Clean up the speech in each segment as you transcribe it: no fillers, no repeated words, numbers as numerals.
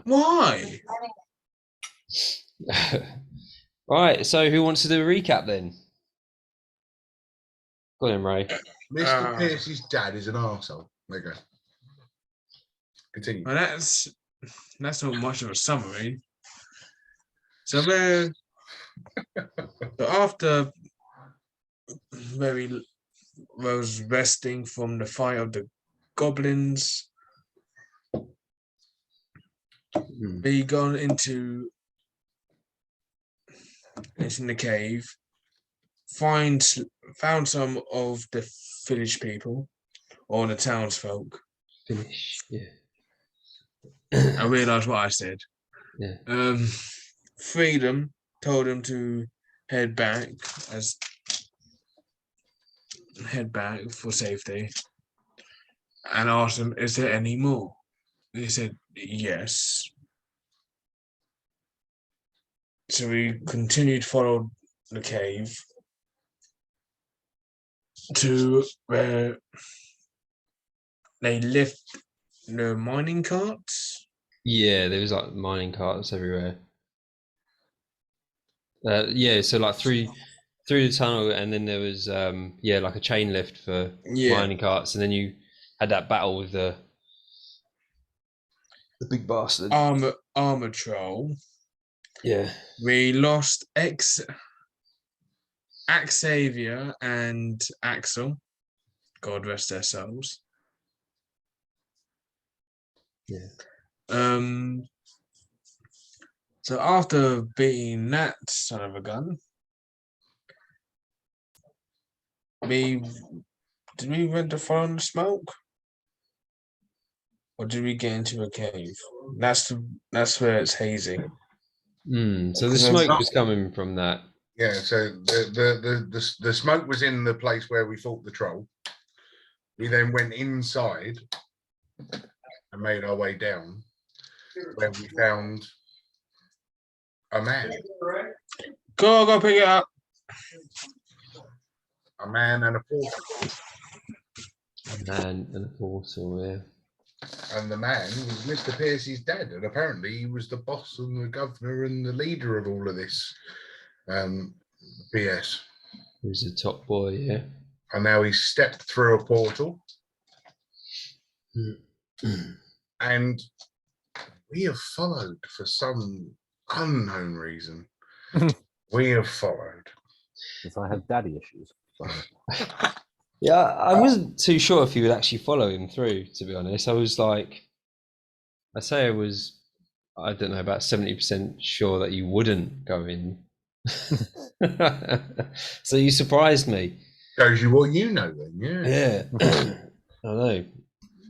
Why? Right, so who wants to do a recap then? Go on, Ray. Mr. Pierce's dad is an arsehole. There you go. Continue. Well, that's not much of a summary. So there, after Mary was resting from the fight of the goblins, we gone into the cave, found some of the village people or the townsfolk. Finish. Yeah. I realised what I said. Yeah. Freed them, told them to head back for safety, and asked them, "Is there any more?" They said, "Yes." So we continued to follow the cave to where they left the mining carts. Yeah, there was like mining carts everywhere. Yeah, so like through the tunnel, and then there was like a chain lift for mining carts, and then you had that battle with the big bastard. Armor troll. Yeah. We lost Xavier and Axel. God rest their souls. Yeah. So after beating that son of a gun, did we went to follow the smoke? Or did we get into a cave? That's where it's hazy. So the smoke was coming from that. Yeah, so the smoke was in the place where we fought the troll. We then went inside and made our way down, where we found a man. Go pick it up. A man and a portal. A man and a portal, yeah. And the man was Mr. Pierce's dad, and apparently he was the boss and the governor and the leader of all of this BS. He was a top boy, yeah. And now he's stepped through a portal. And we have followed for some unknown reason. We have followed. Because I have daddy issues. So. Yeah, I wasn't too sure if he would actually follow him through, to be honest. I was like, I don't know, about 70% sure that you wouldn't go in. So you surprised me. Shows you what you know then, yeah. Yeah. I know.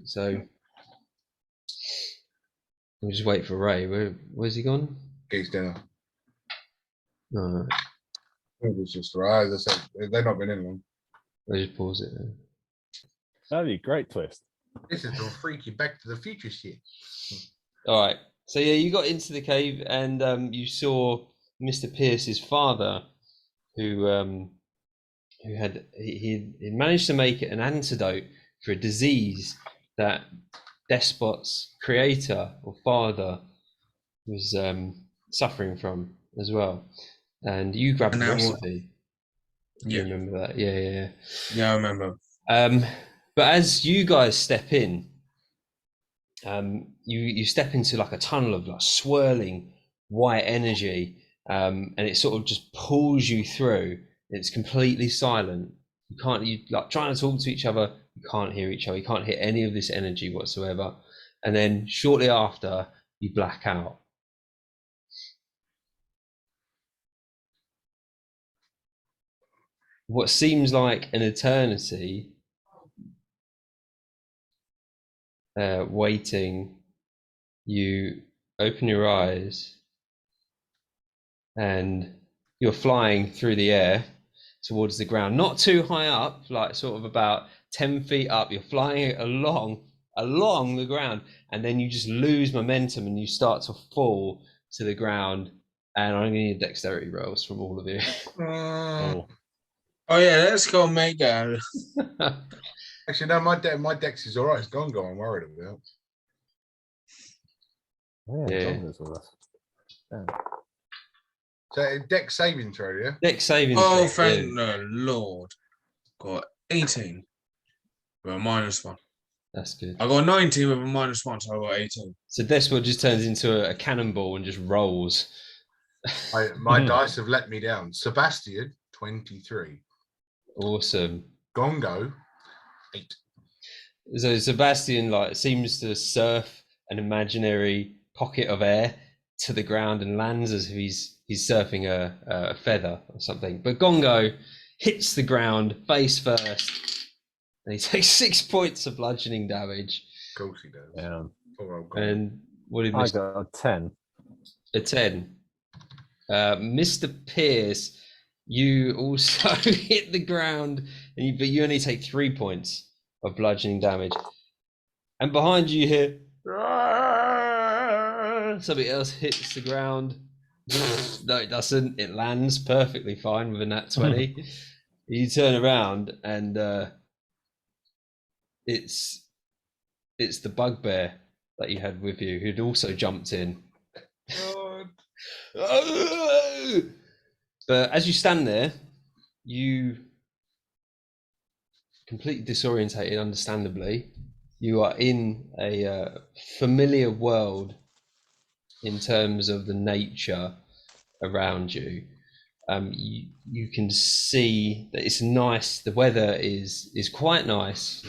So we'll just wait for Ray. Where's he gone? He's dinner. No. I think it's just right. As I said, they've not been in long. I just pause it then. That'd be a great twist. This is some freaky Back to the Future shit. All right. So yeah, you got into the cave and you saw Mr. Pierce's father, who had managed to make an antidote for a disease that Despot's creator or father was suffering from as well. And you grabbed the recipe. You remember that? Yeah. Yeah, I remember. But as you guys step in, you step into like a tunnel of like swirling white energy, and it sort of just pulls you through. It's completely silent. You like trying to talk to each other. You can't hear each other. You can't hear any of this energy whatsoever. And then shortly after, you black out. What seems like an eternity, waiting, you open your eyes and you're flying through the air towards the ground, not too high up, like sort of about 10 feet up. You're flying along the ground, and then you just lose momentum and you start to fall to the ground. And I'm going to need dexterity rolls from all of you. Oh yeah, let's go make that. Actually, no, my dex is all right. It's gone. I'm worried about. Oh, yeah, Yeah. Gonga's with us. Yeah. So deck saving throw, yeah. Deck saving Oh, throw, thank yeah. the Lord. Got 18 with a -1. That's good. I got 19 with a -1, so I got 18. So Despot just turns into a cannonball and just rolls. My dice have let me down. Sebastian, 23. Awesome. Gongo, 8. So Sebastian like seems to surf an imaginary pocket of air to the ground and lands as if he's surfing a feather or something. But Gongo hits the ground face first, and he takes 6 points of bludgeoning damage. Of course he does. Yeah. Poor old Gongo. And what did I Mr. got a 10. a 10? Mr. Pierce, you also hit the ground, but you only take 3 points of bludgeoning damage. And behind you here, something else hits the ground. No, it doesn't. It lands perfectly fine with a nat 20. You turn around and it's the bugbear that you had with you who'd also jumped in. God. But as you stand there, you completely disorientated, understandably. You are in a familiar world in terms of the nature around you. You can see that it's nice. The weather is quite nice,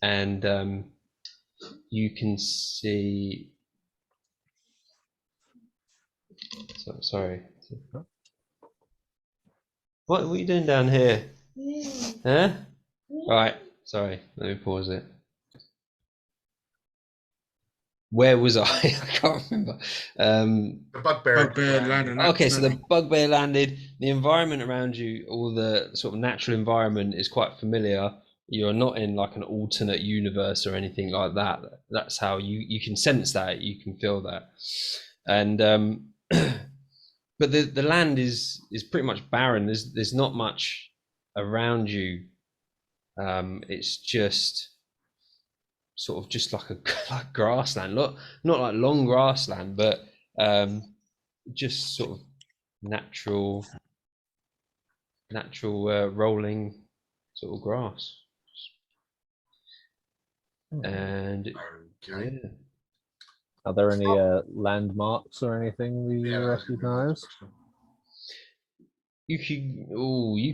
and you can see. Sorry. What are you doing down here? Huh? Right. Sorry. Let me pause it. Where was I? I can't remember. The bugbear. Bugbear landed. Okay, so the bugbear landed. The environment around you, all the sort of natural environment, is quite familiar. You're not in like an alternate universe or anything like that. That's how you can sense that, you can feel that, and but the land is pretty much barren. There's not much around you. It's just sort of just like a like grassland, not like long grassland, but just sort of natural rolling sort of grass. And Okay. yeah. Are there any landmarks or anything we Yeah, that's gonna be my next recognize?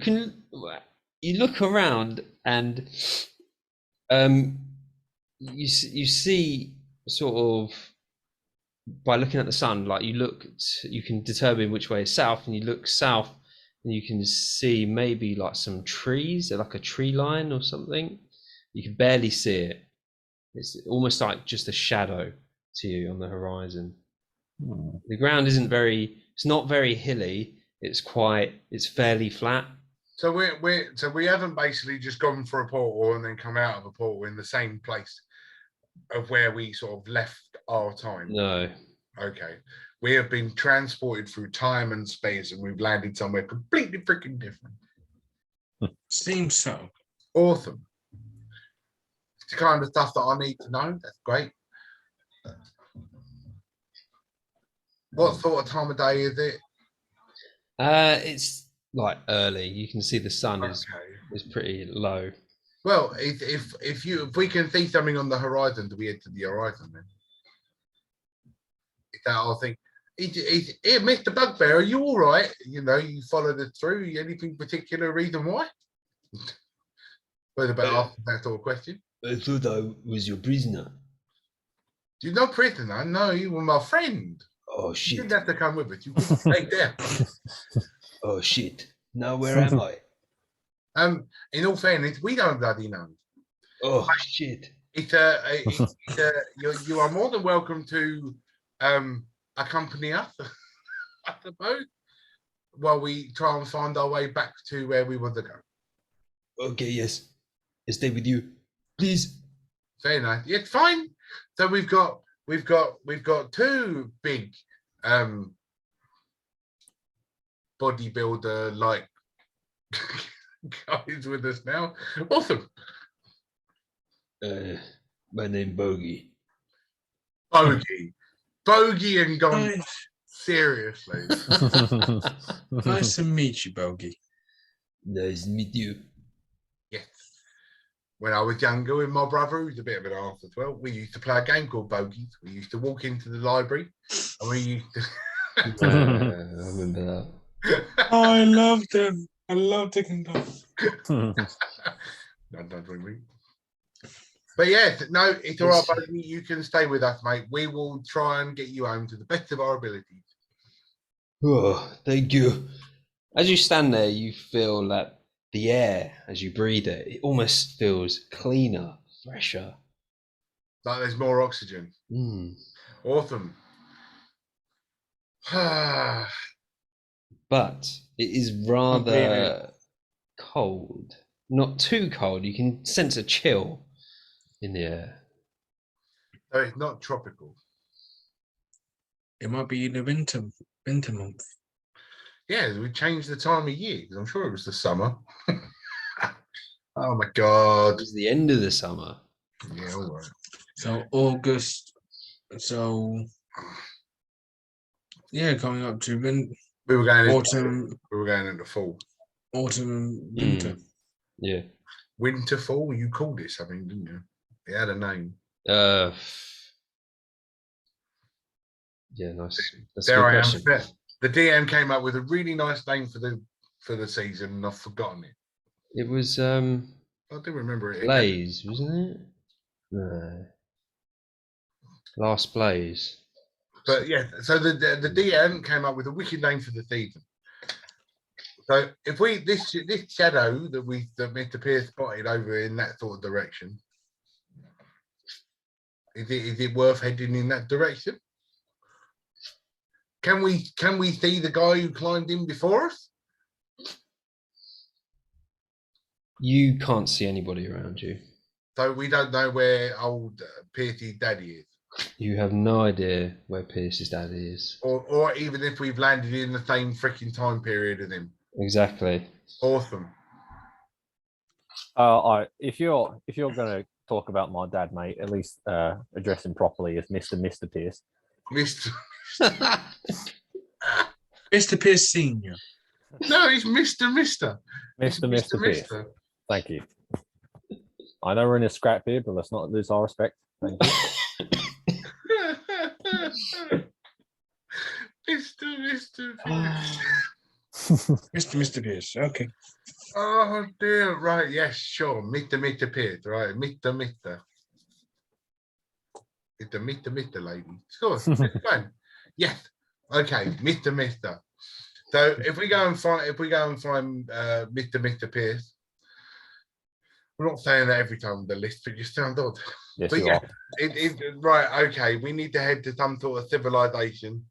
question. You look around and you see sort of by looking at the sun, like you can determine which way is south, and you look south and you can see maybe like some trees, like a tree line or something. You can barely see it. It's almost like just a shadow to you on the horizon. The ground it's not very hilly. It's fairly flat. So we haven't basically just gone for a portal and then come out of a portal in the same place of where we sort of left our time. No. Okay. We have been transported through time and space and we've landed somewhere completely freaking different. Seems so. Awesome. It's the kind of stuff that I need to know. That's great. What sort of time of day is it? It's like early. You can see the sun is pretty low. Well, if we can see something on the horizon, do we head to the horizon then? Is that our thing? Here, Mr. Bugbear, are you all right? You know, you followed us through. Anything particular reason why? Was about asking that sort of question. I thought I was your prisoner. You're not prisoner. No, you were my friend. Oh You shit! didn't have to come with us. You could stay there. Oh shit! Now where am I? In all fairness, we don't bloody know. Oh shit! You are more than welcome to accompany us, I suppose, while we try and find our way back to where we want to go. Okay, yes. I stay with you, please. Very nice. Yeah, it's fine. So we've got two big bodybuilder like guys with us now. Awesome. My name Bogey. Bogey. bogey and gone. Nice, Seriously. nice to meet you, Bogey. Nice to meet you. Yes. When I was younger with my brother, who's a bit of an arse as well, we used to play a game called Bogies. We used to walk into the library and we used to. I remember that. Oh, I love them. I love Dicklund. Don't drink me. But yes, no, it's all right, Bogey. You can stay with us, mate. We will try and get you home to the best of our abilities. Oh, thank you. As you stand there, you feel that the air, as you breathe it, it almost feels cleaner, fresher. Like there's more oxygen. Mm. Awesome. But it is rather cold. Not too cold. You can sense a chill in the air. So it's not tropical. It might be the winter month. Yeah, we changed the time of year because I'm sure it was the summer. Oh my god. It was the end of the summer. Yeah, all right. So August. So yeah, coming up to We were going into, autumn, we were going into fall. autumn and winter. Yeah. Winter fall, you called it something, didn't you? It had a name. Yeah, nice. That's a There good I am. question. The DM came up with a really nice name for the season, and I've forgotten it. It was I do remember it. Blaze, wasn't it? No. Last Blaze. But yeah, so the DM came up with a wicked name for the season. So if we this shadow that Mr. Pierce spotted over in that sort of direction, is it worth heading in that direction? Can we see the guy who climbed in before us? You can't see anybody around you. So we don't know where old Pierce's daddy is. You have no idea where Pierce's dad is. Or even if we've landed in the same freaking time period as him. Exactly. Awesome. All right. If you're gonna talk about my dad, mate, at least address him properly as Mr. Pierce. Mr. Mr. Pierce Senior. No, it's Mr. Mr. Pierce. Thank you. I know we're in a scrap here, but let's not lose our respect. Thank you. Mr. Pierce. Mr. Pierce. Okay. Oh dear, right, yes, sure. Mr. Pierce, right. Mr. It's a Mr. lady. Sure, it's fine. Yes. Okay, Mr. So if we go and find Mr. Pierce, we're not saying that every time on the list, but you sound odd. Yes, But you yeah, are. right, okay. We need to head to some sort of civilization.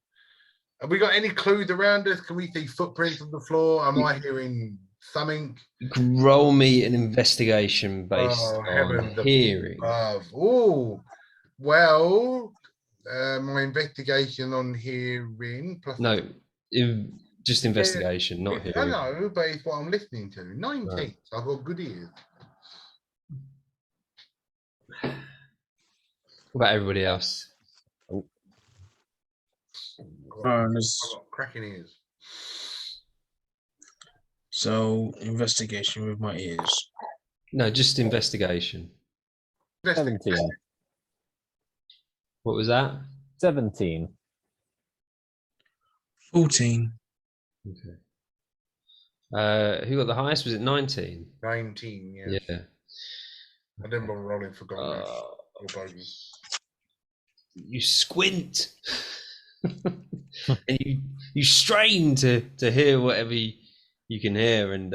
Have we got any clues around us? Can we see footprints on the floor? Am I hearing something? You can roll me an investigation based on heavens hearing. Oh, well, my investigation on hearing. Plus No, just investigation, not hearing. I know, but it's what I'm listening to. 19. Right. So I've got good ears. What about everybody else? I've got cracking ears. So investigation with my ears. No, just investigation. 17. What was that? 17. 14. Okay. Who got the highest? Was it 19? 19, yes. Yeah. I didn't bother rolling for gold. You squint and you strain to hear whatever you can hear, and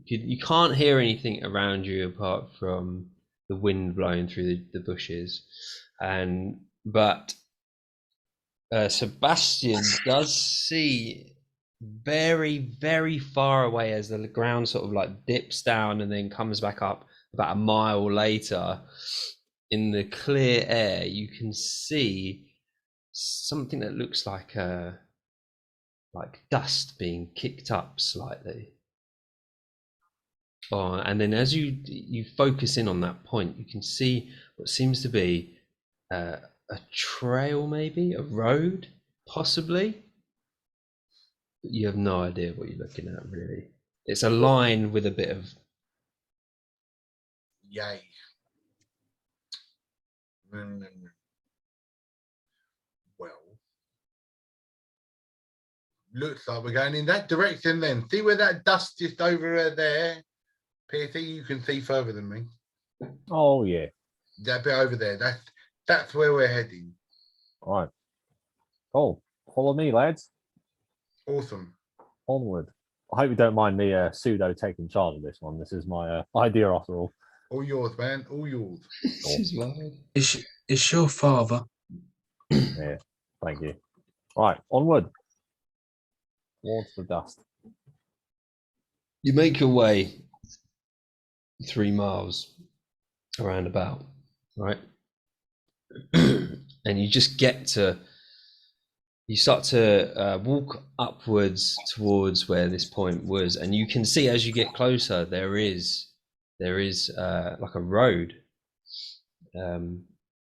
you can't hear anything around you apart from the wind blowing through the bushes. But Sebastian does see very, very far away as the ground sort of like dips down and then comes back up about a mile later. In the clear air, you can see something that looks like dust being kicked up slightly. And then as you focus in on that point, you can see what seems to be a a trail, maybe a road, possibly. But you have no idea what you're looking at, really. It's a line with a bit of. Yay. Well, looks like we're going in that direction then. See where that dust just over there? Piercy, you can see further than me. Oh yeah. That bit over there. That's where we're heading. All right. Cool. Follow me, lads. Awesome. Onward. I hope you don't mind me pseudo taking charge of this one. This is my idea after all. All yours, man. All yours. This is wild. It's your father. Yeah. Thank you. All right. Onward. Towards the dust. You make your way 3 miles around about, right? And you just get to, you start to walk upwards towards where this point was, and you can see as you get closer there is like a road.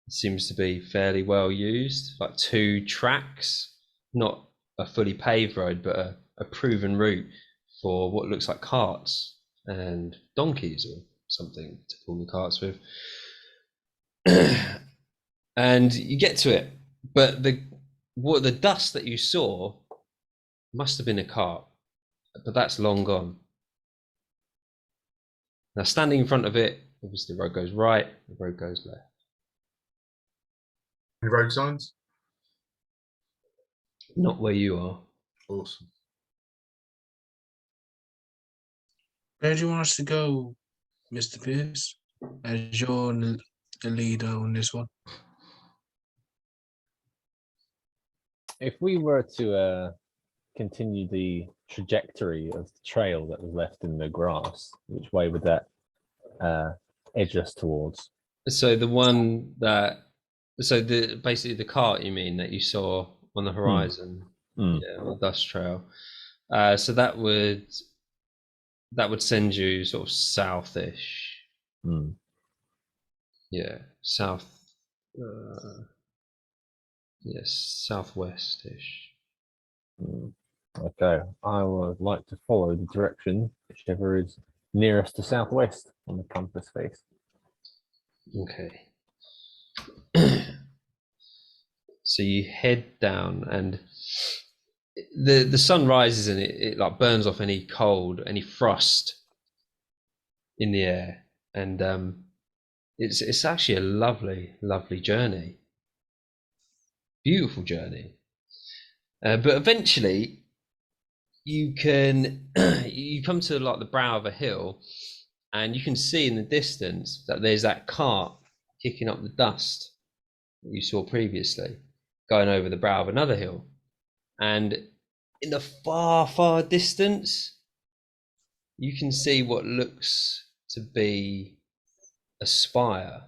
Seems to be fairly well used, like 2 tracks, not a fully paved road, but a proven route for what looks like carts and donkeys or something to pull the carts with. And you get to it, but the dust that you saw must have been a cart, but that's long gone. Now, standing in front of it, obviously the road goes right, the road goes left. Any road signs? Not where you are. Awesome. Where do you want us to go, Mr. Pierce? As you're the leader on this one. If we were to continue the trajectory of the trail that was left in the grass, which way would that edge us towards? So basically the cart, you mean, that you saw on the horizon, yeah, on the dust trail. So that would send you sort of southish. Yeah, south. Yes, southwestish. Okay, I would like to follow the direction whichever is nearest to southwest on the compass face. Okay. So you head down, and the sun rises, and it like burns off any cold, any frost in the air, and it's actually a lovely journey, beautiful journey. But eventually, you come to like the brow of a hill, and you can see in the distance that there's that cart kicking up the dust that you saw previously, going over the brow of another hill. And in the far distance, you can see what looks to be a spire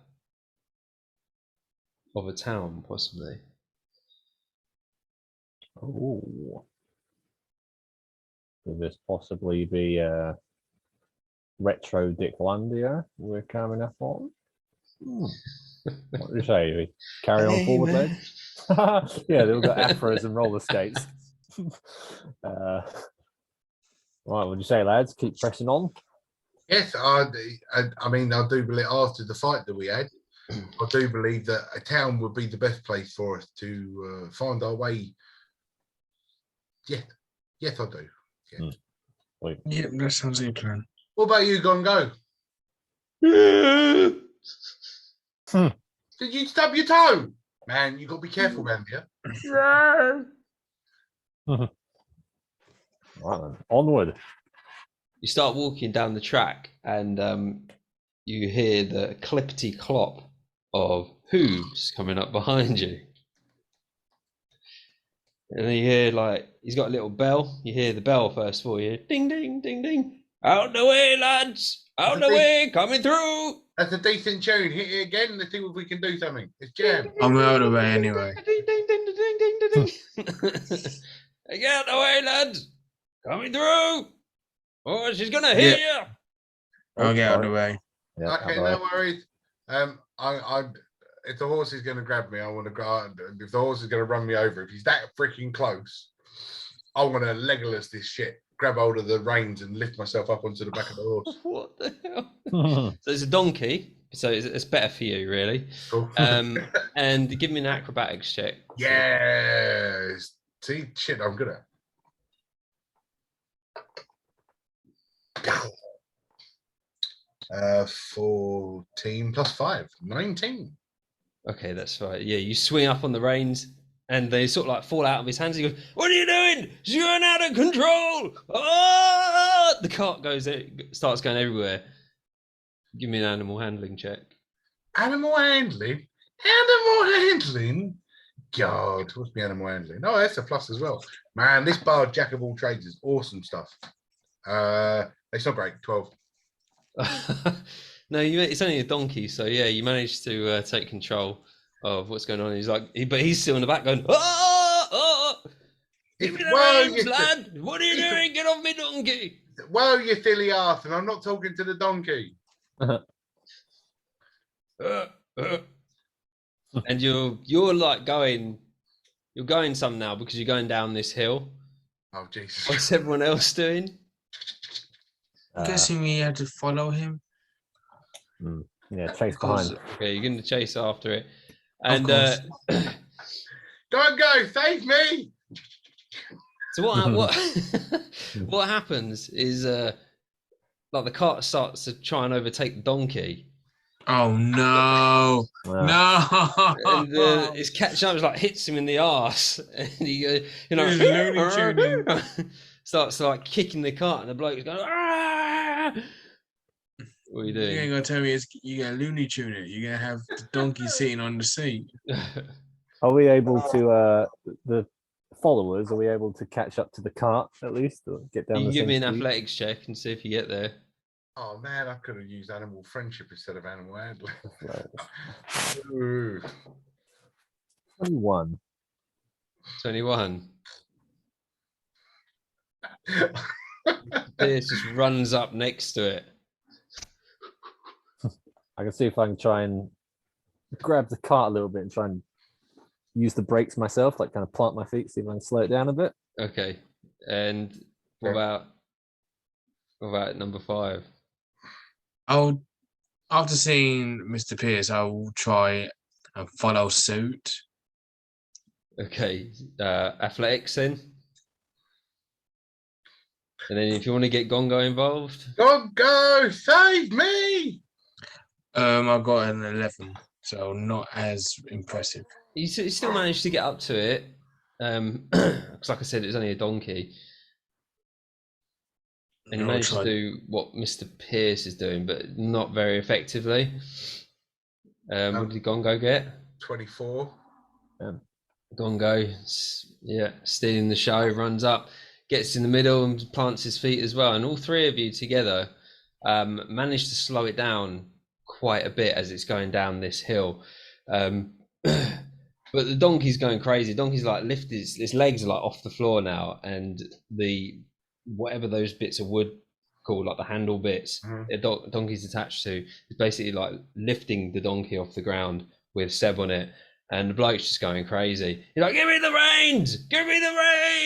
of a town, possibly. Oh, could this possibly be retro Dicklundia we're coming up on? What do you say? We carry on forward, lads? Yeah, they've got afros and roller skates. Right, what do you say, lads? Keep pressing on. Yes, I mean, I do believe after the fight that we had, I do believe that a town would be the best place for us to find our way. Yes, I do. Yeah. Yep, that sounds like a plan. What about you, Gongo? Did you stub your toe? Man, you got to be careful around here. Right then, onward. You start walking down the track, and you hear the clippity clop of hooves coming up behind you. And then you hear, like, he's got a little bell. You hear the bell first for you. Ding, ding, ding, ding. Out the way, lads. Out the way, coming through. That's a decent tune. Hit it again. Let's see if we can do something. It's jam. I'm out of the way anyway. Ding, ding, ding, ding, ding, ding, ding. Get out the way, lads. Coming through. Oh, she's going to hear you. I'll get out of the way. Yeah, Okay, no worries. if the horse is going to grab me, I want to go. If the horse is going to run me over, if he's that freaking close, I want to Legolas this shit. Grab hold of the reins and lift myself up onto the back of the horse. What the hell? So it's a donkey. So it's better for you, really. Cool. And give me an acrobatics check. Yes. See, shit, I'm good at. 14 plus 5, 19. Okay, that's right. Yeah, you swing up on the reins, and they sort of like fall out of his hands. He goes, "What are you doing? You're going out of control!" Oh! The cart starts going everywhere. Give me an animal handling check. Animal handling? Animal handling? God, what's my animal handling? Oh, that's a plus as well. Man, this bar Jack of all trades is awesome stuff. It's not great, 12. No, it's only a donkey, so yeah, you managed to take control of what's going on. He's like, but he's still in the back going, "Oh, oh, give me the reins, lad! What are you doing? Get off me, donkey!" Whoa, you silly ass! And I'm not talking to the donkey. And you're like you're going some now because you're going down this hill. Oh Jesus! What's everyone else doing? I'm guessing we had to follow him. Yeah, chase behind. Okay, you're going to chase after it, and course. Don't go! Save me! so what happens is like the cart starts to try and overtake the donkey. Oh no! No! And it's catching up. It's like hits him in the arse, and he goes, Looney Tuning. starts like kicking the cart, and the bloke's going, "Ah!" What are you doing? You ain't gonna tell me you got Looney Tune it. You're gonna have the donkey sitting on the seat. Are we able to the followers? Are we able to catch up to the cart at least, or get down? You the can give same me an street? athletics check and see if you get there. Oh man, I could have used animal friendship instead of animal handling. Right. 21. 21. Pierce just runs up next to it. I can see if I can try and grab the cart a little bit and try and use the brakes myself, like kind of plant my feet, see if I can slow it down a bit. Okay. And what about number 5? After seeing Mr. Pierce, I will try and follow suit. Okay. Athletics then. And then if you want to get Gongo involved. Gongo, save me! I got an 11, so not as impressive. You still managed to get up to it. Because like I said, it was only a donkey. And you managed to do what Mr. Pierce is doing, but not very effectively. What did Gongo get? 24. Gongo, yeah, stealing the show, runs up, gets in the middle and plants his feet as well. And all three of you together manage to slow it down quite a bit as it's going down this hill. But the donkey's going crazy. Donkey's like lifted its legs are like off the floor now, and the whatever those bits of wood called, like the handle bits, donkey's attached to, is basically like lifting the donkey off the ground with Seb on it, and the bloke's just going crazy. He's like, "Give me the reins! Give me the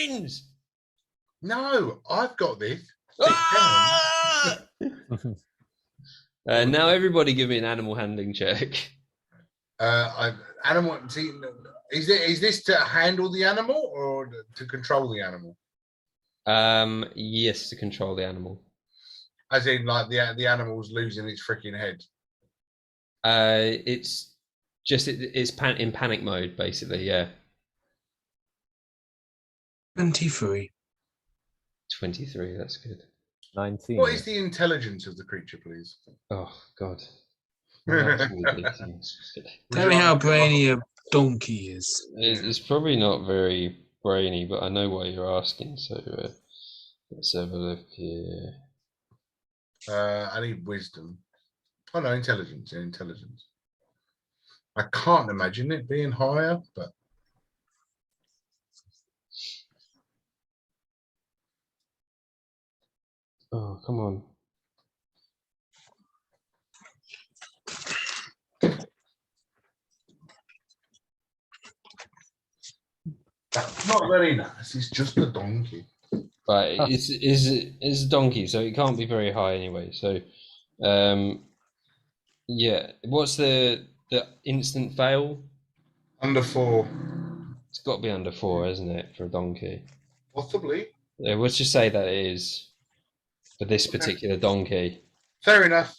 reins!" No, I've got this. Ah! Now everybody give me an animal handling check. Animal. See, is this to handle the animal or to control the animal? Yes, to control the animal. As in, like the animal's losing its freaking head. It's just it's in panic mode, basically. Yeah. 23. 23. That's good. 19. What is the intelligence of the creature, please? Oh God. Tell me how brainy a donkey is. It's probably not very brainy, but I know why you're asking. So let's have a look here. I need wisdom. Oh no, intelligence. Yeah, intelligence. I can't imagine it being higher, but oh, come on. not very nice. It's just a donkey. Right, it's a donkey, so it can't be very high anyway. So, yeah. What's the instant fail? Under 4, It's got to be under 4, isn't it, for a donkey? possibly. Yeah, let's just say that it is for this particular donkey. Fair enough.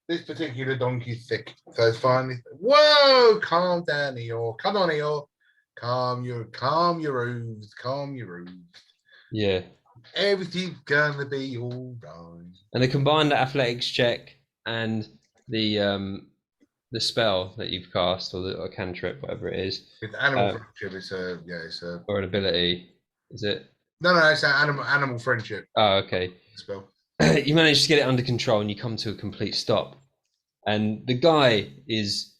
This particular donkey's thick, so it's fine. Whoa! Calm down, Eeyore. Come on, Eeyore. Calm your roofs. Calm your roofs. Yeah. Everything's gonna be all right. And the combined athletics check and the spell that you've cast, or cantrip, whatever it is, With animal friendship, it's a or an ability, is it? no, it's an animal friendship Oh, okay. spell. You manage to get it under control, and you come to a complete stop. And the guy is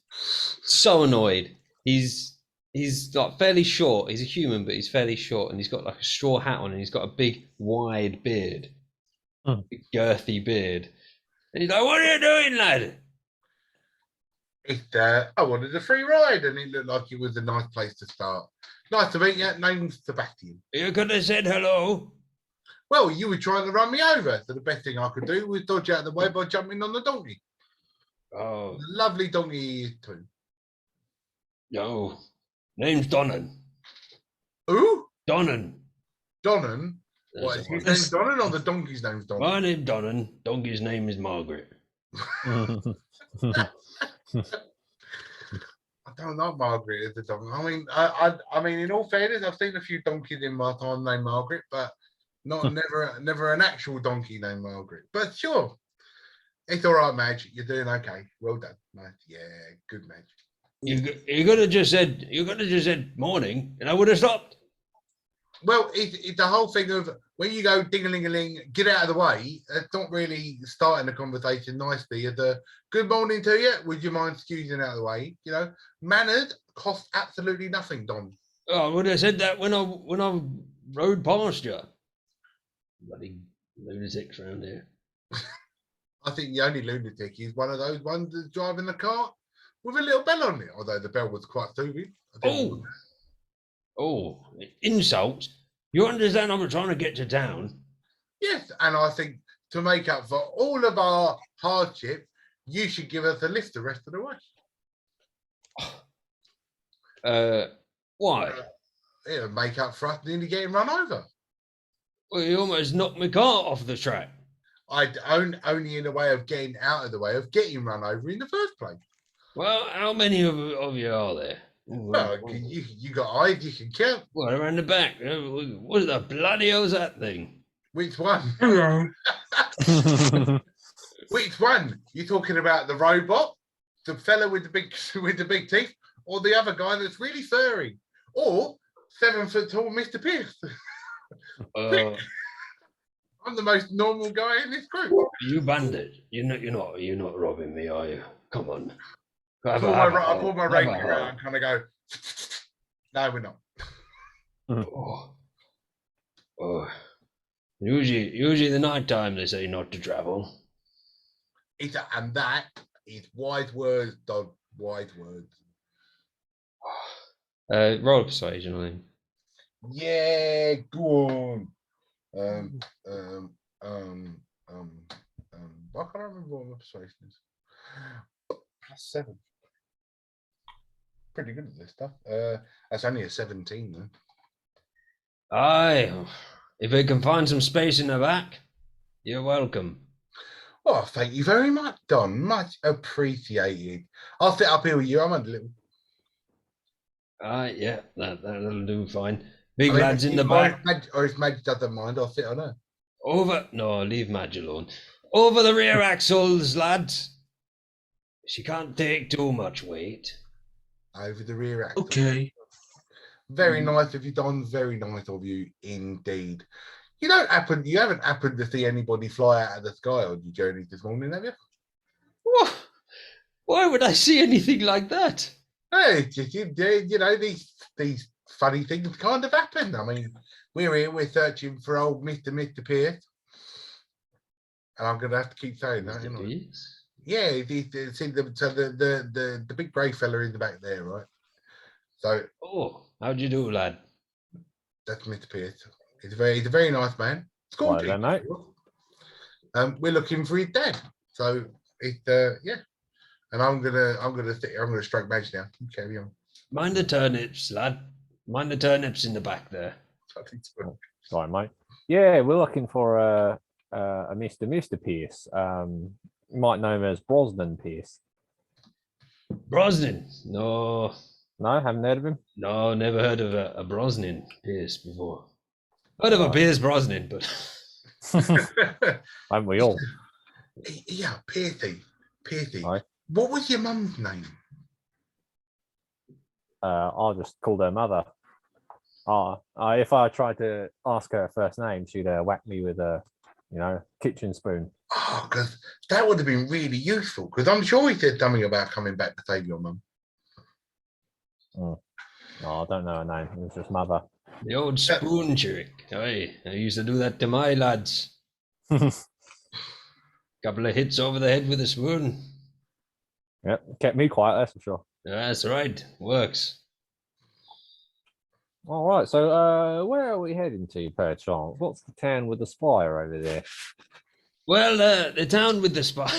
so annoyed. He's like fairly short. He's a human, but he's fairly short, and he's got like a straw hat on, and he's got a big, wide beard, big, girthy beard. And he's like, "What are you doing, lad?" I wanted a free ride, and it looked like it was a nice place to start. Nice to meet you. Name's Sebastian. You could have said hello. Well, you were trying to run me over, so the best thing I could do was dodge out of the way by jumping on the donkey. Oh, Lovely donkey he is too. no. Name's Donnan. Who? Donnan. Donnan? What, is his name Donnan or the donkey's name's Donnan? My name's Donnan. Donkey's name is Margaret. I don't know Margaret as a donkey. I mean, in all fairness, I've seen a few donkeys in my time named Margaret, but never an actual donkey named Margaret. But sure, it's all right, Madge. You're doing okay. Well done, Madge. Yeah, good, Madge. You could have just said morning, and I would have stopped. Well, it's the whole thing of when you go ding-a-ling-a-ling, get out of the way. It's not really starting the conversation nicely. It's a good morning to you. Would you mind excusing out of the way? You know, manners cost absolutely nothing, Don. Oh, I would have said that when I rode past you. Bloody lunatics around here. I think the only lunatic is one of those ones that's driving the car with a little bell on it, although the bell was quite stupid. Oh, insults. You understand I'm trying to get to town? Yes, and I think to make up for all of our hardship, you should give us a lift the rest of the way. Why? It'll make up for us nearly getting run over. Well, you almost knocked my car off the track. Only in a way of getting out of the way of getting run over in the first place. Well, how many of you are there? Well, you got eyes you can count. What, around the back? What the bloody hell's that thing? Which one? Hello. Which one? You talking about the robot, the fella with the big teeth, or the other guy that's really furry, or 7 foot tall Mr. Pierce? I'm the most normal guy in this group. You bandit! You're not robbing me, are you? Come on. I pull my rapier out and kind of go, no, we're not. Usually the night time they say not to travel. And that is wise words, Dodd. Wise words. Roll persuasion on him. Yeah, go on. I can't remember what my persuasion is. +7. Pretty good at this stuff. That's only a 17 though. Aye, if we can find some space in the back, you're welcome. Oh, thank you very much, Don. Much appreciated. I'll sit up here with you. I'm a little. Yeah, that'll do fine. Big lads in the back. Or if Madge doesn't mind, I'll sit on her. No, leave Madge alone. Over the rear axles, lads. She can't take too much weight. Over the rear axle. Okay. Very nice of you, Don. Very nice of you indeed. You haven't happened to see anybody fly out of the sky on your journey this morning, have you? What? Why would I see anything like that? Hey, these funny things kind of happen. I mean, we're searching for old Mr. Pierce. And I'm gonna have to keep saying that, you know. Yeah, the big grey fella in the back there, right? So how'd you do, lad? That's Mr. Pierce. He's a very nice man. School Right then, mate. teacher. We're looking for his dad. So yeah. And I'm gonna stroke Madge now. Carry on. Mind the turnips, lad. Mind the turnips in the back there. Sorry, mate. Yeah, we're looking for a Mr. Pierce. You might know him as Brosnan Pierce. Brosnan? No, No, haven't heard of him. no, never heard of a Brosnan Pierce before. Heard of a Pierce Brosnan, but Haven't we all? Yeah, Piercy. Aye. What was your mum's name? I'll just call her mother. If I tried to ask her first name, she'd whack me with a, kitchen spoon. Oh, because that would have been really useful. Because I'm sure he said something about coming back to save your mum. No, I don't know her name. It was just mother. the old spoon trick. Aye, I used to do that to my lads. Couple of hits over the head with a spoon. Yep, kept me quiet, that's for sure. That's right, works. All right, so where are we heading to, perchance? What's the town with the spire over there? Well, the town with the spy.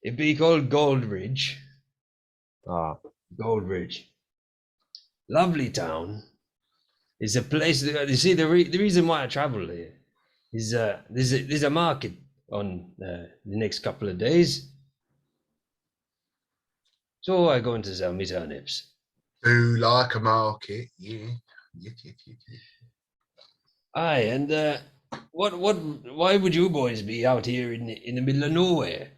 It'd be called Goldridge. Ah, Goldridge. Lovely town. It's a place that, you see, the reason why I travel here is there's a market on the next couple of days. So I go in to sell me turnips. Do like a market, yeah. Yes. Aye, and why would you boys be out here in the middle of nowhere?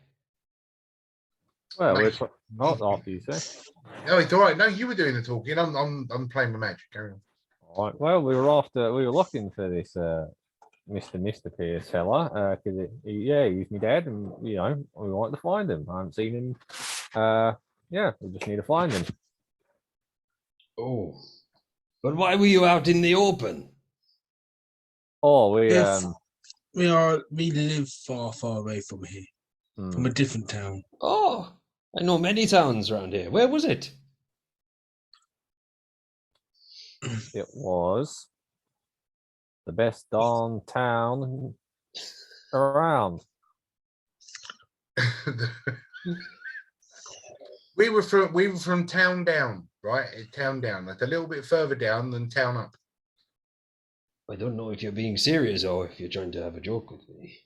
well, Mate. not after you say. No, it's all right. No, you were doing the talking. I'm playing my magic. Carry on. All right, well, we were looking for this Mr. Pierce fella because he's my dad, and we want to find him. I haven't seen him. We just need to find him. Oh, but why were you out in the open? Oh, we We live far away from here, from a different town. Oh, I know many towns around here. Where was it? It was the best darn town around. We were from town down, right? Town down. That's a little bit further down than town up. I don't know if you're being serious or if you're trying to have a joke with me.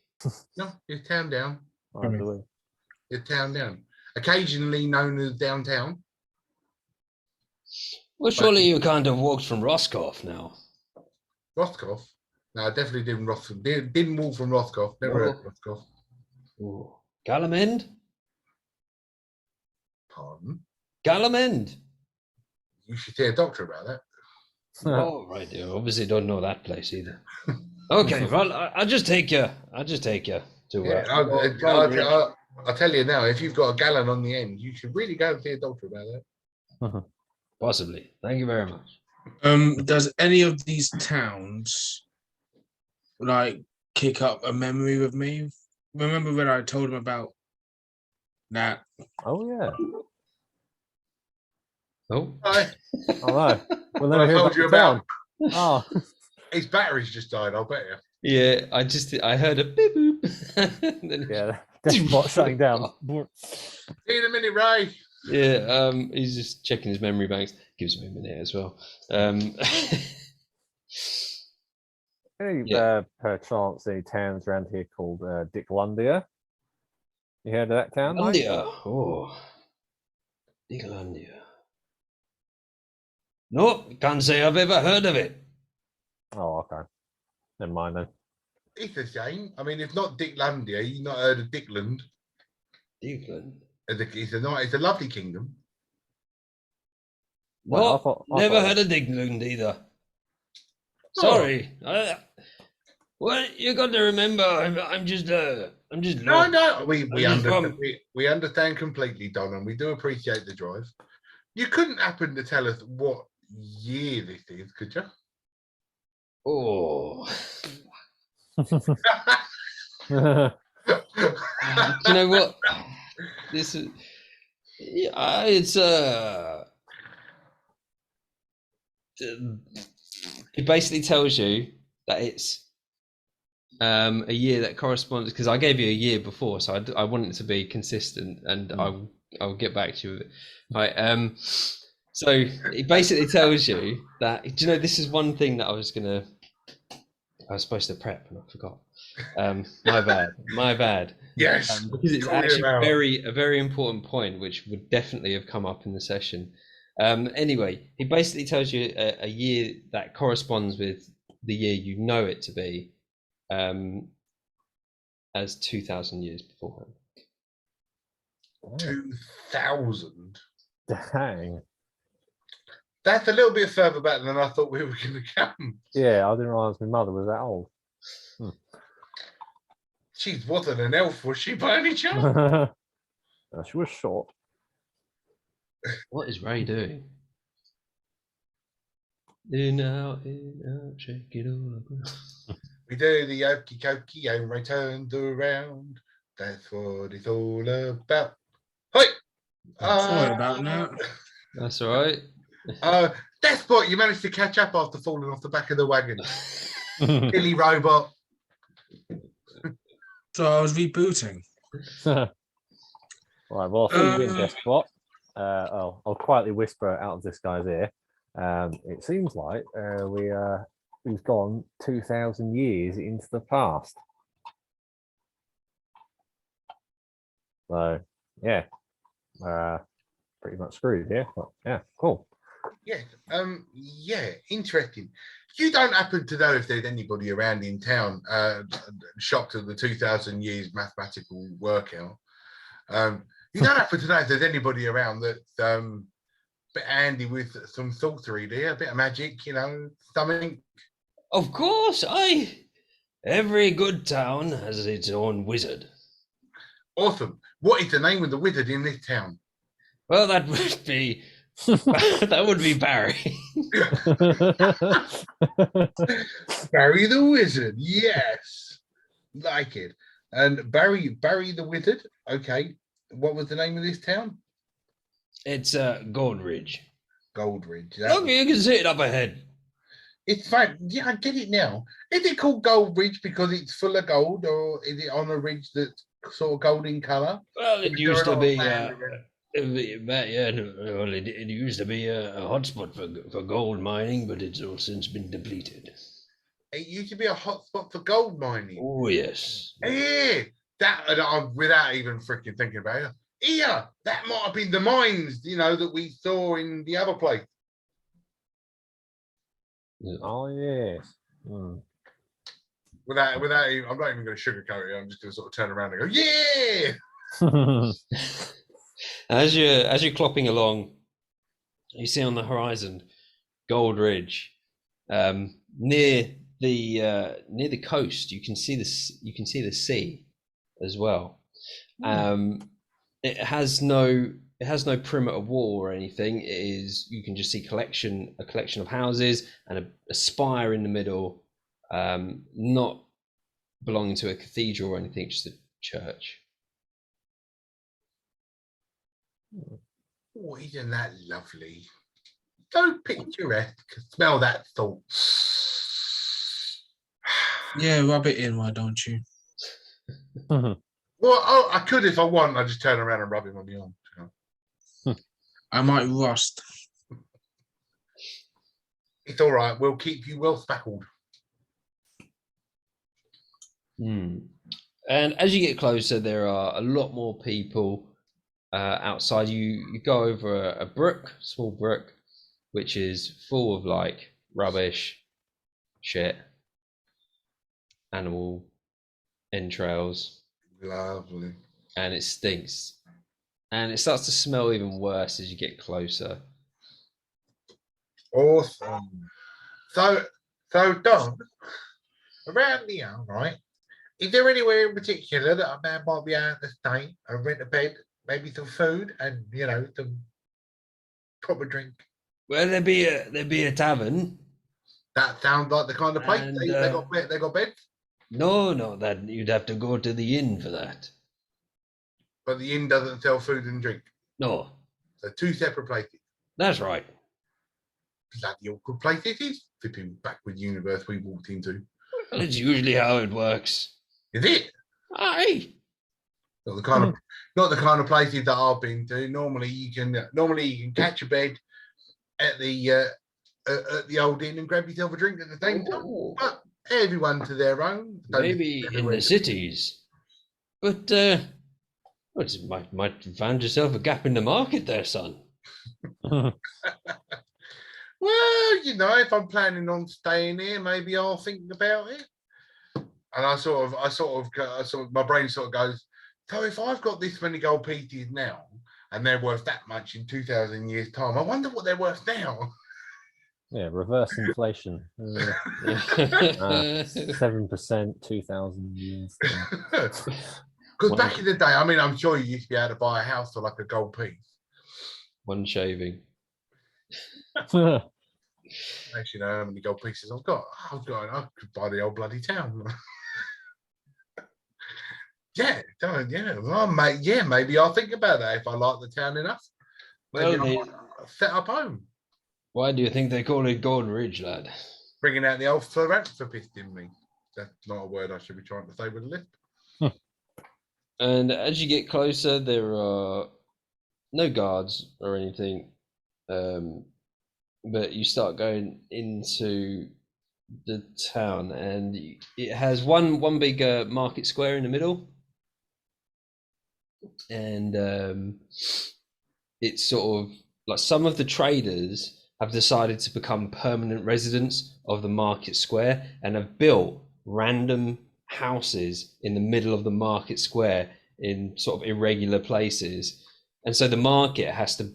No, it's town down. I believe. It's town down. Occasionally known as downtown. Well, surely you can't have walked from Roscoff now. Rothkopf. No, I definitely didn't walk from Rothkopf. Never heard of Rothkopf. Ooh. Gallamend? Pardon? Gallamend? You should see a doctor about that. Oh, right. You obviously don't know that place either. Okay, well, I'll just take you. To. Yeah, I'll tell you now. If you've got a gallon on the end, you should really go and see a doctor about that. Possibly. Thank you very much. Does any of these towns kick up a memory with me? Remember when I told him about that? Oh yeah. Oh. Hi. I know. We'll I never hear told about you the about. town. Oh, His battery's just died. I'll bet you. Yeah, I heard a beep boop. Then- yeah. Dashboard shutting down. See you in a minute, Ray. Yeah, he's just checking his memory banks. Gives me a minute as well. Any Yeah. perchance any towns around here called Dicklundia? You heard of that town, mate? India. Oh, Dicklundia. Nope, can't say I've ever heard of it. Oh, okay. Never mind then. It's a shame. I mean, it's not Dicklandia. You've not heard of Dicklund. Dicklund. It's a lovely kingdom. Well, I No, thought- I never thought- heard of Dicklund either. Oh. Sorry. Well, you got to remember, I'm just No, lost. we I'm just understand. We understand completely, Don, and we do appreciate the drive. You couldn't happen to tell us what year this is, could you? Oh, you know what? This is, yeah, it's it basically tells you that it's a year that corresponds, because I gave you a year before, so I want it to be consistent, and I'll get back to you with it. Right. So it basically tells you that, do you know, this is one thing that I was supposed to prep and I forgot. My bad. Yes. Because it's Call it actually out. a very important point, which would definitely have come up in the session. Anyway, he basically tells you a year that corresponds with the year you know it to be, as 2,000 years beforehand. 2,000. Dang. That's a little bit further back than I thought we were going to come. Yeah, I didn't realise my mother was that old. She wasn't an elf, was she, by any chance? No, she was short. What is Ray doing? In out, shake it all up. We do the okey cokey and we turned around. That's what it's all about. Hey! Sorry about that. That's all right. Despot, you managed to catch up after falling off the back of the wagon. Silly robot. So I was rebooting. Right, well, I'll fill you in, Despot. I'll quietly whisper out of this guy's ear. It seems like we've gone 2,000 years into the past. So, yeah, pretty much screwed here. But yeah, cool. Yeah, yeah, interesting. You don't happen to know if there's anybody around in town shocked at the 2,000 years mathematical workout. You don't happen to know if there's anybody around that's a bit handy with some sorcery there, a bit of magic, you know, something. Of course, every good town has its own wizard. Awesome. What is the name of the wizard in this town? Well, that would be Barry. Barry the Wizard. Yes, like it. And Barry the Wizard. Okay. What was the name of this town? It's Goldridge. Goldridge. Look, you can see it up ahead. It's fine. Yeah, I get it now. Is it called Goldridge because it's full of gold, or is it on a ridge that's sort of golden colour? Well, it used to be. It used to be a hotspot for gold mining, but it's all since been depleted. It used to be a hotspot for gold mining. Oh yes. Yeah, that without even freaking thinking about it. Yeah, that might have been the mines, you know, that we saw in the other place. Oh yes. Without even, I'm not even going to sugarcoat it. I'm just going to sort of turn around and go, yeah. As you're clopping along, you see on the horizon Goldridge, near the coast. You can see the sea as well. It has no perimeter wall or anything. You can just see a collection of houses and a spire in the middle, not belonging to a cathedral or anything, just a church. Oh, isn't that lovely? So picturesque. Smell that salt. Yeah, rub it in, why don't you? Well, I could if I want. I just turn around and rub him on the arm. I might rust. It's all right. We'll keep you well speckled. And as you get closer, there are a lot more people outside. You go over a brook, small brook, which is full of like rubbish, shit, animal entrails. Lovely. And it stinks. And it starts to smell even worse as you get closer. Awesome. So Don, around here, right? Is there anywhere in particular that a man might be able to stay and rent a bed, maybe some food, and you know, some proper drink? Well, there'd be a tavern. That sounds like the kind of place. And, they got beds. No, that you'd have to go to the inn for that. But the inn doesn't sell food and drink. No. So two separate places. That's right. bloody awkward place it is. Flipping backward universe we walked into. Well, it's usually how it works. Is it? Aye. Not the kind of places that I've been to. Normally you can catch a bed at the old inn and grab yourself a drink at the same time. But everyone to their own. Maybe in the cities. But might find yourself a gap in the market there, son. Well, if I'm planning on staying here, maybe I'll think about it. And I sort of, my brain sort of goes, so if I've got this many gold pieces now, and they're worth that much in 2,000 years' time, I wonder what they're worth now. Yeah, reverse inflation. 7%, 2,000 years. Because back in the day, I mean, I'm sure you used to be able to buy a house for like a gold piece. One shaving. Actually, know how many gold pieces I've got. I could buy the old bloody town. Well, maybe I'll think about that if I like the town enough. Maybe I'll set up home. Why do you think they call it Golden Ridge, lad? Bringing out the old philanthropist in me. That's not a word I should be trying to say with a lisp. And as you get closer, there are no guards or anything. But you start going into the town, and it has one big market square in the middle, and it's sort of like some of the traders have decided to become permanent residents of the market square and have built random houses in the middle of the market square in sort of irregular places, and so the market has to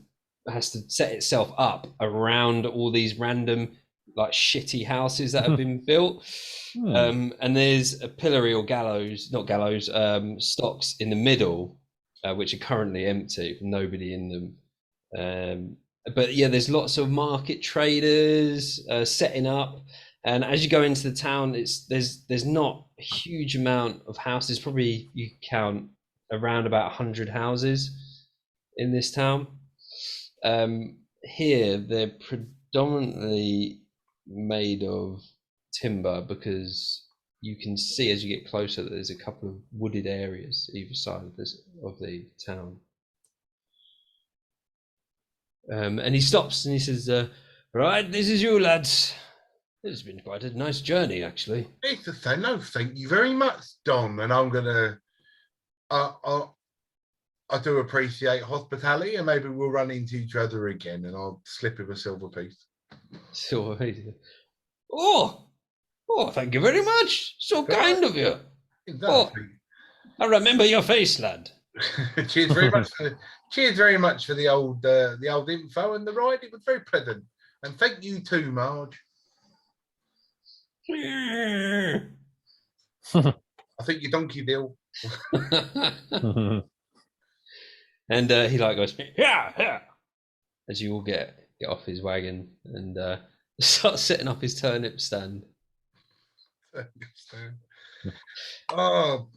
set itself up around all these random like shitty houses that have been built. And there's a pillory or stocks in the middle, which are currently empty, nobody in them. But yeah, there's lots of market traders setting up, and as you go into the town, there's not a huge amount of houses. Probably you count around about 100 houses in this town. Here they're predominantly made of timber, because you can see as you get closer that there's a couple of wooded areas either side of the town. And he stops and he says, right, this is you lads. It's been quite a nice journey, actually. No, thank you very much, Don. And I'm gonna I do appreciate hospitality, and maybe we'll run into each other again, and I'll slip him a silver piece. So, oh, thank you very much. So kind of you. I remember your face, lad. Cheers very much. Cheers very much for the old info and the ride. It was very pleasant, and thank you too, Marge. I think your donkey deal. And he like goes, yeah, as you all get off his wagon and start setting up his turnip stand. Oh.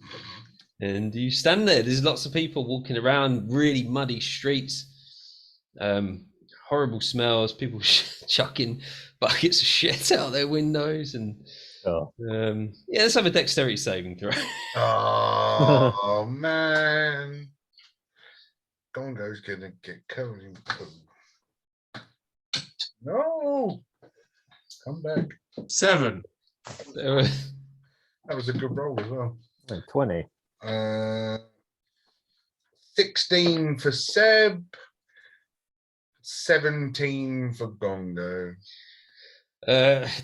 And you stand there. There's lots of people walking around, really muddy streets, horrible smells, people chucking buckets of shit out their windows, and let's have a dexterity saving throw. Oh man. Gongo's gonna get covered in poo. No, come back. 7. That was a good roll as well. 20. 16 for Seb. 17 for Gongo.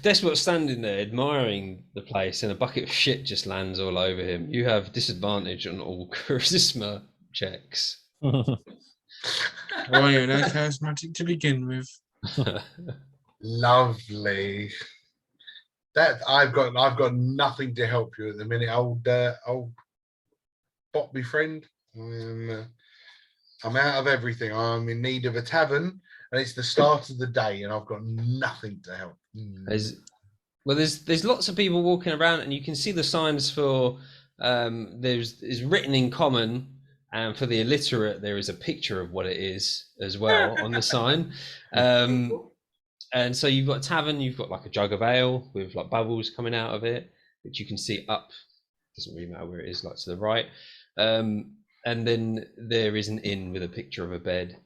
Desperate standing there admiring the place, and a bucket of shit just lands all over him. You have disadvantage on all charisma checks. Why you're not charismatic to begin with. Lovely. That I've got nothing to help you at the minute, old Botby friend. I'm out of everything. I'm in need of a tavern, and it's the start of the day, and I've got nothing to help. There's lots of people walking around, and you can see the signs for there's written in common. And for the illiterate, there is a picture of what it is as well on the sign. And And so you've got a tavern, you've got like a jug of ale with like bubbles coming out of it, which you can see up. Doesn't really matter where it is, like to the right. And then there is an inn with a picture of a bed,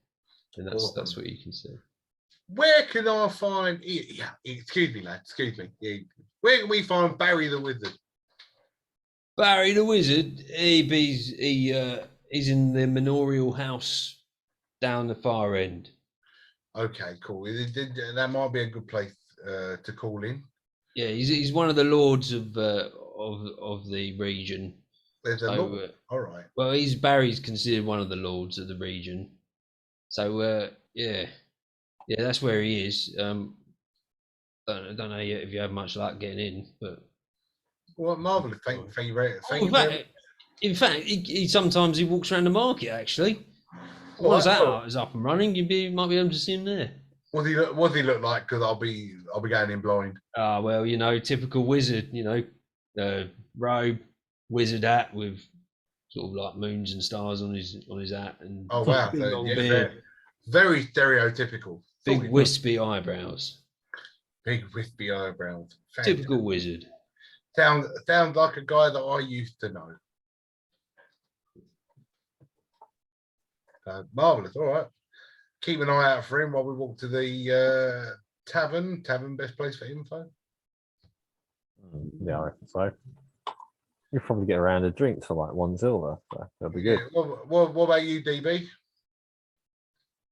and that's what you can see. Where can I find? Yeah, excuse me, lad. Excuse me. Yeah, where can we find Barry the Wizard? Barry the Wizard. He's in the manorial house down the far end. Okay, cool. That might be a good place to call in. Yeah, he's one of the lords of the region. There's a lord. All right. Well, Barry's considered one of the lords of the region. So yeah, that's where he is. Don't know yet if you have much luck getting in, but well, marvelous. Thank you very much. In fact, he sometimes walks around the market. Actually, once that is up and running, might be able to see him there. What does he look like? Because I'll be going in blind. Well, typical wizard. Robe, wizard hat with sort of like moons and stars on his hat, and oh wow, long beard. Very stereotypical. Big wispy eyebrows. Big wispy eyebrows. Fantastic. Typical wizard. Sounds like a guy that I used to know. Marvelous. All right. Keep an eye out for him while we walk to the tavern. Tavern, best place for info. Yeah, I reckon so. You'll probably get around a drinks for like 1 silver, so that'll be good. Yeah, what about you, DB?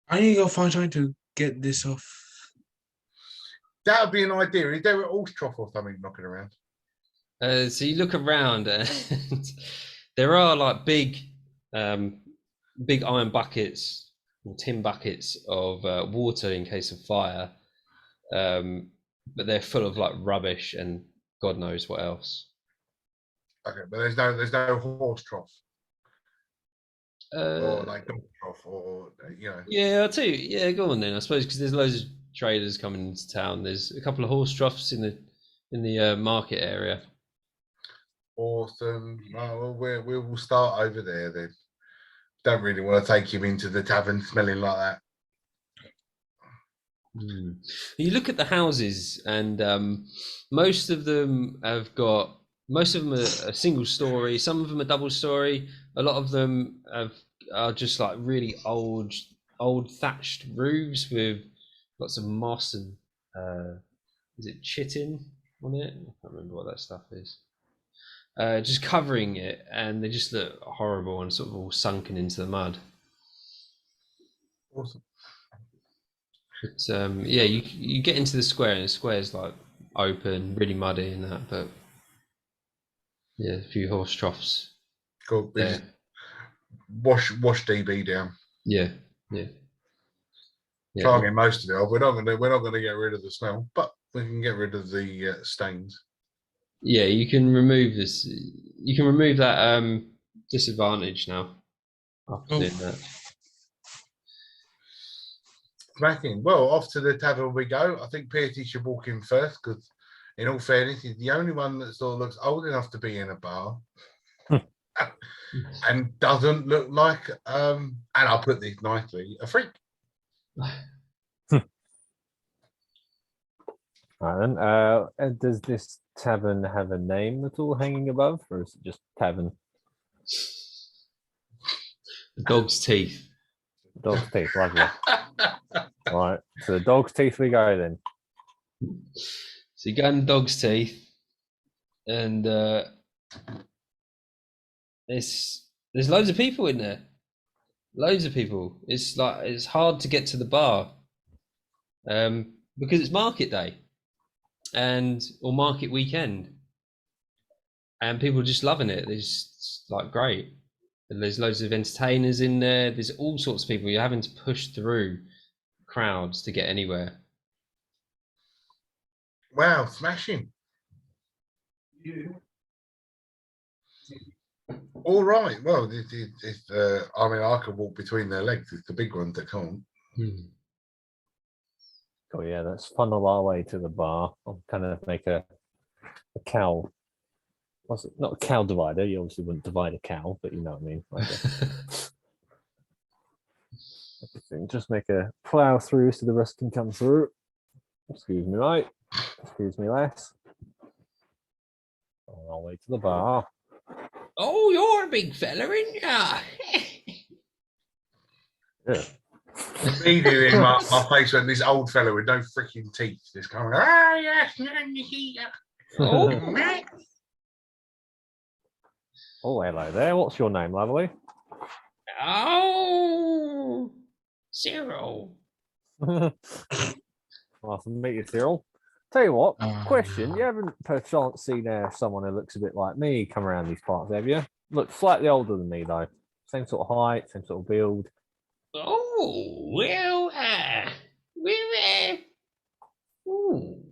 I need to go find something to get this off. That would be an idea. Is there an Ostrov or something knocking around? So you look around, and there are like big iron buckets or tin buckets of water in case of fire, but they're full of like rubbish and God knows what else. Okay, but there's no horse trough. Or like dog trough, or Yeah, I'll tell you. Yeah, go on then. I suppose because there's loads of traders coming into town. There's a couple of horse troughs in the market area. Awesome. Well, we will start over there then. Don't really want to take him into the tavern smelling like that. You look at the houses, and most of them are a single story. Some of them are double story. A lot of them are just like really old thatched roofs with lots of moss and is it chitin on it? I can't remember what that stuff is. Just covering it, and they just look horrible and sort of all sunken into the mud. Awesome. But yeah, you get into the square, and the square's like open, really muddy and that, but yeah, a few horse troughs. Cool. Yeah. Wash DB down. Yeah. Try and get most of it off. We're not gonna get rid of the smell, but we can get rid of the stains. Yeah, you can remove this. You can remove that disadvantage now after doing that. Smacking. Well, off to the tavern we go. I think Pearty should walk in first because, in all fairness, he's the only one that sort of looks old enough to be in a bar and doesn't look like, and I'll put this nicely, a freak. All right, then. Does this tavern have a name at all hanging above, or is it just tavern? The Dog's Teeth. Dog's Teeth, lovely. All right, so the Dog's Teeth we go then. So you go in the Dog's Teeth, and there's loads of people in there. Loads of people. It's hard to get to the bar because it's market day or market weekend, and people are just loving it. It's like great. And there's loads of entertainers in there. There's all sorts of people. You're having to push through crowds to get anywhere. Wow, smashing. All right. Well, I mean, I could walk between their legs. It's the big ones that can't. Oh yeah, let's funnel our way to the bar. I'll kind of make a cow. What's it? Not a cow divider. You obviously wouldn't divide a cow, but you know what I mean. Like just make a plow through so the rest can come through. Excuse me, mate. Excuse me, lass. On our way to the bar. Oh, you're a big fella, ain't ya? Yeah. Immediately in my face went this old fella with no freaking teeth just coming, oh yes, Oh, Oh, hello there. What's your name, lovely? oh, Cyril. Nice to meet you, Cyril. Tell you what, Oh, question. no. You haven't perchance seen someone who looks a bit like me come around these parts, have you? Looks slightly older than me, though. Same sort of height, same sort of build. Oh, well, ooh.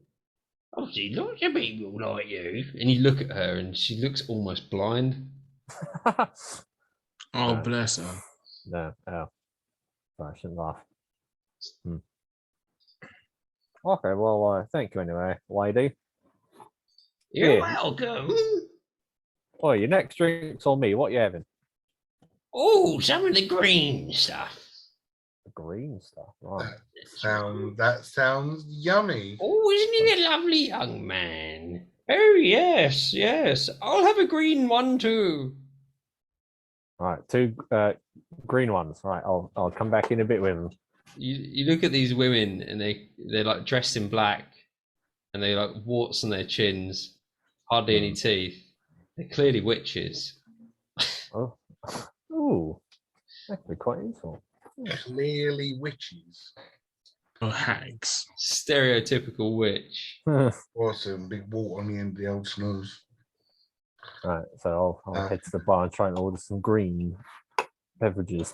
I've seen lots of people like you. And you look at her and she looks almost blind. Oh, No. bless her. No, oh. Sorry, I shouldn't laugh. Okay, well, thank you anyway, lady. You're Yeah. welcome. Oh, your next drink's on me. What you having? Oh, some of the green stuff. The green stuff. Right. That sounds yummy. Oh, isn't he a lovely young man? Oh, yes, yes. I'll have a green one too. Right, two green ones. Right, I'll come back in a bit with them. You look at these women and they're like dressed in black and they like warts on their chins, hardly any teeth. They're clearly witches. Oh, ooh, that could be quite useful. Clearly witches. Or hags. Stereotypical witch. Awesome. Big wart on the end of the old snooze. Right, so I'll head to the bar and try and order some green beverages.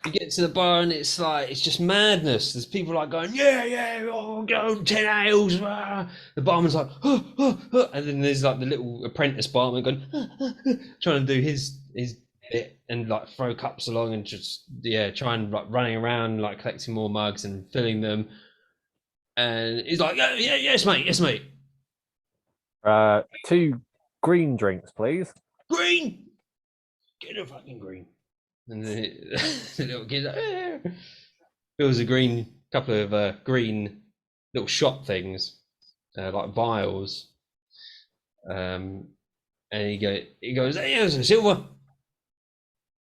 You get to the bar and it's just madness. There's people like going, yeah, oh, go 10 ales. Ah. The barman's like, and then there's like the little apprentice barman going, trying to do his bit and like throw cups along and just try and like running around like collecting more mugs and filling them. And he's like, yes mate. Two green drinks, please. Green, get a fucking green. And the little kid's like, fills a couple of green little shot things, like vials. And he goes, hey, here's a silver.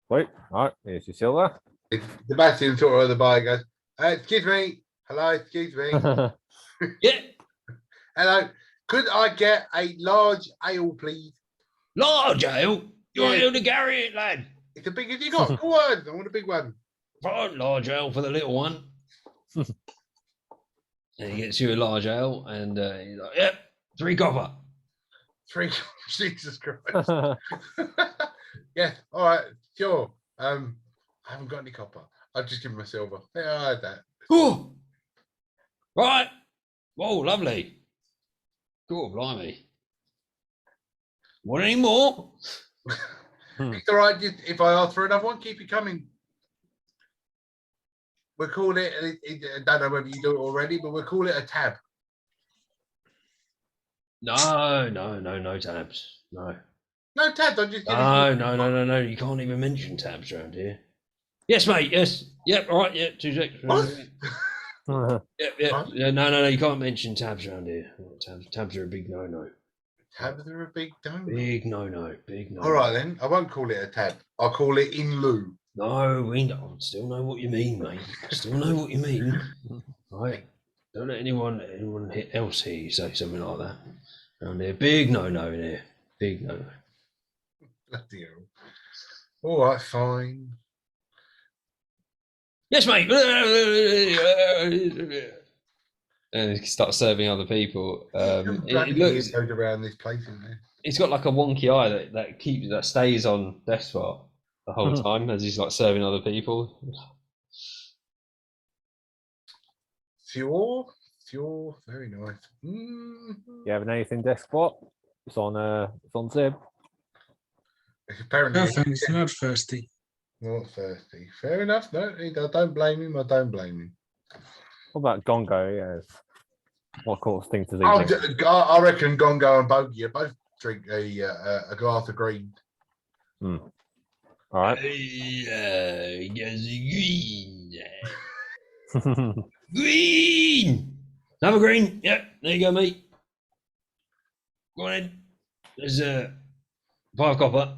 Wait, all right, here's your silver. Sebastian sort of at the bar goes, excuse me. Hello, excuse me. Yeah, Hello. Could I get a large ale, please? large ale. You want Yeah. able to carry it, lad? It's the biggest you got. Go on. I want a big one. Fine, large ale for the little one. And he gets you a large ale, and he's like, yep, 3 copper. 3. Jesus Christ. Yeah. All right. Sure. I haven't got any copper. I'll just give him a silver. Yeah, I had that. Oh, right. Whoa, lovely. Cool, blimey. Want any more? It's all right. If I ask for another one, keep it coming. We'll call it, I don't know whether you do it already, but we'll call it a tab. No tabs. No. No tabs. I'm just No. You can't even mention tabs around here. Yes, mate. Yes. Yep. All right. Yep. 2 seconds. What? Yep. What? Yeah, no. You can't mention tabs around here. Tabs are a big no. Tabs are a big no. Big no. All right then. I won't call it a tab. I'll call it in lieu. No, we don't. Still know what you mean, mate. Still know what you mean. Right. Don't let anyone else hear you say something like that. Around here. Big no in here. Big no. Bloody hell. All right, fine. Yes, mate. And he starts serving other people. It looks. Goes around this place, isn't there? He's got like a wonky eye that stays on death spot the whole time as he's like serving other people. Sure, very nice. You having anything, desk spot? It's on Zib. Apparently, No thanks, I'm not thirsty. not thirsty. Fair enough. No, I don't blame him. I don't blame him. What about Gongo? Yes. What sort of thing does he I drink? reckon Gongo and Bogey both drink a glass of green. All right. Green. Another green. Yep, there you go, mate. Go on in. There's 5 copper.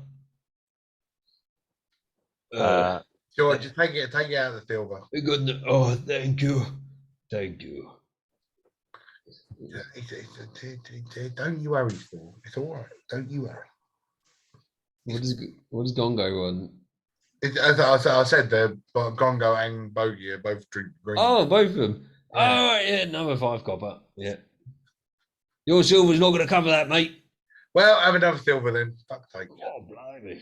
Sure, just take it out of the silver. Good. Oh, thank you. Thank you. Don't you worry, Phil. It's all right. Don't you worry. What does Gongo want? As I said, the Gongo and Bogey are both drink green. Oh, both of them. Yeah. Oh, yeah, another 5 copper. Yeah. Your silver's not going to cover that, mate. Well, have another silver then. Fuck's sake. Oh, blimey.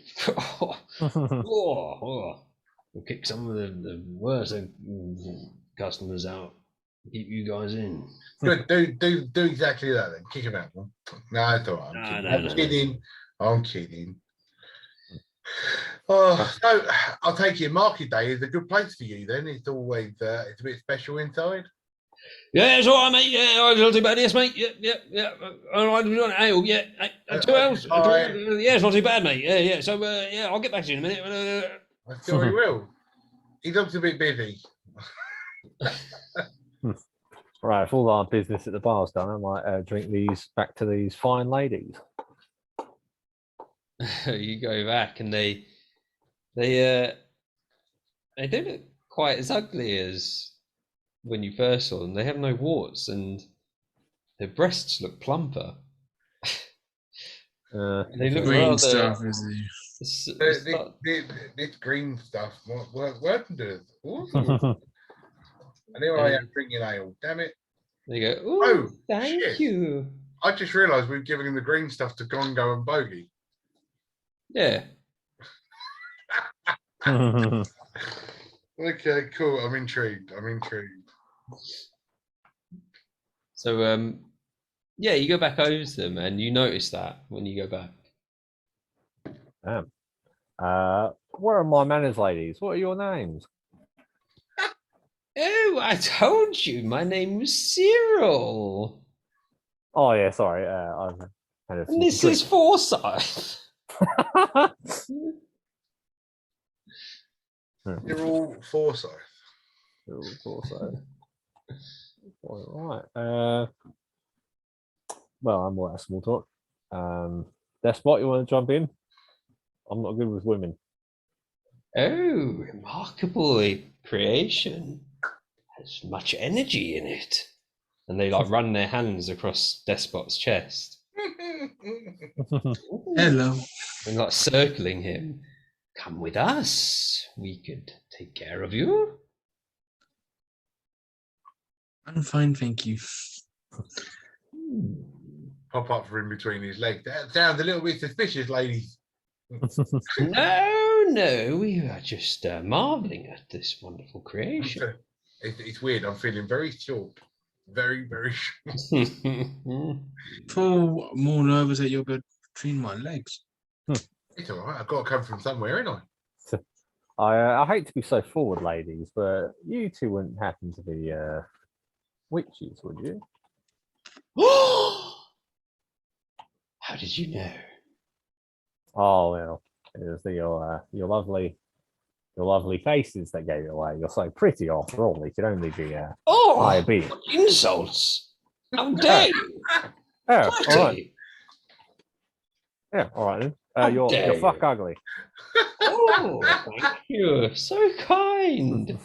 We'll kick some of the worst customers out. Keep you guys in. Good. Do exactly that then. Kick him out. No, it's all right. I'm kidding. I'm kidding. Oh, so I'll take it. Market day is a good place for you then. It's always it's a bit special inside. Yeah, it's all right, mate. Yeah, all right, not too bad. Yes, mate. Yeah. All right, we want ale. Yeah, 2 ales. Yeah, it's not too bad, mate. Yeah. So, yeah, I'll get back to you in a minute. I'm sure he will. He looks a bit busy. Right, if all our business at the bar's done, I might drink these back to these fine ladies. You go back, and they don't look quite as ugly as when you first saw them. They have no warts, and their breasts look plumper. They look Green rather. stuff is the This green stuff. What does? And here I am drinking ale. Damn it! They go. Oh, thank shit. you. I just realised we've given him the green stuff to Gongo and Bogey. Yeah. Okay, cool. I'm intrigued. So, yeah, you go back over to them, and you notice that when you go back. Damn. Where are my manners, ladies? What are your names? Oh, I told you, my name was Cyril. Oh yeah, sorry. I've had a And this is Forsyth. You're all Forsyth. Forsyth. All right. Well, I'm more at small talk. Despot, you want to jump in? I'm not good with women. Oh, remarkable creation. Has much energy in it. And they like run their hands across Despot's chest. hello. And like circling him. Come with us. We could take care of you. I'm fine, thank you. Pop up for in between his legs. That sounds a little bit suspicious, ladies. No, we are just marveling at this wonderful creation. It's weird. I'm feeling very short. Very, very short. Feel more nervous that you're between my legs. It's all right. I've got to come from somewhere, ain't I? I hate to be so forward, ladies, but you two wouldn't happen to be witches, would you? How did you know? Oh well, it was your lovely faces that gave it away. You're so pretty after all. It could only be higher being. Insults! How dare you? Oh, all right. Yeah, all right then. You're fuck ugly. Oh, thank you. So kind.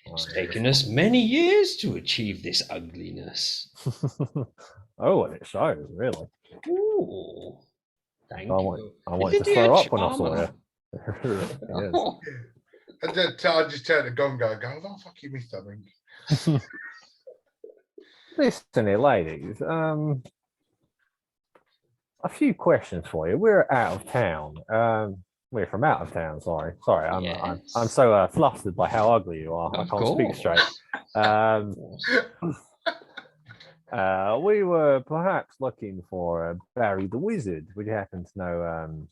It's taken us many years to achieve this ugliness. Oh, and it's so really. Ooh, thank you. I wanted to throw up when I saw you. Yes. I just turn to Gongo and go, oh, fuck, you missed something. Listen here, ladies. A few questions for you. We're out of town. We're from out of town. Sorry. I'm so flustered by how ugly you are. I can't speak straight. We were perhaps looking for Barry the Wizard. Would you happen to know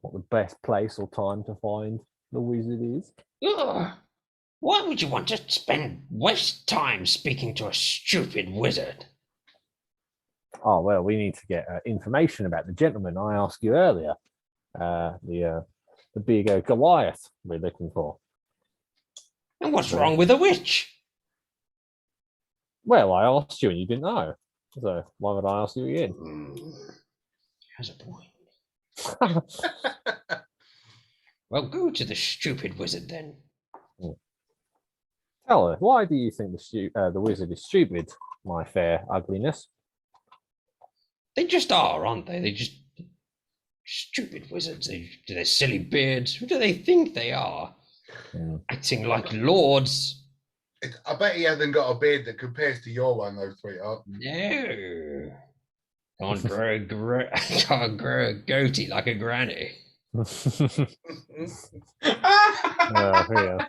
what the best place or time to find the wizard is? Ugh. Why would you want to waste time speaking to a stupid wizard? Oh, well, we need to get information about the gentleman I asked you earlier. The big Goliath we're looking for. And what's wrong with a witch? Well, I asked you and you didn't know. So why would I ask you again? Has a point. Well, go to the stupid wizard then. Tell her, why do you think the wizard is stupid, my fair ugliness? They just are, aren't they? They just stupid wizards. They're silly beards. Who do they think they are? Acting like lords. I bet he hasn't got a beard that compares to your one, though, sweetheart. No. Can't grow a goatee like a granny. Oh, yeah.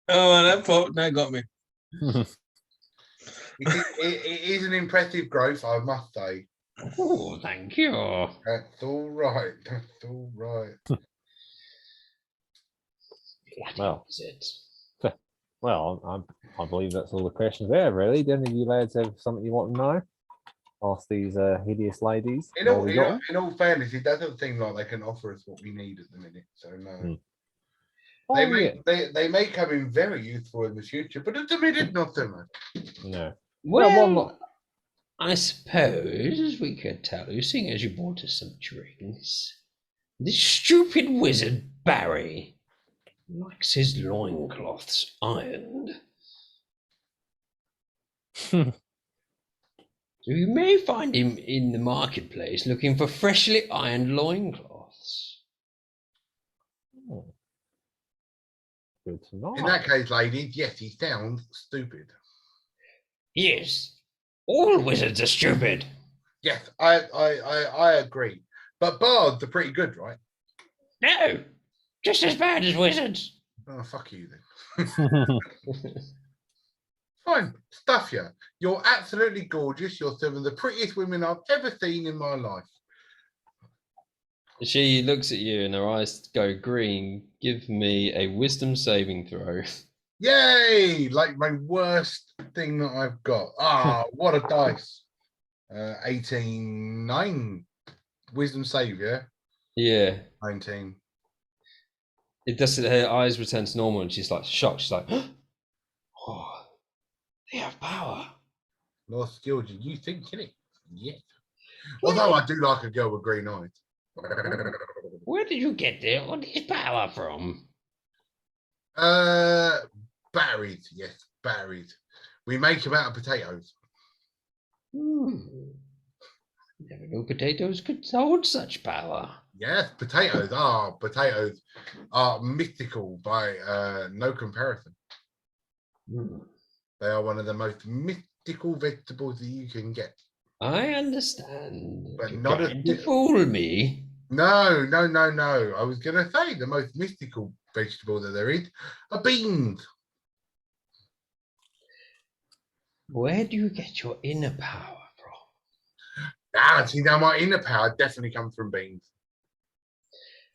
Oh, that got me. It is an impressive growth, I must say. Oh, thank you. That's all right. That's all right. Well, well, I believe that's all the questions there, really. Do any of you lads have something you want to know? Ask these hideous ladies. In all fairness, it doesn't seem like they can offer us what we need at the minute. So no. They may come in very useful in the future, but at the minute, not so much. No. Well, I suppose we could tell you, seeing as you bought us some drinks, this stupid wizard Barry likes his loincloths ironed. So you may find him in the marketplace looking for freshly ironed loincloths. Oh. Good to know. In that case, ladies, yes, he sounds stupid. Yes, all wizards are stupid. Yes, I agree. But bards are pretty good, right? No, just as bad as wizards. Oh, fuck you then. Fine, stuff you. You're absolutely gorgeous. You're some of the prettiest women I've ever seen in my life. She looks at you and her eyes go green. Give me a wisdom saving throw. Yay! Like my worst thing that I've got. Ah, what a dice. 18, 9. Wisdom save, yeah? Yeah. 19. It does. Her eyes return to normal and she's like shocked. She's like, oh, they have power. More skilled than you think, innit? Yeah. Although I do like a girl with green eyes. Where did you get all this power from? Buried, yes, buried. We make them out of potatoes. Never knew potatoes could hold such power. Yes, potatoes are mythical by no comparison. They are one of the most mythical vegetables that you can get. I understand. But You're not trying to fool me. No. I was going to say the most mystical vegetable that there is are beans. Where do you get your inner power from? See, now my inner power definitely comes from beans.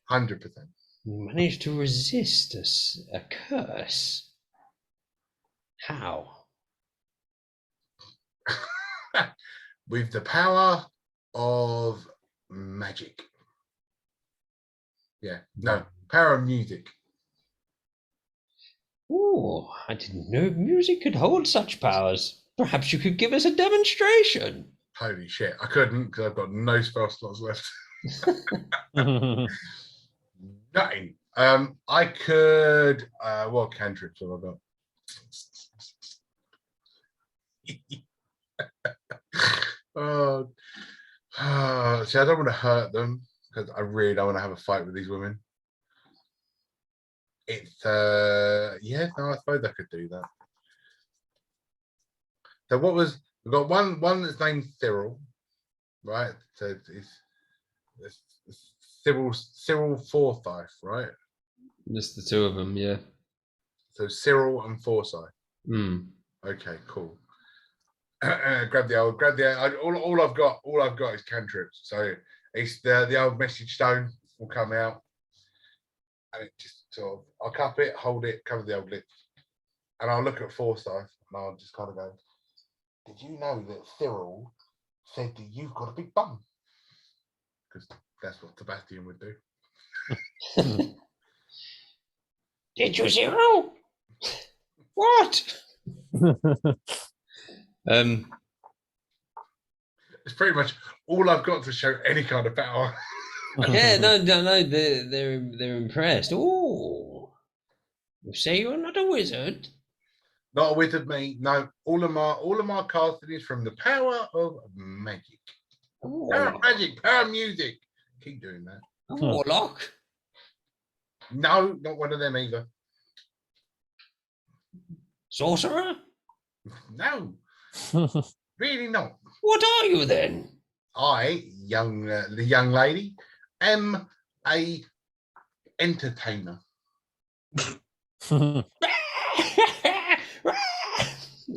100%. You managed to resist a curse. How? With the power of magic. Yeah, no, power of music. Oh, I didn't know music could hold such powers. Perhaps you could give us a demonstration. Holy shit, I couldn't because I've got no spell slots left. Nothing. I could. What cantrips have I got? See, I don't want to hurt them because I really don't want to have a fight with these women. It's yeah, no, I suppose I could do that. So what was we've got one that's named Cyril, right? So it's Cyril Forsyth, right? Just the two of them, yeah. So Cyril and Forsyth. Okay, cool. grab the old. All I've got is cantrips. So it's the old message stone will come out, and it just sort of I'll cup it, hold it, cover the old lips, and I'll look at Forsyth and I'll just kind of go, "Did you know that Cyril said that you've got a big bum?" Because that's what Sebastian would do. Did you, Cyril? What? It's pretty much all I've got to show any kind of power. Yeah, no, they're impressed. Oh, you say you're not a wizard? Not a wizard, me. No, all of my casting is from the power of magic. Power of magic, power of music. Keep doing that. A warlock? No, not one of them either. Sorcerer? No, really not. What are you then? I, the young lady, am a entertainer. They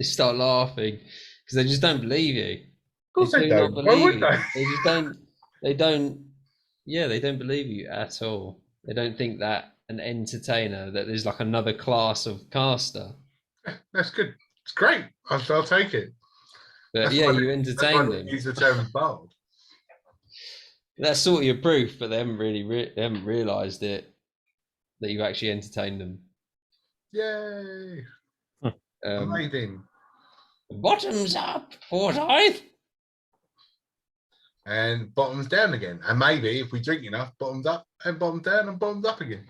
start laughing because they just don't believe you. Of course they do not don't. Why would you. they? They just don't. They don't. Yeah, they don't believe you at all. They don't think that an entertainer, that there's like another class of caster. That's good. It's great. I'll take it. But That's yeah, why you they entertain them. use the term bard. That's sort of your proof, but they haven't really they haven't realised it, that you've actually entertained them. Yay! Amazing. Bottoms up, Forsyth. And bottoms down again. And maybe if we drink enough, bottoms up and bottoms down and bottoms up again.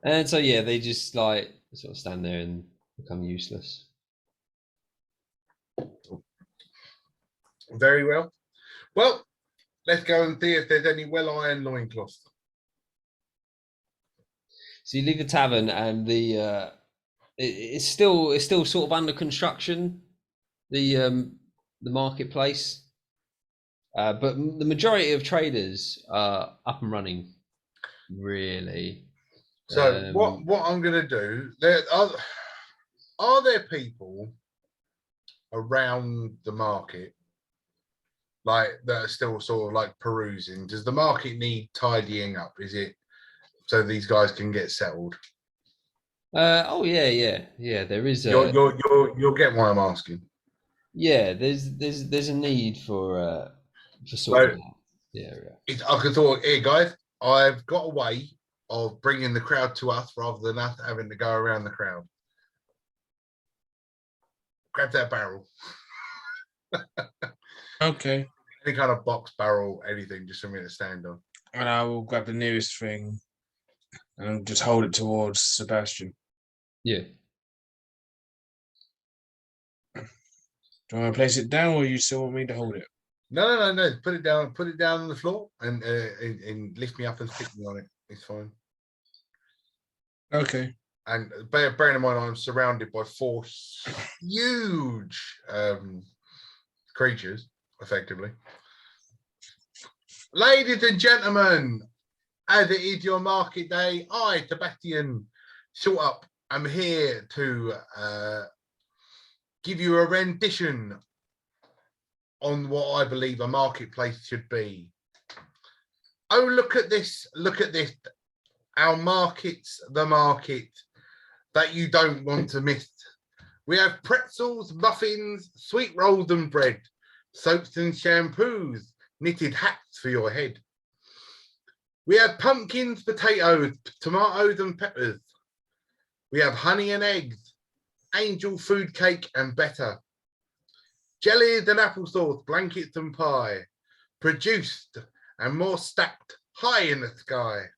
And so yeah, they just like sort of stand there and become useless. Very well. Well, let's go and see if there's any well-ironed loincloths. So you leave the tavern, and it's still sort of under construction, the marketplace, but the majority of traders are up and running. Really. So what I'm going to do, are there people around the market like that are still sort of like perusing? Does the market need tidying up? Is it so these guys can get settled? Oh yeah. There is You'll get what I'm asking. Yeah, there's a need for sorting out the area. I could thought, hey guys, I've got a way of bringing the crowd to us rather than us having to go around the crowd. Grab that barrel. Okay. Any kind of box, barrel, anything, just for me to stand on. And I will grab the nearest thing and just hold it towards Sebastian. Yeah. Do you want to place it down, or you still want me to hold it? No. Put it down on the floor and lift me up and stick me on it. It's fine. Okay. And bearing in mind, I'm surrounded by 4 huge creatures, effectively. Ladies and gentlemen, as it is your market day, I, Sebastian Short Up, am here to give you a rendition on what I believe a marketplace should be. Oh, look at this. Look at this. Our market's the market that you don't want to miss. We have pretzels, muffins, sweet rolls and bread, soaps and shampoos, knitted hats for your head. We have pumpkins, potatoes, tomatoes and peppers. We have honey and eggs, angel food cake and better, jellies and applesauce, blankets and pie, produced and more stacked high in the sky.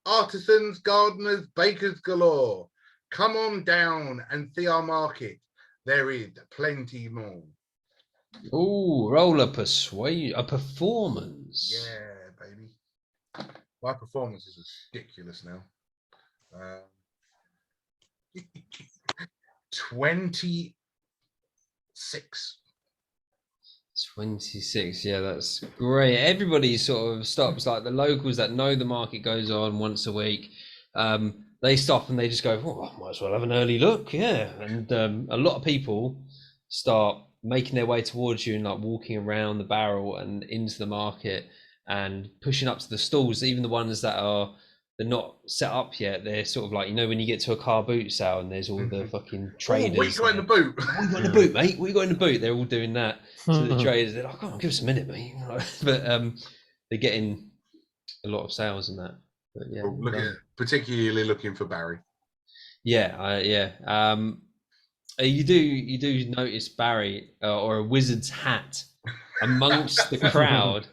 Artisans, gardeners, bakers galore. Come on down and see our market. There is plenty more. Oh, roll a performance. Yeah, baby. My performance is ridiculous now. 26. 26, yeah, that's great. Everybody sort of stops, like the locals that know the market goes on once a week. They stop and they just go, oh, I might as well have an early look, yeah. And a lot of people start making their way towards you and like walking around the barrel and into the market and pushing up to the stalls, even the ones that they're not set up yet. They're sort of like, you know, when you get to a car boot sale and there's all the fucking traders. What you got in the boot? What you got in the boot, mate? What you got in the boot? They're all doing that. So the traders, they're like, oh, give us a minute, mate. But they're getting a lot of sales in that. But yeah, Particularly looking for Barry. You do notice Barry or a wizard's hat amongst the crowd.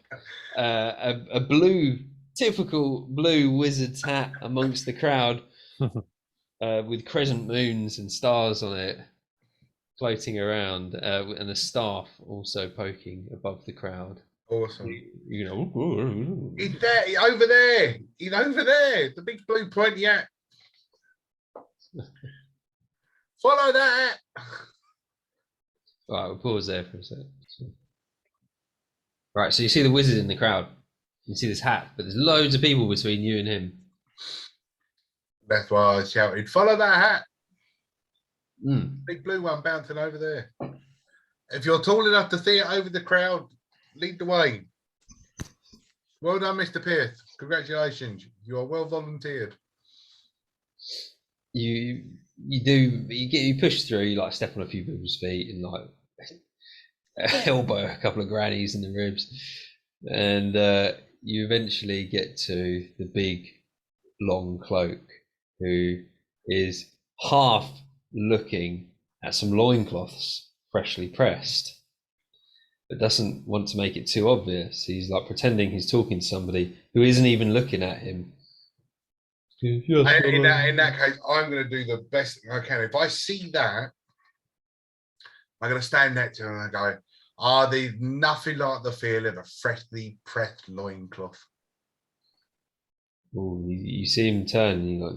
A blue, typical blue wizard's hat amongst the crowd, with crescent moons and stars on it, floating around, and a staff also poking above the crowd. Awesome. You know, He's there, over there. He's over there. The big blue pointy hat. Follow that. All right, we'll pause there for a sec. Right, so you see the wizard in the crowd. You see this hat, but there's loads of people between you and him. That's why I shouted, follow that hat. Mm. Big blue one bouncing over there. If you're tall enough to see it over the crowd, lead the way. Well done, Mr. Pierce. Congratulations. You are well volunteered. You push through, you like step on a few people's feet and like elbow a couple of grannies in the ribs, and you eventually get to the big long cloak, who is half looking at some loincloths freshly pressed, but doesn't want to make it too obvious. He's like pretending he's talking to somebody who isn't even looking at him. Yes, In that case, I'm going to do the best thing I can. If I see that, I'm going to stand next to him and go, are these nothing like the feel of a freshly pressed loincloth? Ooh, you see him turn and he like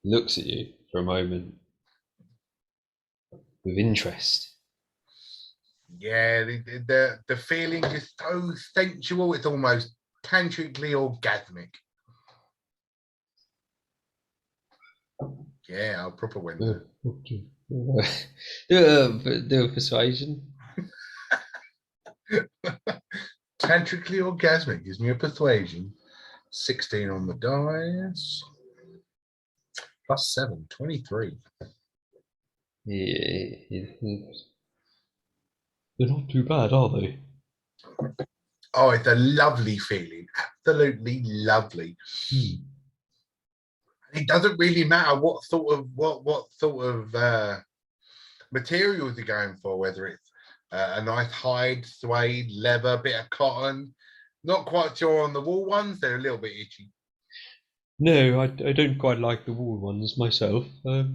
looks at you for a moment with interest. Yeah, the feeling is so sensual, it's almost tantrically orgasmic. Yeah, I'll proper win. Do a persuasion. Tantrically orgasmic gives me a persuasion. 16 on the dice. Plus 7, 23. Yeah. They're not too bad, are they? Oh, it's a lovely feeling. Absolutely lovely. It doesn't really matter what sort of materials you're going for, whether it's a nice hide, suede, leather, bit of cotton. Not quite sure on the wool ones; they're a little bit itchy. No, I don't quite like the wool ones myself. I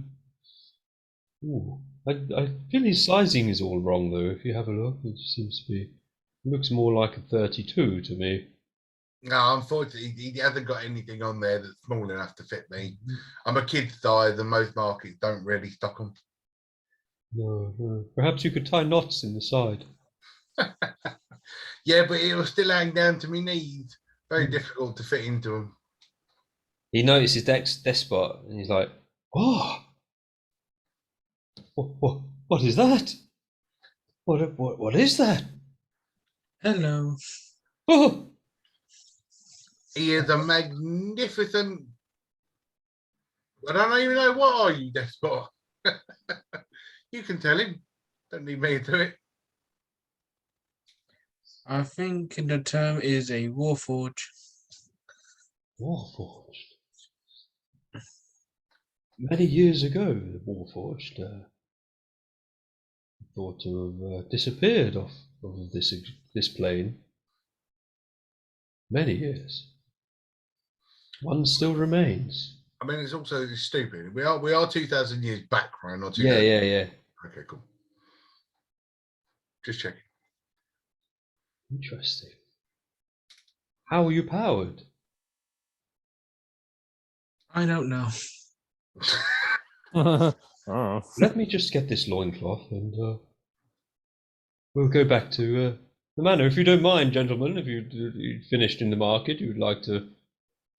feel his sizing is all wrong though. If you have a look, it seems to be. It looks more like a 32 to me. No, unfortunately, he hasn't got anything on there that's small enough to fit me. I'm a kid size, and most markets don't really stock them. No. Perhaps you could tie knots in the side. Yeah, but it will still hang down to my knees. Very difficult to fit into them. He notices Despot, and he's like, "Oh, what is that? What is that? Hello. Oh!" He is a magnificent. I don't even know what are you, Despot. You can tell him. Don't need me to do it. I think the term is a warforge. Warforged. Many years ago, the Warforged thought to have disappeared off of this plane. Many years. One still remains. I mean, it's also stupid. We are 2,000 years back, right? Not 2,000. Yeah. Okay, cool. Just checking. Interesting. How are you powered? I don't know. Oh. Let me just get this loincloth and we'll go back to the manor. If you don't mind, gentlemen, if you finished in the market, you would like to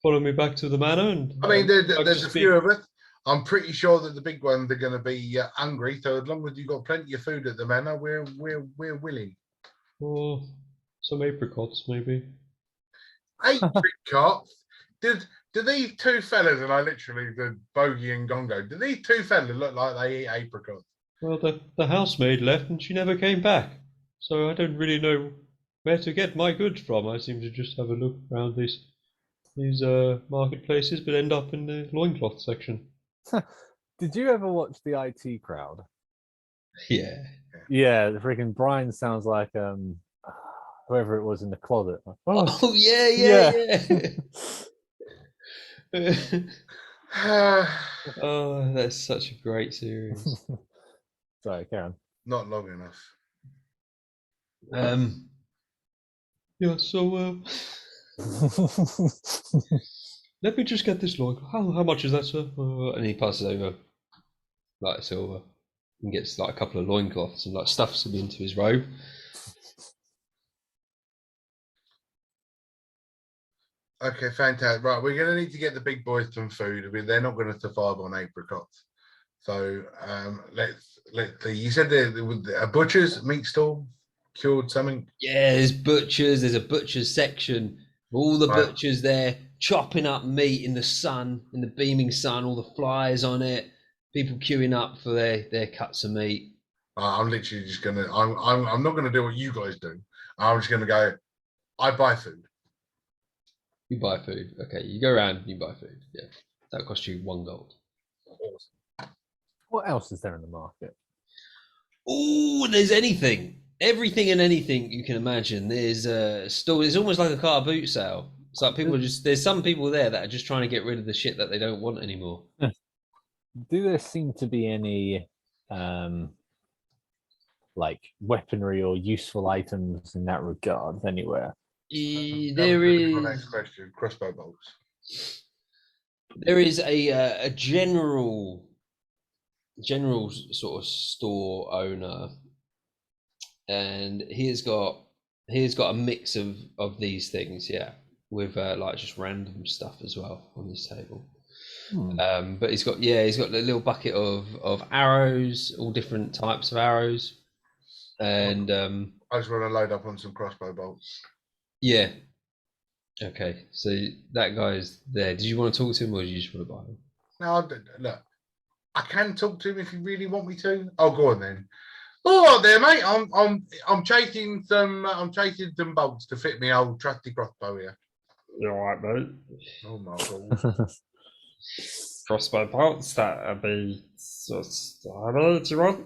follow me back to the manor. And I mean, there's a few of us. I'm pretty sure that the big ones are going to be hungry. So as long as you've got plenty of food at the manor, we're willing. Or some apricots, maybe. Apricots? Do these two fellas, and I literally, the Bogey and Gongo, do these two fellas look like they eat apricots? Well, the housemaid left and she never came back. So I don't really know where to get my goods from. I seem to just have a look around these marketplaces, but end up in the loincloth section. Did you ever watch the IT Crowd? Yeah. Yeah, the freaking Brian sounds like whoever it was in the closet. Like, oh, Oh yeah. Oh, that's such a great series. Sorry, Karen. Not long enough. Yeah, so let me just get this log. How much is that, sir? And he passes over like silver and gets like a couple of loincloths and like stuffs them into his robe. Okay, fantastic. Right, we're going to need to get the big boys some food. I mean, they're not going to survive on apricots. So let's see. You said there was a butcher's meat stall, cured something. Yeah, there's butchers. There's a butcher's section. All the Right. butchers there chopping up meat in the sun, in the beaming sun. All the flies on it. People queuing up for their cuts of meat. I'm literally just going to. I'm not going to do what you guys do. I'm just going to go. I buy food. You buy food. Okay, you go around. You buy food. Yeah, that costs you 1 gold. What else is there in the market? Oh, there's anything, everything and anything you can imagine. There's a store. It's almost like a car boot sale. It's like people are just. There's some people there that are just trying to get rid of the shit that they don't want anymore. Do there seem to be any like weaponry or useful items in that regard anywhere? There Next is. question. Crossbow bolts. There is a general sort of store owner, and he's got a mix of these things, yeah, with like just random stuff as well on his table. But he's got a little bucket of arrows, all different types of arrows, and I just want to load up on some crossbow bolts. yeah. Okay, so that guy's there. Did you want to talk to him, or did you just want to buy him? No, look, I can talk to him if you really want me to. Oh, go on then. All right, there, mate. I'm chasing some bolts to fit me old trusty crossbow here. You all right, mate? Oh my god. Crossbow bolts, that'd be just, how many do you want?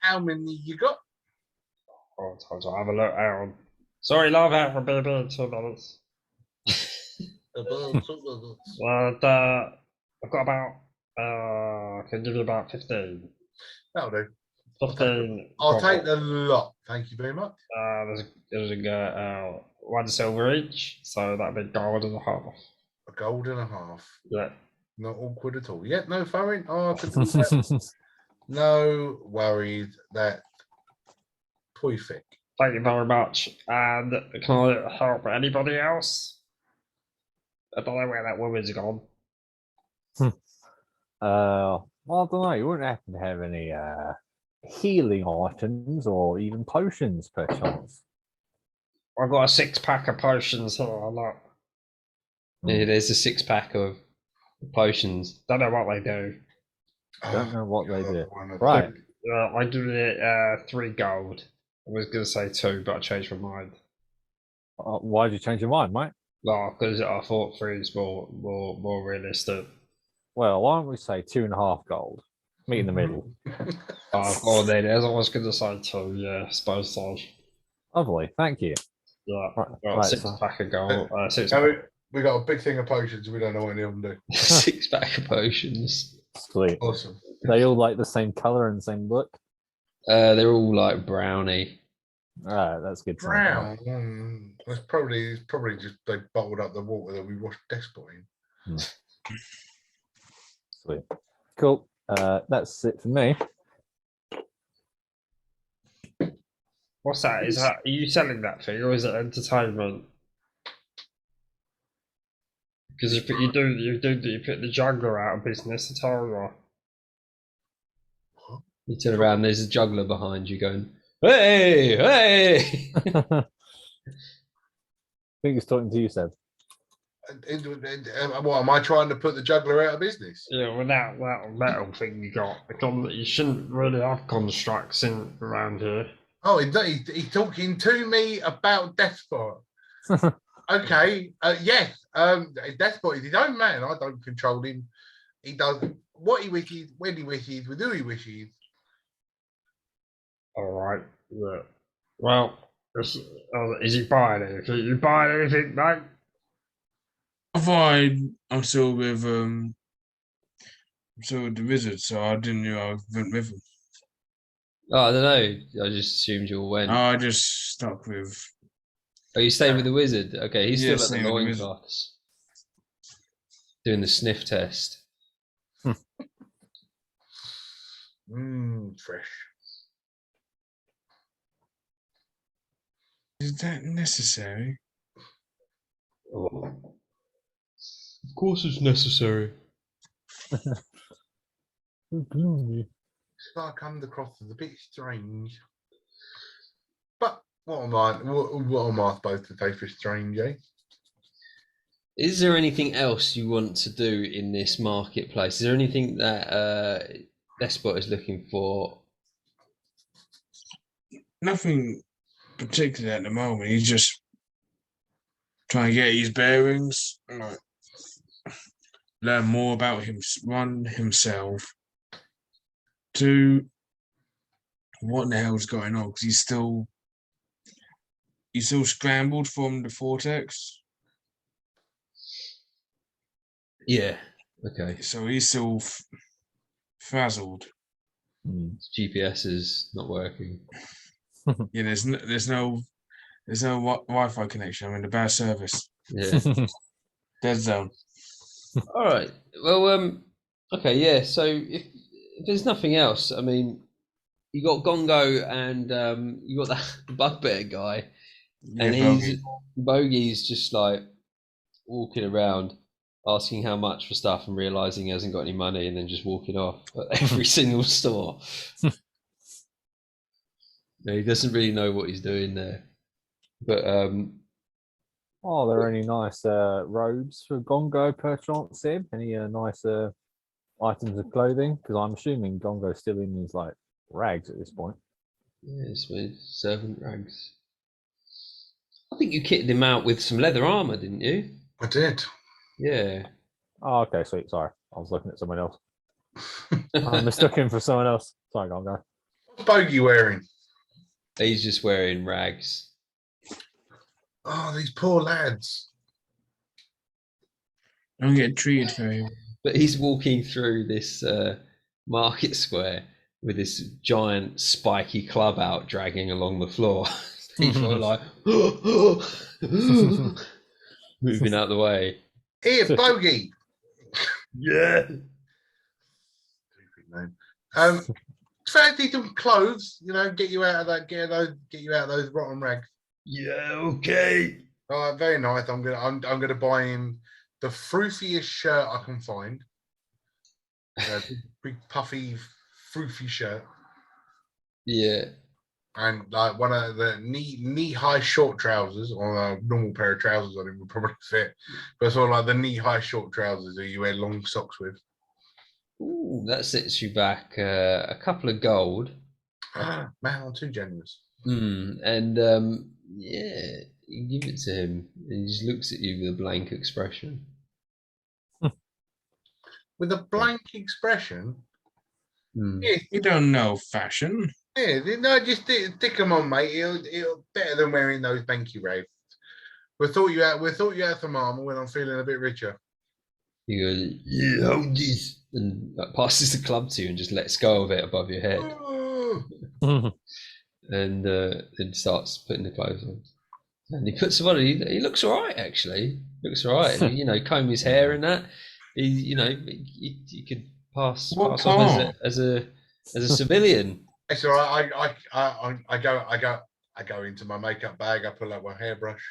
How many you got? Oh, I'll have a look. Hang on. Sorry, love, out for baby in 2 minutes. And I've got about, I can give you about 15. That'll do. 15. I'll take the lot. Thank you very much. There's a 1 silver each, so that'd be gold and a half. A gold and a half. Yeah. Not awkward at all. Yeah, no furring. Oh, I can do that. No worries. That perfect. Thank you very much. And can I help anybody else? I don't know where that woman's gone. Well, I don't know. You wouldn't happen to have any healing items or even potions, perchance? I've got a 6-pack of potions here. Yeah, there's a 6-pack of potions. Don't know what they do. Don't know what they do. Right. I do it 3 gold. I was going to say 2, but I changed my mind. Why did you change your mind, mate? No, because I thought 3 is more realistic. Well, why don't we say 2.5 gold? Meet in the middle. Oh, then, as I was going to say 2, yeah, I suppose so. Lovely, thank you. Yeah, Right, 6-pack of gold. We got a big thing of potions. We don't know what any of them do. 6-pack of potions. Sweet. Awesome. They all like the same color and same look. They're all like brownie. All right, that's good. Brown. That's probably just they bottled up the water that we washed Despot in. Sweet. Cool. That's it for me. What's that? Are you selling that thing, or is it entertainment? Because if you put the juggler out of business, I tell you. You turn around, there's a juggler behind you going, "Hey, hey!" I think he's talking to you, Seb. What am I trying to put the juggler out of business? Yeah, with that metal thing you got, you shouldn't really have constructs in around here. Oh, he's talking to me about Despot. Okay, yes. Despot is his own man. I don't control him. he does what he wishes, when he wishes, with who he wishes. All right. Yeah. Well, is he buying anything? You buying anything, mate? I'm still with the wizard, so I didn't know I went with him. Oh, I don't know. I just assumed you all went. I just stuck with. Oh, you stayed with the wizard? Okay, he's Yeah, still at the staying with the wizard. loincloths. Doing the sniff test. Fresh. Is that necessary? Oh. Of course it's necessary. Gloomy. I come across as a bit strange. But what am I supposed to take for strange, eh? Is there anything else you want to do in this marketplace? Is there anything that Despot is looking for? Nothing particular at the moment. He's just trying to get his bearings, like, learn more about himself. To what the hell's going on? Because he's still scrambled from the vortex. Yeah. Okay. So he's still frazzled. GPS is not working. Yeah, there's no Wi-Fi connection. I'm in a bad service. Yeah. Dead zone. All right. Well, okay, yeah. So if there's nothing else, I mean, you got Gongo and you got the bugbear guy, and Yeah, Bogey's just like walking around asking how much for stuff and realizing he hasn't got any money, and then just walking off at every single store. No, he doesn't really know what he's doing there. But Are there any nice robes for Gongo per chance, Sib? Any nice items of clothing? Because I'm assuming Gongo's still in his like rags at this point. yes, with servant rags. I think you kitted him out with some leather armor, didn't you? I did. Yeah. Oh, okay, sweet. Sorry, I was looking at someone else. I mistook him for someone else. Sorry, Gongo. What's Bogey wearing? He's just wearing rags. Oh, these poor lads. Don't get treated very well. But he's walking through this market square with this giant spiky club out dragging along the floor. People are like moving out the way. Here, Bogey. Yeah. Stupid name. Fancy some clothes, get you out of that, get you out of those rotten rags. Yeah, okay. All right, very nice. I'm gonna buy him the froofiest shirt I can find. Big puffy, froofy shirt. Yeah. And like one of the knee-high short trousers, or a normal pair of trousers on him would probably fit. But sort of like the knee-high short trousers that you wear long socks with. Ooh, that sets you back a couple of gold. Man, I'm too generous. And yeah, you give it to him, and he just looks at you with a blank expression. With a blank expression? Yeah, You don't know fashion. yeah, no, just stick them on, mate. It'll better than wearing those banky rags. We thought you had some armor when I'm feeling a bit richer. He goes, yeah, hold this, and passes the club to you and just lets go of it above your head. And then starts putting the clothes on. And he puts them on. He looks all right, actually. Looks all right. And, comb his hair and that. He could pass off as a civilian. It's all right. I go into my makeup bag. I pull out my hairbrush.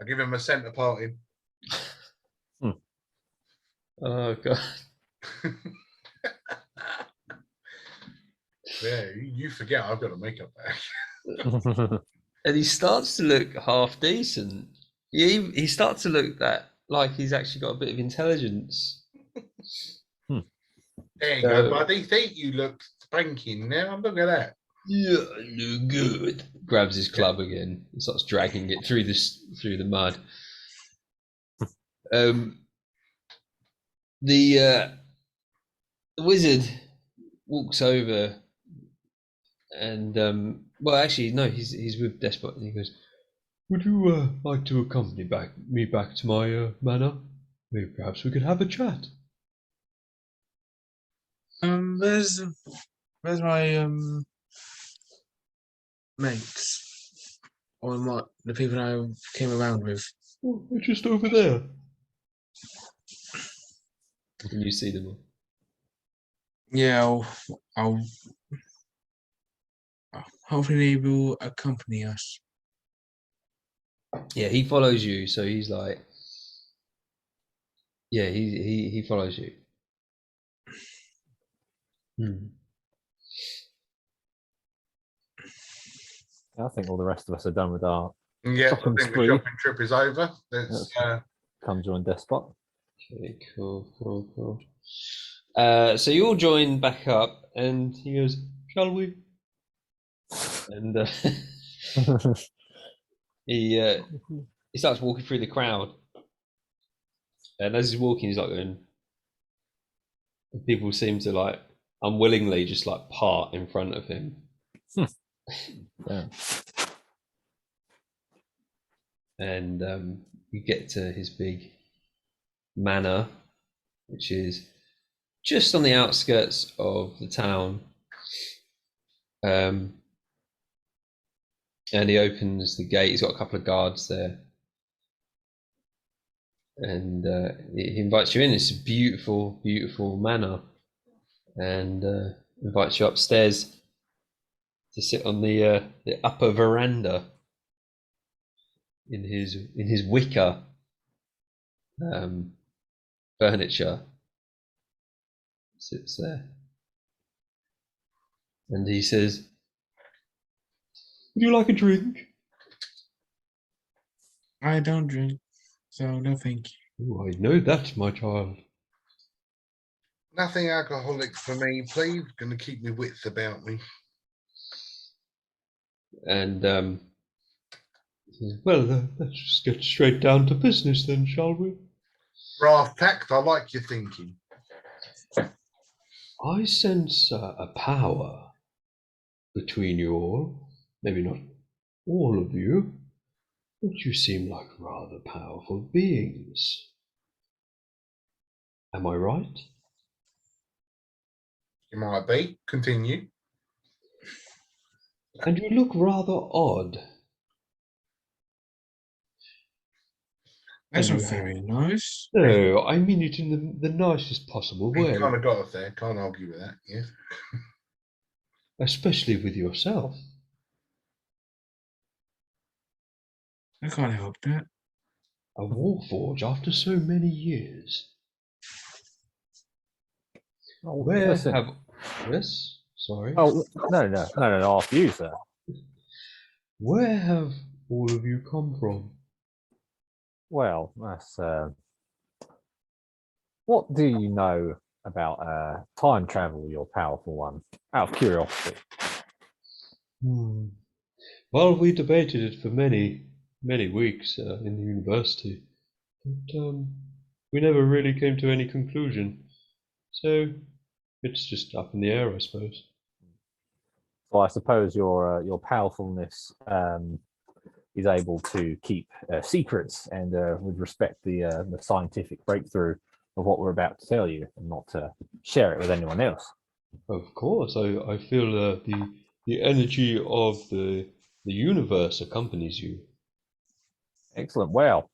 I give him a centre parting. Oh god. Yeah, you forget I've got a makeup bag. And he starts to look half decent. He starts to look like he's actually got a bit of intelligence. There you go, buddy. Think you look spanking now. Look at that. Yeah, look good. Grabs his club again and starts dragging it through the mud. The wizard walks over and well, actually, no, he's with Despot, and he goes, "Would you like to accompany me back to my manor? Maybe perhaps we could have a chat." Where's my mates or the people I came around with? Oh, they're just over there. Can you see them all? Yeah, I'll hopefully they will accompany us. Yeah, he follows you, so he's like, yeah, he follows you. I think all the rest of us are done with our Yeah, I shopping think the spree. shopping trip is over. Let's Come join Despot. Okay, cool. So you all join back up, and he goes, "Shall we?" And he starts walking through the crowd, and as he's walking, he's like going. People seem to like unwillingly just like part in front of him. Yeah. And you get to his big manor, which is just on the outskirts of the town. And he opens the gate. He's got a couple of guards there, and he invites you in. It's a beautiful, beautiful manor, and invites you upstairs to sit on the upper veranda in his wicker furniture. Sits there, and he says, "Would you like a drink?" I don't drink, so no thank you. "Oh, I know that, my child." nothing alcoholic for me, please. Going to keep my wits about me. And he says, "Well, let's just get straight down to business then, shall we?" Brass tact, I like your thinking. "I sense a power between you all. Maybe not all of you, but you seem like rather powerful beings. Am I right?" You might be. Continue. "And you look rather odd. That's And not you very nice. No, I mean it in the nicest possible You way, kind of got us there. Can't argue with that. Yeah. especially with yourself." I can't help that. "A warforge after so many years. Oh, Where listen. have... Yes? Sorry. Oh, no, after you, sir. Where have all of you come from?" Well, that's what do you know about time travel, your powerful one? Out of curiosity. Well, we debated it for many, many weeks in the university, but we never really came to any conclusion. So it's just up in the air, I suppose. So I suppose your powerfulness is able to keep secrets and with respect the scientific breakthrough of what we're about to tell you, and not to share it with anyone else. Of course, I feel the energy of the universe accompanies you. Excellent. Well,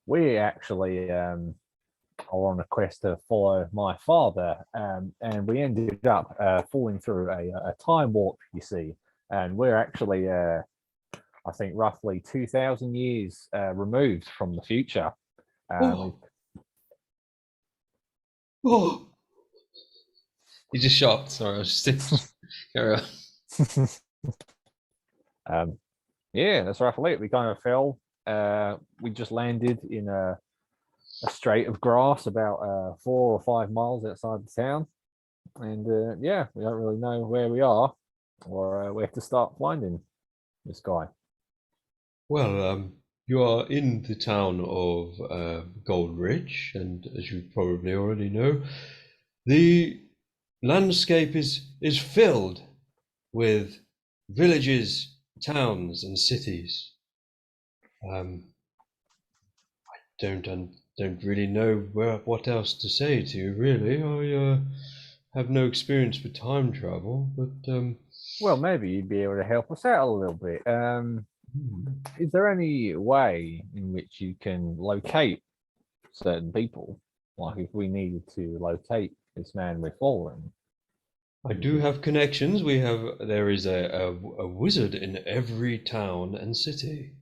we actually are on a quest to follow my father, and we ended up falling through a time warp, you see, and we're actually, I think, roughly 2,000 years removed from the future. Oh. He's just shocked. Sorry, I was just carry on. Yeah, that's roughly it. We kind of fell. We just landed in a strait of grass about 4 or 5 miles outside the town, and yeah, we don't really know where we are or where to start finding this guy. Well, You are in the town of Gold Ridge, and as you probably already know, the landscape is filled with villages, towns, and cities. Don't really know what else to say to you. Really, I have no experience with time travel, but Well, maybe you'd be able to help us out a little bit. Is there any way in which you can locate certain people? Like if we needed to locate this man we're following. I do have connections. There is a wizard in every town and city.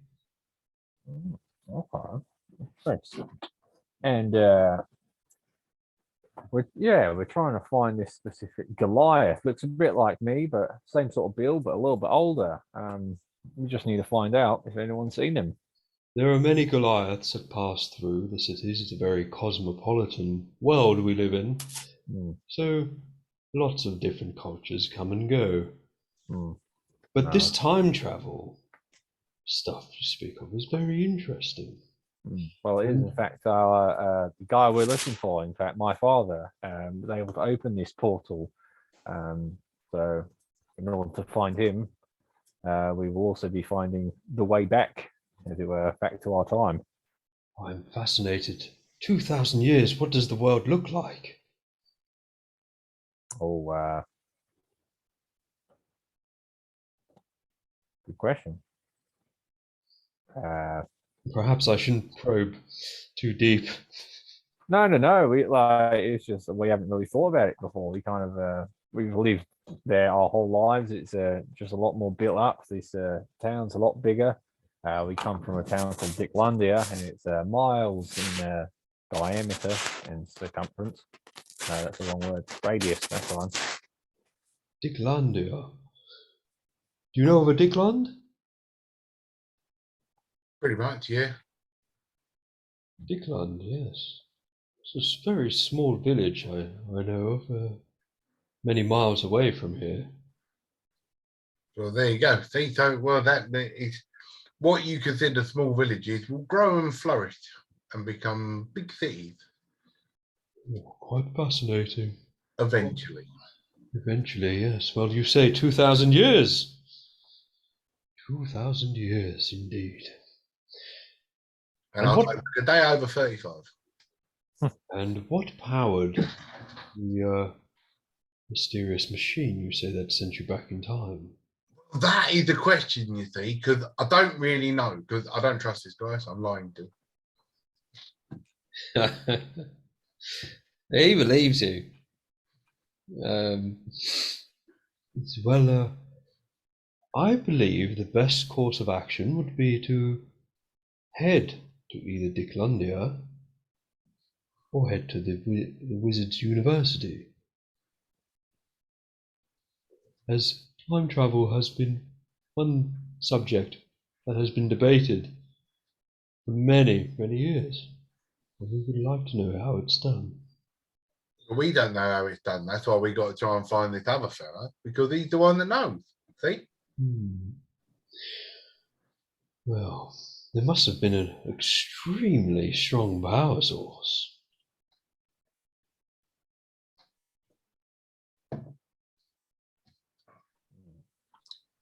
Okay. Thanks. And we're trying to find this specific Goliath. Looks a bit like me, but same sort of build, but a little bit older. We just need to find out if anyone's seen him. There are many Goliaths that pass through the cities. It's a very cosmopolitan world we live in. So lots of different cultures come and go. But this time travel stuff you speak of is very interesting. Well, it is in fact our the guy we're looking for. In fact, my father was able to open this portal. So, in order to find him, we will also be finding the way back, as it were, back to our time. I'm fascinated. 2,000 years. What does the world look like? Oh, good question. Perhaps I shouldn't probe too deep. No. It's just we haven't really thought about it before. We kind of we've lived there our whole lives. It's just a lot more built up. This town's a lot bigger. We come from a town called Dicklundia, and it's miles in diameter and circumference. No, that's the wrong word. Radius. That's the one. Dicklundia. Do you know of a Dicklund? Pretty much, yeah. Dicklund, yes. It's a very small village I know of, many miles away from here. Well, there you go. See, so well that is what you consider small villages will grow and flourish and become big cities Oh, quite fascinating. eventually. Eventually, yes. Well, you say 2,000 years. 2,000 years, indeed. And I'll take a day over 35. And what powered the mysterious machine you say that sent you back in time? That is the question, you see, because I don't really know, because I don't trust this guy, so I'm lying to. He believes you. Well, I believe the best course of action would be to head to either Dicklundia or head to the Wizard's University, as time travel has been one subject that has been debated for many, many years. And we would like to know how it's done. We don't know how it's done. That's why we got to try and find this other fella, because he's the one that knows. See? Well, there must have been an extremely strong power source.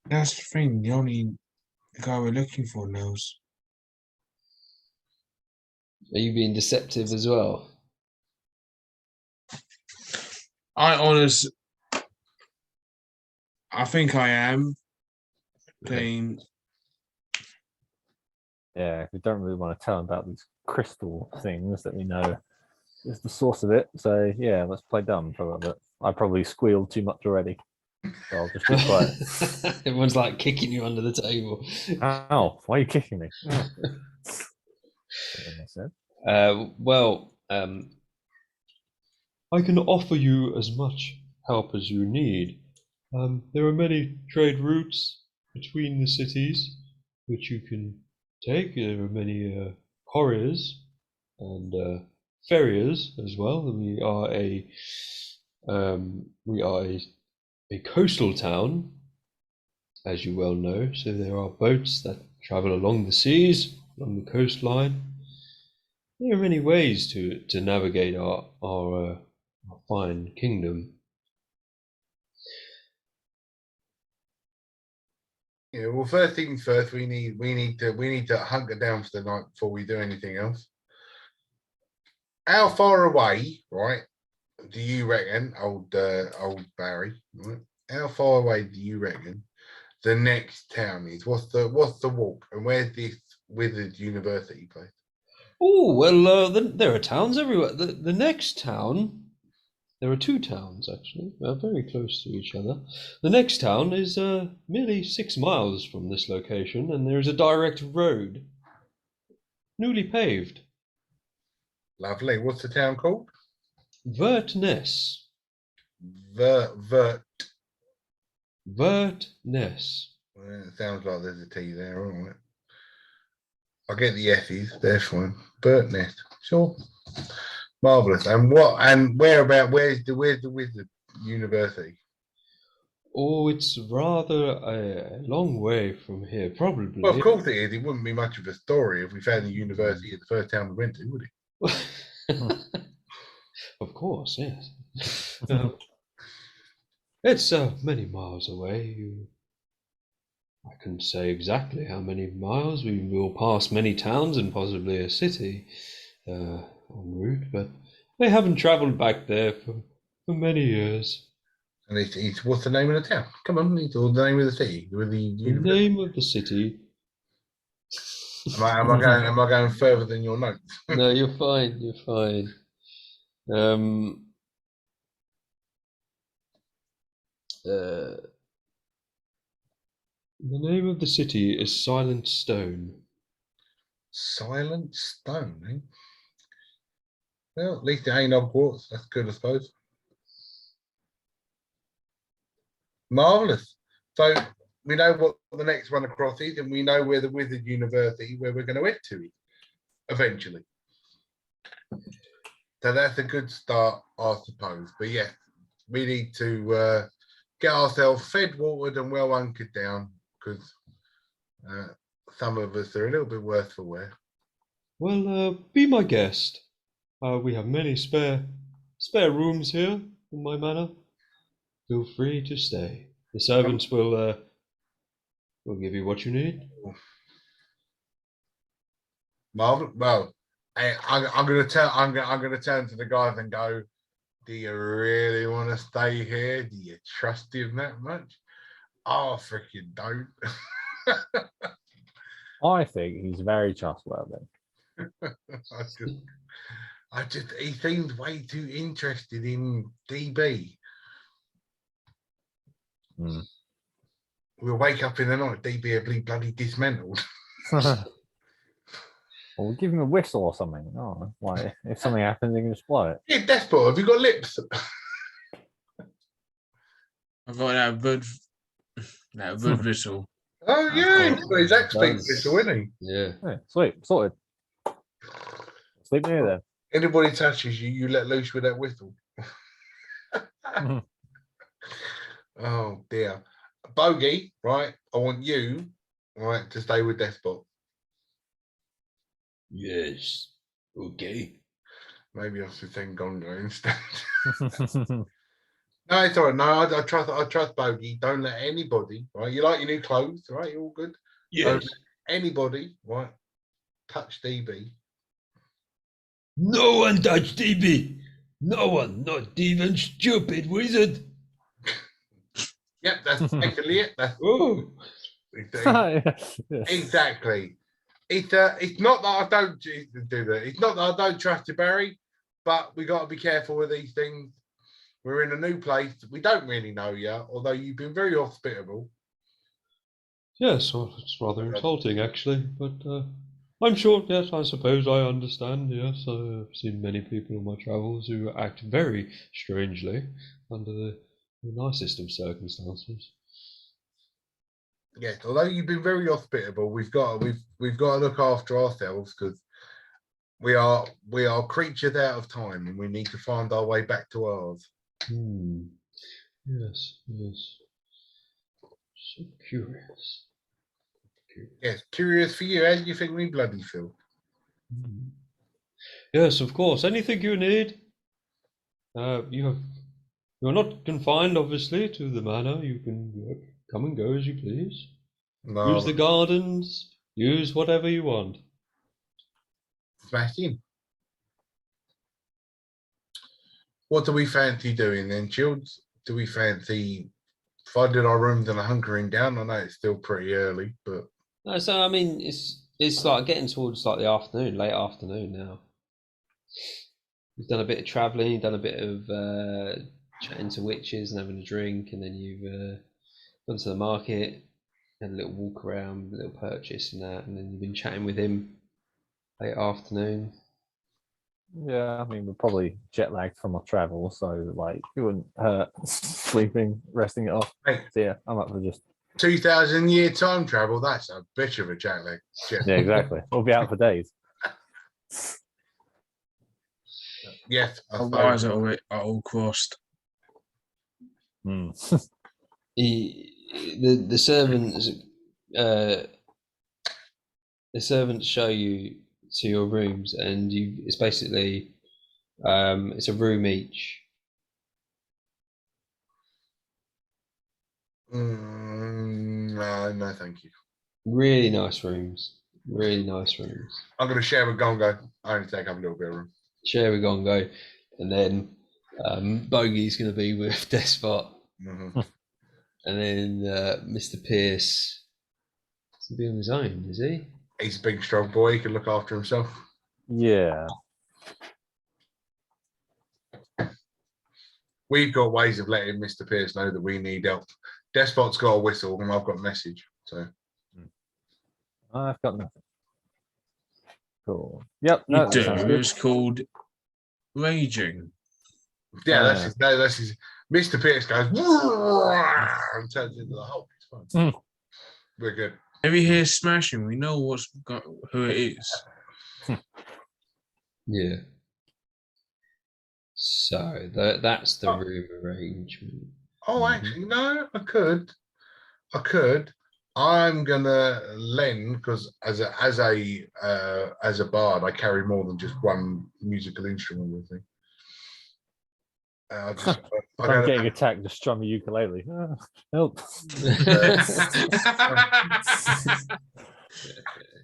That's the thing. The only guy we're looking for knows. Are you being deceptive as well? I think I am. Playing. Yeah, we don't really want to tell him about these crystal things that we know is the source of it. So yeah, let's play dumb for a little bit. I probably squealed too much already. So I'll just be quiet. Everyone's like kicking you under the table. Oh, why are you kicking me? Oh. I can offer you as much help as you need. There are many trade routes between the cities which you can take. There are many couriers and farriers as well. We are a coastal town, as you well know. So there are boats that travel along the seas, on the coastline. There are many ways to navigate our fine kingdom. Yeah, well, first things first, we need to hunker down for the night before we do anything else. How far away, right, do you reckon, old Barry? Right, how far away do you reckon the next town is? What's the walk, and where's this Wizard University place? Oh well, there are towns everywhere. The next town, there are two towns actually, very close to each other. The next town is merely 6 miles from this location, and there is a direct road, newly paved. Lovely. What's the town called? Vertness. Vert. Vertness. Well, it sounds like there's a T there, all right. I'll get the F's, they're fine. Burtnest, sure. Marvellous. And where's the Wizard University? Oh, it's rather a long way from here, probably. Well, of course it is. It wouldn't be much of a story if we found the university at the first town we went to, would it? Of course, yes. It's many miles away. I couldn't say exactly how many miles. We will pass many towns and possibly a city en route, but they haven't travelled back there for many years. And it's what's the name of the town? Come on, it's all the name of the city. With the name of the city. Am I going further than your notes? No, you're fine. You're fine. The name of the city is Silent Stone. Silent Stone, eh? Well, at least it ain't Hogwarts. That's good, I suppose. Marvellous. So we know what the next one across is, and we know where the Wizard University, where we're going to head to eventually. So that's a good start, I suppose. But yeah, we need to get ourselves fed, watered, and well anchored down, because some of us are a little bit worse for wear. Well, be my guest. We have many spare rooms here in my manor. Feel free to stay. The servants will give you what you need. Marvel. Well, I'm gonna turn to the guys and go, do you really want to stay here? Do you trust him that much? Oh, freaking don't. I think he's very trustworthy. He seems way too interested in DB. We'll wake up in the night, DB will be bloody dismantled. Or we'll give him a whistle or something. Oh, like if something happens, he can just blow it. Yeah, Despot, have you got lips? I've got that bird whistle. Oh yeah, he's got his axe speak whistle, isn't he? Yeah. Yeah, sweet, sorted. Sleep near then. Anybody touches you, you let loose with that whistle. Oh dear. Bogey, right? I want you, right, to stay with Despot. Yes. Okay. Maybe I should send Gongo instead. No, it's all right. No, I trust Bogey. Don't let anybody, right? You like your new clothes, right? You're all good. Yes. Don't let anybody, right, touch DB. No one touched DB. No one, not even stupid wizard. Yep, that's actually it. That's exactly. It's not that I don't do that. It's not that I don't trust you, Barry, but we got to be careful with these things. We're in a new place. We don't really know you, although you've been very hospitable. Yes, well, it's rather insulting actually, but I'm sure, yes, I suppose I understand, yes. I've seen many people in my travels who act very strangely under the nicest of circumstances. Yes, although you've been very hospitable, we've got to look after ourselves, because we are creatures out of time, and we need to find our way back to ours. Yes, yes. So curious. Yes, curious for you. How do you think we bloody feel? Yes, of course. Anything you need. You're not confined, obviously, to the manor. You can come and go as you please. No, Use the gardens. Use whatever you want. smashing. What do we fancy doing then, Childs? Do we fancy finding our rooms and hunkering down? I know it's still pretty early, but No, so I mean, it's like getting towards like the afternoon, late afternoon now. You've done a bit of travelling, you've done a bit of chatting to witches and having a drink, and then you've gone to the market, had a little walk around, a little purchase and that, and then you've been chatting with him late afternoon. Yeah, I mean, we're probably jet lagged from our travel, so like it wouldn't hurt sleeping, resting it off. hey, So yeah, I'm up for just 2,000-year time travel, that's a bitch of a jet lag. yeah, exactly. We'll be out for days. Yes, I Our wires suppose. are all crossed. Hmm. The servants show you to your rooms, and it's basically it's a room each. No, thank you. Really nice rooms. Really nice rooms. I'm going to share with Gongo. I only take up a little bit of room. Share with Gongo, and then Bogey's going to be with Despot, Mm-hmm. and then Mr. Pierce is going to be on his own, is he? He's a big, strong boy. He can look after himself. Yeah. We've got ways of letting Mr. Pierce know that we need help. Despot's got a whistle, and I've got a message. So I've got nothing. Cool. Yep. You No, that do. sounds good. It's called raging. yeah, that's his. Mr. Pierce goes and turns into the Hulk. It's fine. We're good. If you hear smashing, we know who it is. Yeah. So that's the room arrangement. Oh, actually, no, I could. I'm gonna lend because as a bard, I carry more than just one musical instrument with me. I I'm gotta, getting attacked. Just strum a ukulele. Help!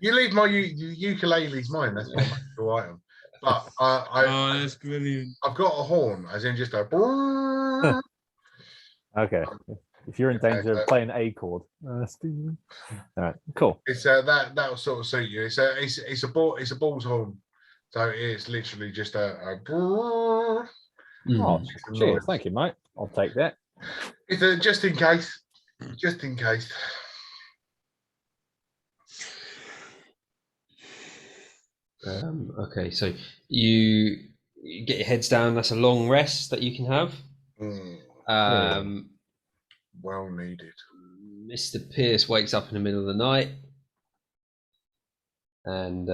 you leave my ukulele's mine. That's my magical item. But Oh, that's brilliant. I've got a horn, as in just a. Okay. If you're in danger of playing a chord, all right, cool. It's that'll sort of suit you. It's a bull's horn, so it's literally just a. Oh, cheers! Thank you, mate. I'll take that. It's just in case. Just in case. Okay, so you get your heads down. That's a long rest that you can have. Well needed. Mr. Pierce wakes up in the middle of the night and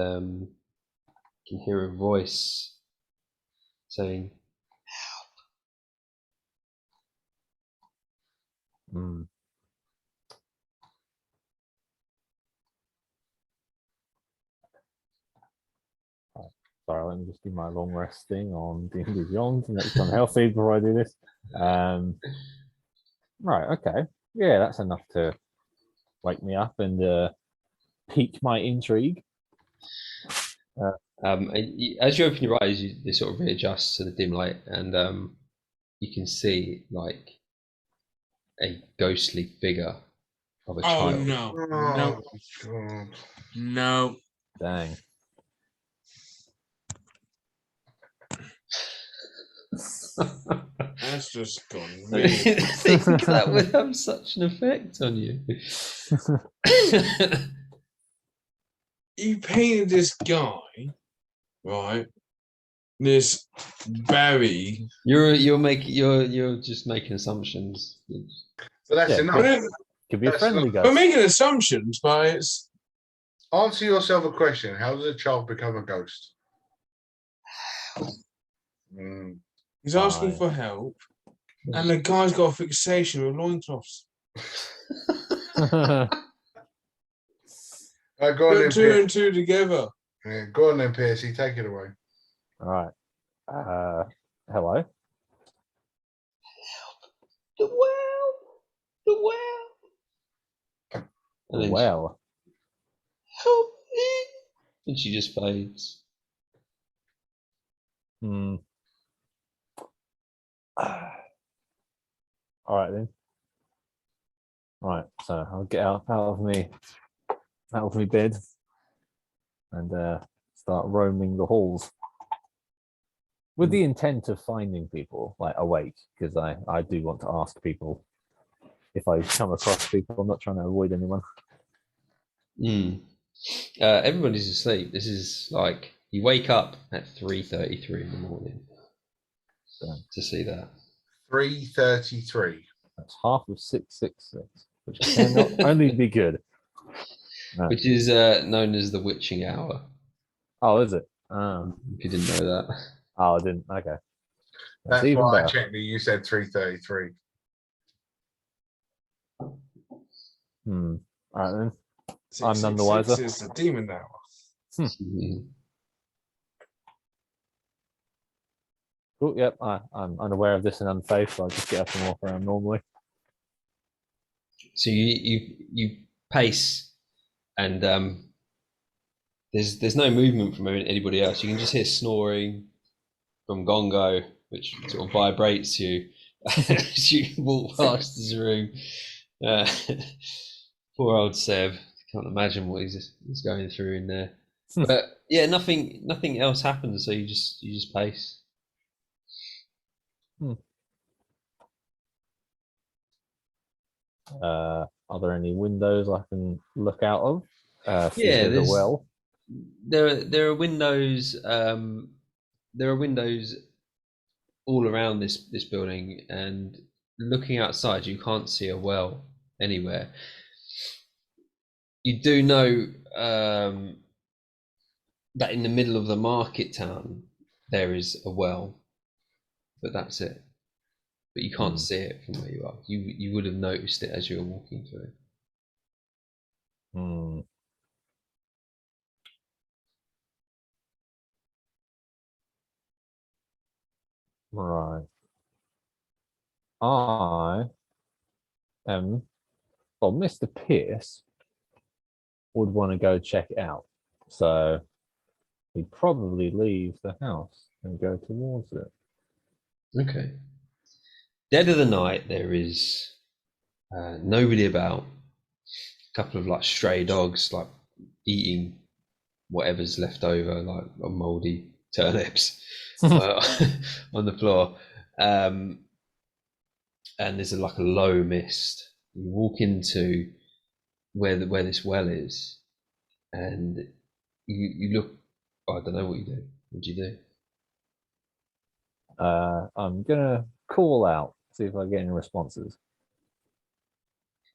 can hear a voice saying, Sorry, let me just do my long rest thing on D&D Beyond to make sure I'm healthy before I do this. Right, okay. Yeah, that's enough to wake me up and pique my intrigue. as you open your eyes, they sort of readjust to the dim light, and you can see like a ghostly figure of a child. No. No. Dang. That's just gone. I didn't think that would have such an effect on you. You painted this guy, right? This Barry. You're just making assumptions. But that's enough. Could be a friendly guy. We're making assumptions, but it's. Answer yourself a question. How does a child become a ghost? He's asking for help, and the guy's got a fixation with loincloths. Go on then, Put two Piercy. and two together. Yeah, go on then, Piercy. Take it away. All right. Hello. The well, the well. And then Well, help me. And she just fades. hmm. All right then. Right, so I'll get out of me bed and start roaming the halls with the intent of finding people like awake, because I do want to ask people if I come across people. I'm not trying to avoid anyone. Everybody's asleep. This is like you wake up at 3:33 in the morning to see that. 3:33. That's half of 666, which cannot only be good. No. Which is known as the witching hour. Oh, is it? If you didn't know that. Oh, I didn't. Okay. That's even why I better. checked that you said 3:33. All right then. I'm Six, none the six, wiser. is the demon hour. Mhm. Cool. Yep. I'm unaware of this and unsafe, so I just get up and walk around normally. So you pace, and there's no movement from anybody else. You can just hear snoring from Gongo, which sort of vibrates you as you walk past his room. Poor old Seb. Can't imagine what he's going through in there. But yeah, nothing else happens. So you just pace. Are there any windows I can look out of? Yeah, there's a well. There are windows. There are windows all around this building, and looking outside, you can't see a well anywhere. You do know that in the middle of the market town there is a well, but that's it. But you can't see it from where you are. You would have noticed it as you were walking through. Right. I am. Well, Mr. Pierce would want to go check it out, so he'd probably leave the house and go towards it. Okay. Dead of the night, there is nobody about. A couple of like stray dogs, like eating whatever's left over, like mouldy turnips on the floor. And there's like a low mist. You walk into where this well is, and you look. I don't know what you do. What do you do? I'm gonna call out, see if I get any responses.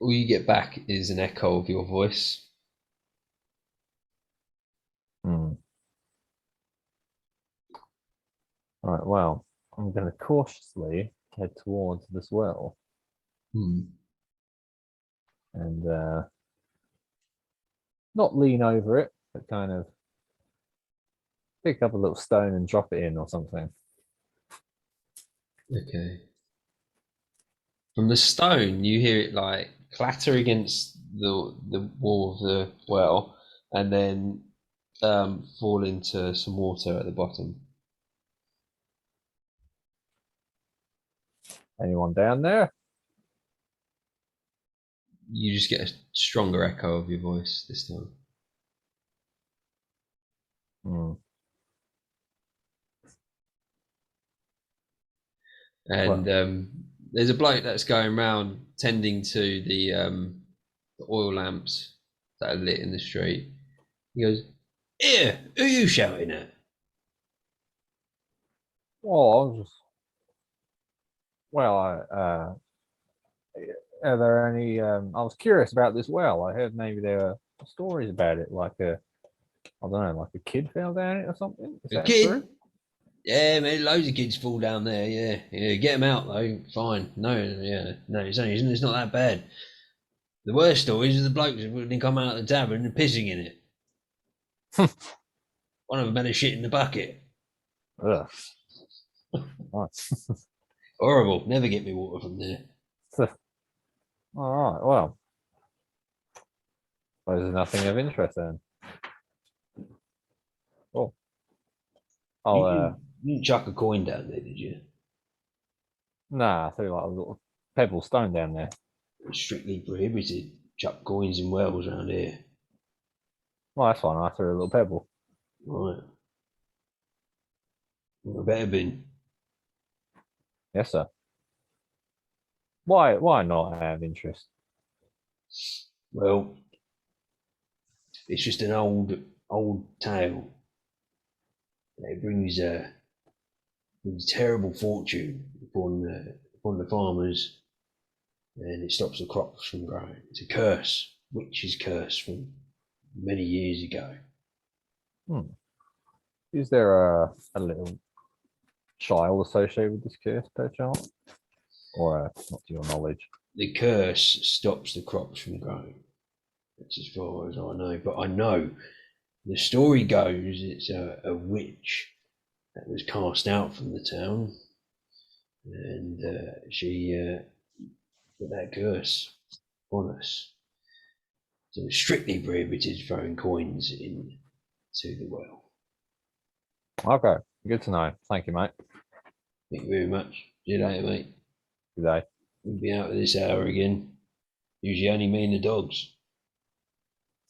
All you get back is an echo of your voice. All right. Well, I'm gonna cautiously head towards this well and not lean over it, but kind of pick up a little stone and drop it in or something. Okay. From the stone, you hear it like clatter against the wall of the well, and then fall into some water at the bottom. Anyone down there? You just get a stronger echo of your voice this time. And there's a bloke that's going around tending to the oil lamps that are lit in the street. He goes, "Here, who are you shouting at?" Well, are there any? I was curious about this well. I heard maybe there were stories about it, like I don't know, like a kid fell down it or something. Is A that kid? true? Yeah, man, loads of kids fall down there. Yeah, get them out though. Fine. No, it's not that bad. The worst stories are the blokes who come out of the tavern and pissing in it. One of them had a shit in the bucket. Ugh. Nice. Horrible. Never get me water from there. All right. Well, there's nothing of interest then. Oh, You didn't chuck a coin down there, did you? nah, I threw like a little pebble stone down there. It's strictly prohibited. Chuck coins in wells around here. Well, that's fine. I threw a little pebble. Right. Well, I better been. Yes, sir. Why not have interest? Well, it's just an old tale. It brings terrible fortune upon the farmers, and it stops the crops from growing. It's a curse, witch's curse from many years ago. Is there a little child associated with this curse, per chance? Or not to your knowledge? The curse stops the crops from growing. That's as far as I know. But I know the story goes it's a witch that was cast out from the town, and she put that curse on us. So it's strictly prohibited throwing coins into the well. Okay, good to know. Thank you, mate. Thank you very much. See you later, mate. Good day. We'll be out at this hour again. Usually only me and the dogs.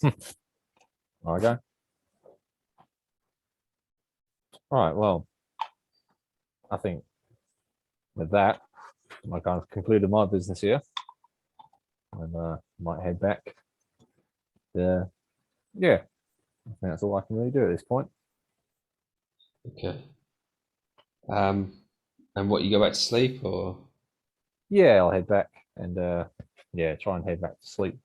Okay. All right. Well, I think with that, I kind of concluded my business here, and might head back. Yeah, I think that's all I can really do at this point. Okay. And what, you go back to sleep or? Yeah, I'll head back and try and head back to sleep.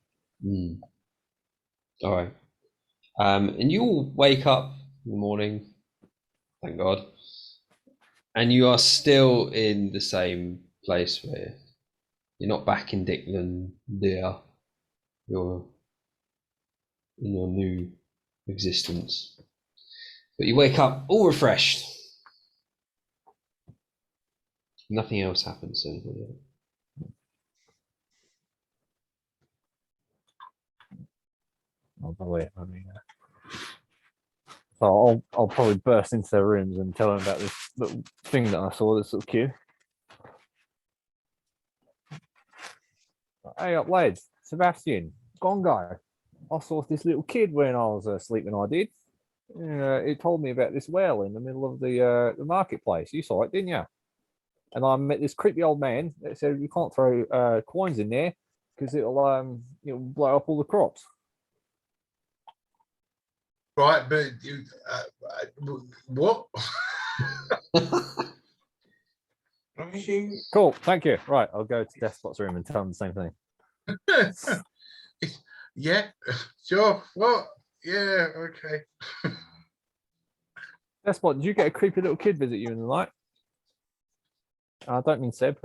All right. And you all wake up in the morning, thank God, and you are still in the same place where you're not back in Dicklund there. You're in your new existence. But you wake up all refreshed. Nothing else happens to anybody else. Oh, by the way, so I'll probably burst into their rooms and tell them about this little thing that I saw, this little kid. Hey up, lads, Sebastian, Gongo. I saw this little kid when I was sleeping. I did. It told me about this well in the middle of the marketplace. You saw it, didn't you? And I met this creepy old man that said you can't throw coins in there because it'll blow up all the crops. Right, but what? Cool, thank you. Right, I'll go to Despot's room and tell him the same thing. Yeah, sure. What? Yeah, okay. Despot, did you get a creepy little kid visit you in the night? I don't mean Seb.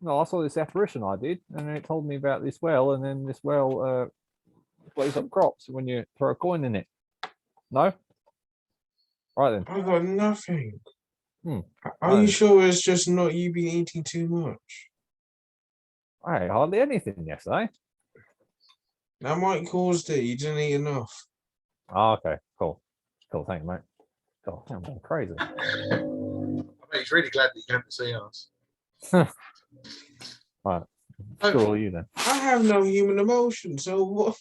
No, I saw this apparition. I did, and it told me about this well, and then this well blows up crops when you throw a coin in it. No, right then. I got nothing. Are Are you sure it's just not you been eating too much? I ate hardly anything yesterday. That might cause it. You didn't eat enough. Oh, okay, cool. Thank you, mate. God, I'm going crazy. I mean, he's really glad that you came to see us. Right, screw all you then. I have no human emotion, so what?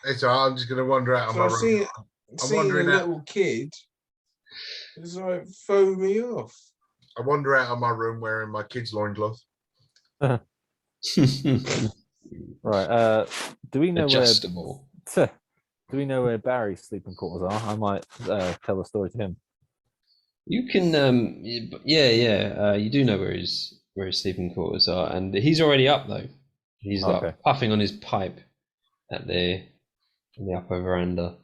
It's all right, I'm just going to wander out of my room. Seeing a little kid is like throw me off. I wander out of my room wearing my kid's loincloth. Right, do we know Adjustable. where? Do we know where Barry's sleeping quarters are? I might tell a story to him. You can, you do know where his sleeping quarters are, and he's already up though. He's like puffing on his pipe in the upper veranda.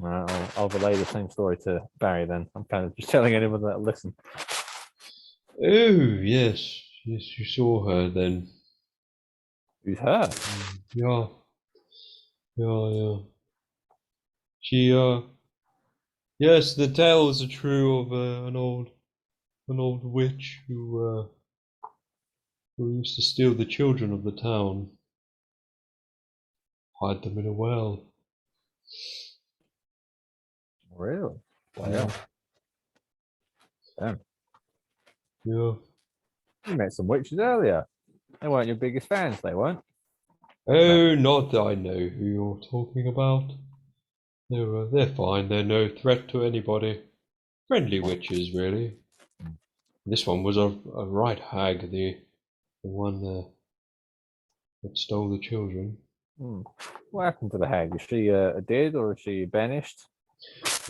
I'll relay the same story to Barry then. I'm kind of just telling anyone that'll listen. Oh yes, Yes, you saw her then. Who's her? Yeah, yeah. She, yes, the tales are true of an old witch who used to steal the children of the town, hide them in a well. Really? Well, damn. Yeah. You met some witches earlier. They weren't your biggest fans, they weren't. Oh, not that I know who you're talking about. They're fine. They're no threat to anybody. Friendly witches, really. This one was a right hag, the one that stole the children. Hmm. What happened to the hag? Is she dead or is she banished?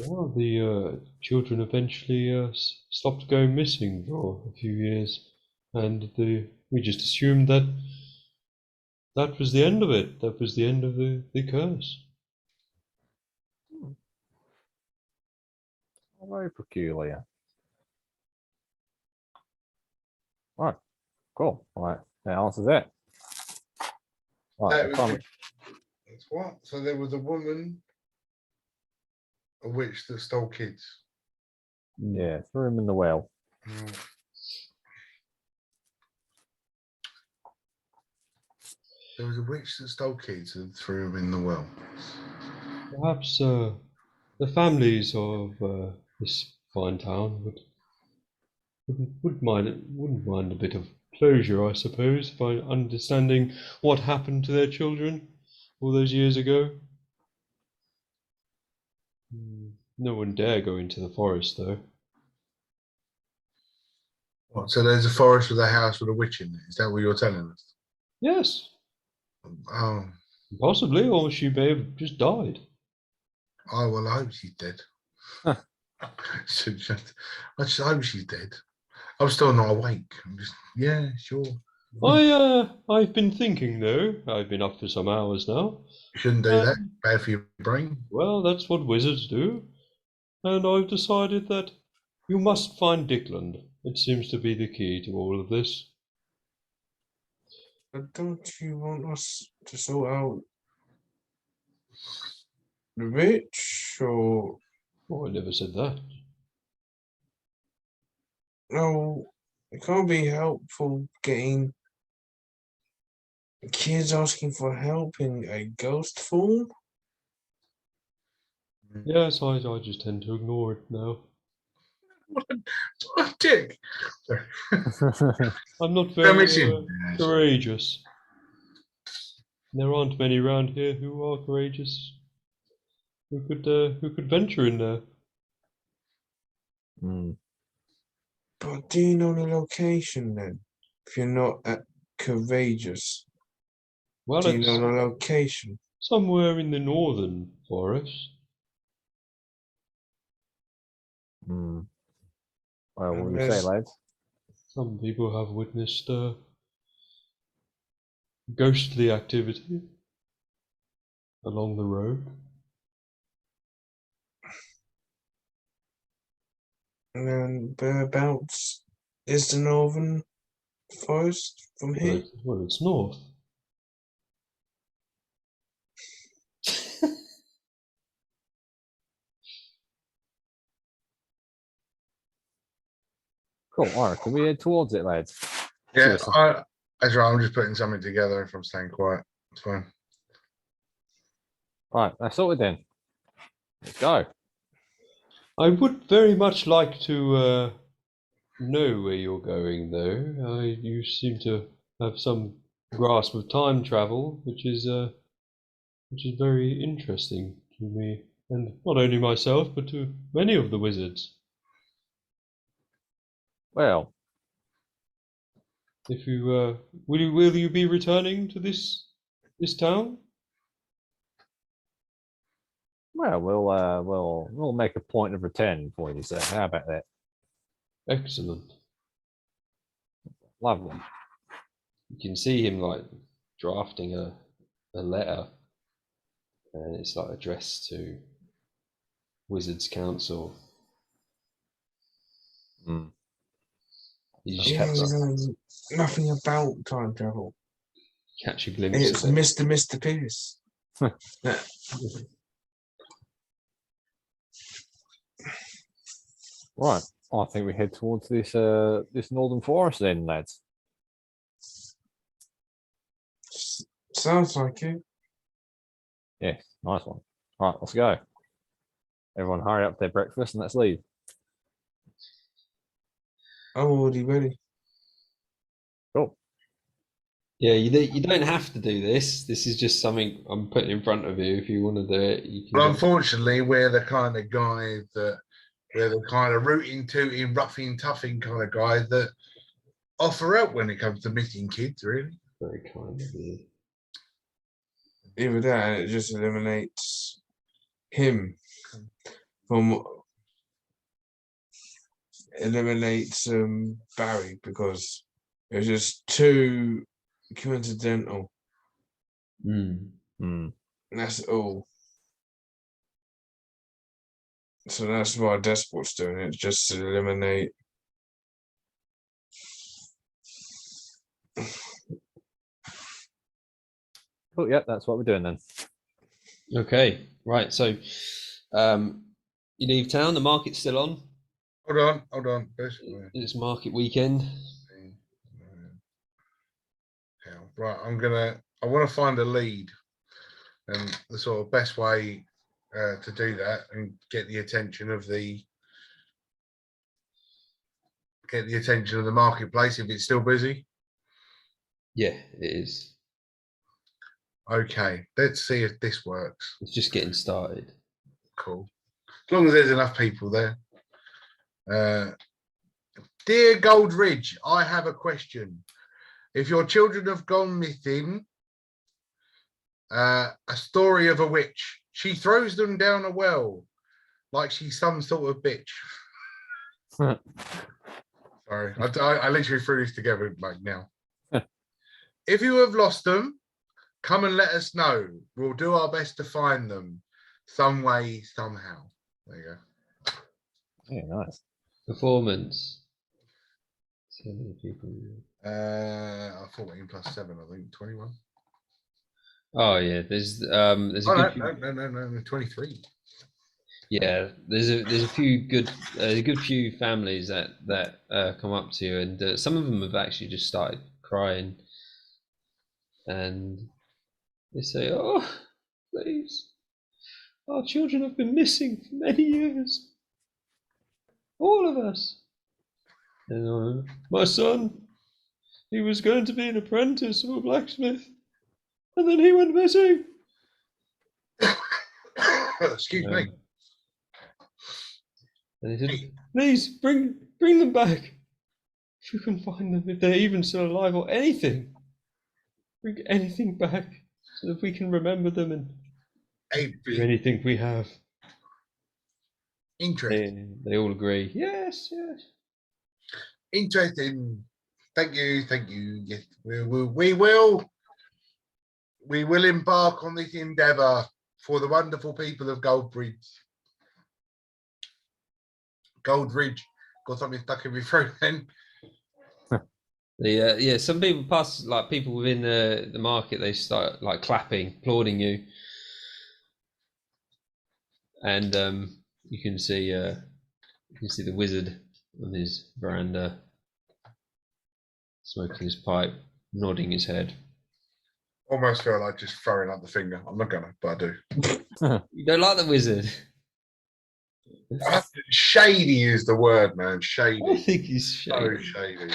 Well, the children eventually stopped going missing for a few years, and we just assumed that that was the end of it. That was the end of the curse. Very peculiar. Right, cool. All right, that answers that. Right, That's what? So there was a woman, a witch that stole kids. yeah, threw him in the well. There was a witch that stole kids and threw them in the well. Perhaps the families of this fine town wouldn't mind a bit of closure, I suppose, by understanding what happened to their children all those years ago. No one dare go into the forest, though. What, so there's a forest with a house with a witch in it. Is that what you're telling us? Yes, Oh, possibly, or she may have just died. oh well, I hope she's dead. Huh. I just hope she's dead. I'm still not awake. I'm just, yeah, sure. I've been thinking though. I've been up for some hours now. You shouldn't do that. Bad for your brain. Well, that's what wizards do, and I've decided that you must find Dicklund. It seems to be the key to all of this. But don't you want us to sort out the rich or Oh, I never said that. no? It can't be helpful getting kids asking for help in a ghost form. Yes, I just tend to ignore it now. What a dick. I'm not They're very missing. courageous. There aren't many around here who are courageous, who could venture in there. But do you know the location then? If you're not courageous, Well, do you know it's the location? somewhere in the northern forest. Well, what do you say, Unless lads? Some people have witnessed ghostly activity along the road. and then whereabouts is the northern forest from here? It's north. Cool. All right, can we head towards it, lads? Yeah, Seriously. that's right. I'm just putting something together. If I'm staying quiet, it's fine. Right, that's sorted then. Let's go. I would very much like to know where you're going, though. You seem to have some grasp of time travel, which is very interesting to me, and not only myself, but to many of the wizards. Well, If you will you be returning to this town? we'll make a point of return for you, sir. How about that? Excellent. Lovely. You can see him like drafting a letter, and it's like addressed to Wizards Council. You just Yeah, catch, he knows nothing about time travel. catch a glimpse It's of it. Mr. Pierce. Yeah. Right. I think we head towards this this northern forest then, lads. Sounds like it. Yes, nice one. All right, let's go. Everyone hurry up their breakfast and let's leave. I'm already ready. Cool. Yeah, you don't have to do this. This is just something I'm putting in front of you. If you want to do it, you can. But do it. unfortunately, we're the kind of guys that we're the kind of rooting, tooting, roughing, toughing kind of guys that offer out when it comes to missing kids, really. Very kind of you. Either that, it just eliminates him from Barry because it was just too coincidental. Mm. Hmm. And that's all. So that's why Despot's doing it, just to eliminate. Cool. Yep, that's what we're doing then. Okay, right. So, you leave town. The market's still on. Hold on. It's market weekend. Right, I want to find a lead, and the sort of best way to do that and get the attention of the marketplace if it's still busy. Yeah, it is. Okay, let's see if this works. It's just getting started. Cool. As long as there's enough people there. Dear Gold Ridge, I have a question. If your children have gone missing, a story of a witch. She throws them down a well like she's some sort of bitch. Sorry, I literally threw this together like now. If you have lost them, come and let us know. We'll do our best to find them some way, somehow. There you go. Yeah, nice. Performance. 7 people. 14 plus 7, I think 21. Oh yeah, there's a Oh good few, no, 23. yeah, there's a few good a good few families that come up to you, and some of them have actually just started crying, and they say, "Oh, please, our children have been missing for many years, all of us." And my son, he was going to be an apprentice of a blacksmith, and then he went missing. Excuse me. And he said, "Please bring them back. If you can find them, if they're even still alive or anything, bring anything back so that we can remember them and do anything we have." Interesting. They all agree. Yes. Interesting. Thank you. Yes, we will embark on this endeavour for the wonderful people of Goldridge. Got something stuck in my throat then. Yeah. Some people pass, like people within the market, they start like clapping, applauding you, and you can see the wizard on his veranda, smoking his pipe, nodding his head. Almost feel like just throwing up the finger. I'm not gonna, but I do. You don't like the wizard? Shady is the word, man. I Shady. think he's shady. So shady.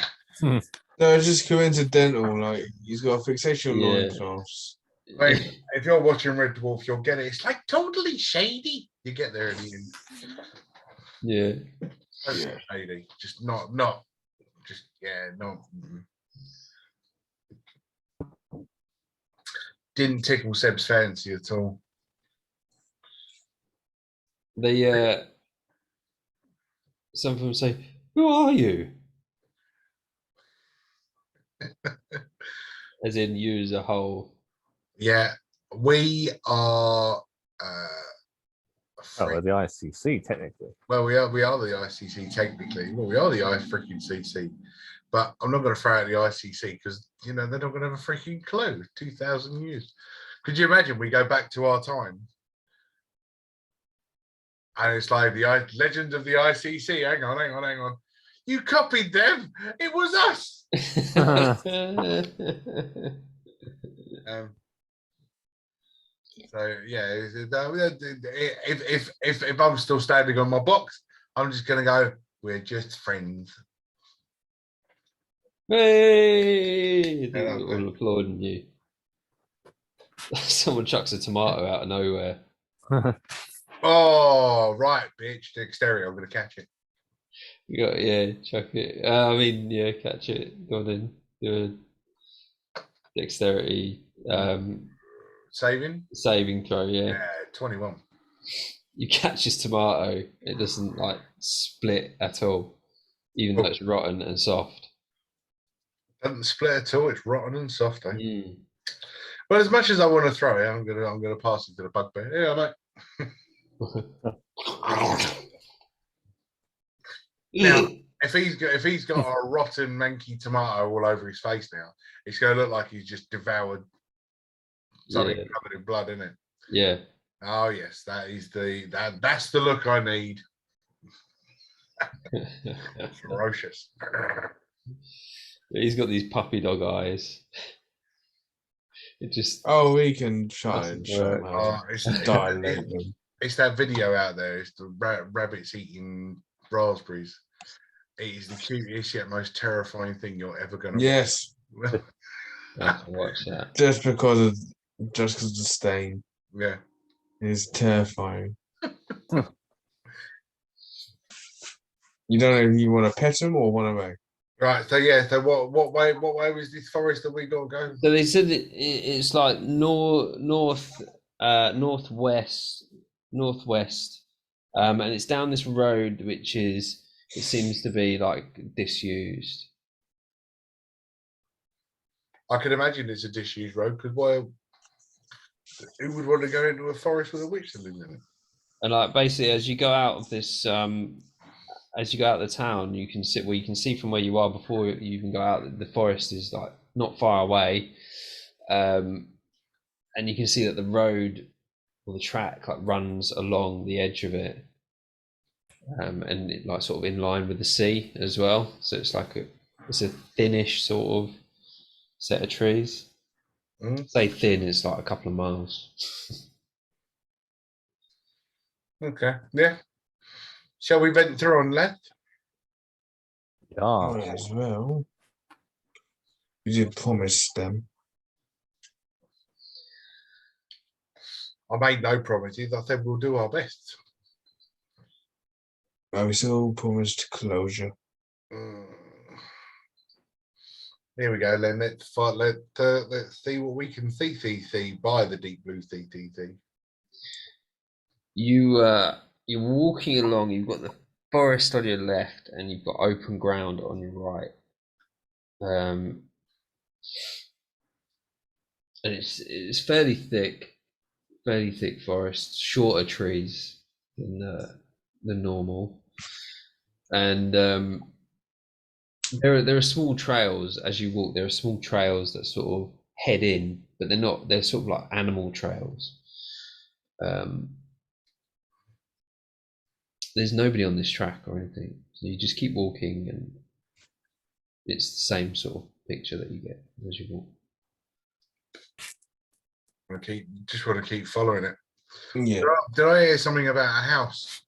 No, it's just coincidental. Like he's got a fixation on Yeah. loincloths. Like, if you're watching Red Dwarf, you'll get it. It's like totally shady. You get there in the end. Yeah. Totally shady. Just not. Just no. Didn't tickle Seb's fancy at all. They some of them say, "Who are you?" As in you as a whole. Yeah, we are Oh, well, the ICC technically. Well, we are the ICC technically. Well, we are the freaking CC. But I'm not going to throw out the ICC because they're not going to have a freaking clue. 2,000 years. Could you imagine we go back to our time? And it's like the legend of the ICC. Hang on. You copied them. It was us. So yeah, if I'm still standing on my box, I'm just gonna go. We're just friends. Hey! Yeah, They're all applauding you. Someone chucks a tomato out of nowhere. Oh right, bitch! Dexterity. I'm gonna catch it. You got chuck it. Catch it. Go on then. Do a dexterity Saving. saving throw. Yeah. 21. You catch this tomato. It doesn't like split at all, even though it's rotten and soft. Doesn't split at all. It's rotten and soft. Eh? Mm. Well, as much as I want to throw it, I'm gonna pass it to the bugbear. Yeah, mate. Now, if he's got a rotten manky tomato all over his face now, it's going to look like he's just devoured something covered in blood, isn't it? Yeah. Oh yes, that's the look I need. Ferocious. He's got these puppy dog eyes. It just he can try and dilate them. It's that video out there. It's the rabbits eating raspberries. It is the cutest yet most terrifying thing you're ever going to Yes. watch. I have to watch that. Just because of the stain. Yeah. It's terrifying. You don't know if you want to pet them or want to make. Right. So yeah. So what way was this forest that we got to go? So they said it's like northwest, and it's down this road which it seems to be like disused. I can imagine it's a disused road because who would want to go into a forest with a witch to live in it? And like basically, as you go out of this, as you go out of the town, you can see from where you are before you even go out. The forest is like not far away, and you can see that the road or the track like runs along the edge of it, and it like sort of in line with the sea as well. So it's like it's a thinnish sort of set of trees. Say thin, it's like a couple of miles. Okay. Yeah. Shall we venture on left? Yeah. Might as well. You did promise them. I made no promises. I said we'll do our best. We still promised closure. Here we go. Then let's see what we can see by the deep blue CTC. You're walking along. You've got the forest on your left, and you've got open ground on your right. And it's fairly thick forest, shorter trees than normal, and there are small trails as you walk. There are small trails that sort of head in, but they're not. They're sort of like animal trails. There's nobody on this track or anything, so you just keep walking, and it's the same sort of picture that you get as you walk. Just want to keep following it. Yeah. Did I hear something about a house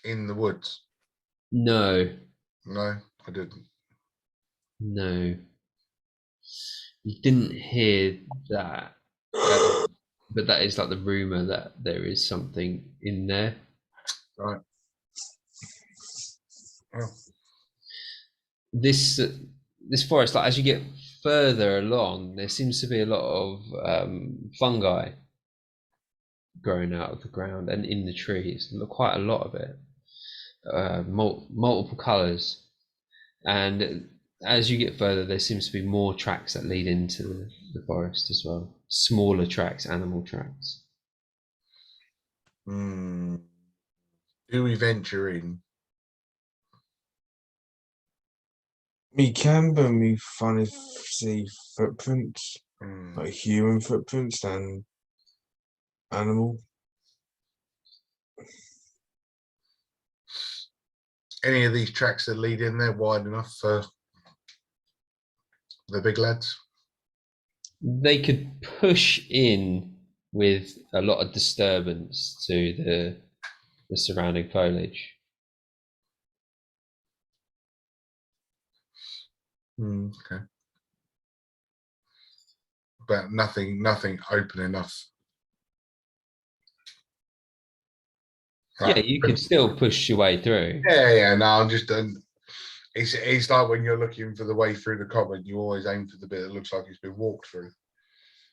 in the woods? No, I didn't. No, you didn't hear that, but that is like the rumor that there is something in there. Right. Oh. This forest, like as you get further along, there seems to be a lot of fungi growing out of the ground and in the trees. Quite a lot of it, multiple colours, and as you get further, there seems to be more tracks that lead into the forest as well. Smaller tracks, animal tracks. Do we venture in? We can, but we funny see footprints, Hmm. like human footprints and animal. Any of these tracks that lead in there wide enough for the big lads? They could push in with a lot of disturbance to the surrounding foliage. Okay. But nothing open enough. Yeah, you could still push your way through. Yeah. No, I'm just. It's like when you're looking for the way through the common, you always aim for the bit that looks like it's been walked through.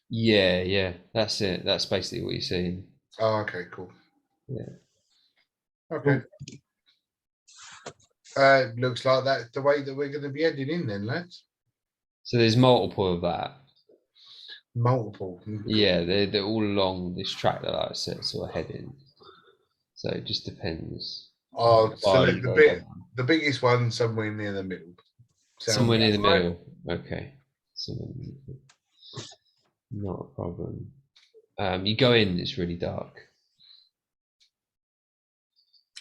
Yeah, that's it. That's basically what you're seeing. Oh, okay, cool. Yeah. Okay. Looks like that's the way that we're going to be heading in then, lads. So there's multiple of that. Multiple. Yeah, they're all along this track that I said, sort of heading. So it just depends. Oh, You go down. the biggest one somewhere near the middle. Somewhere near the right? middle. Okay. Somewhere near the middle. Not a problem. You go in, it's really dark.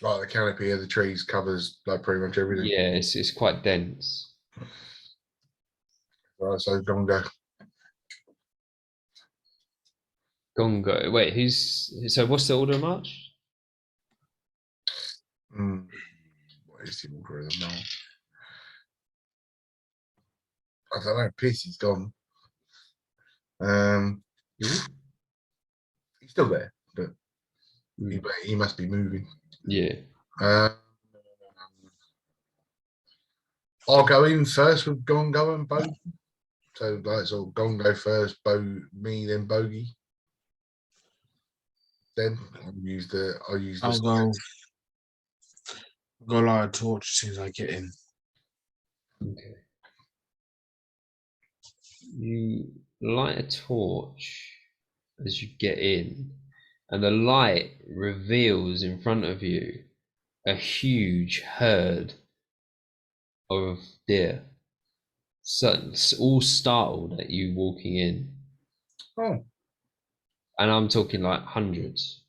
Like the canopy of the trees covers like pretty much everything. Yeah, it's quite dense. Right, so Gongo. Gongo. Wait, so what's the order of march? What is the order of them now? I don't know. Piercy's gone. He's still there, but he must be moving. Yeah. I'll go in first with Gongo and Bogey. So like sort of Gongo first, me, then Bogey. Then I'll go light a torch as soon as I get in. Okay. You light a torch as you get in, and the light reveals in front of you a huge herd of deer. So all startled at you walking in. Oh. And I'm talking like hundreds,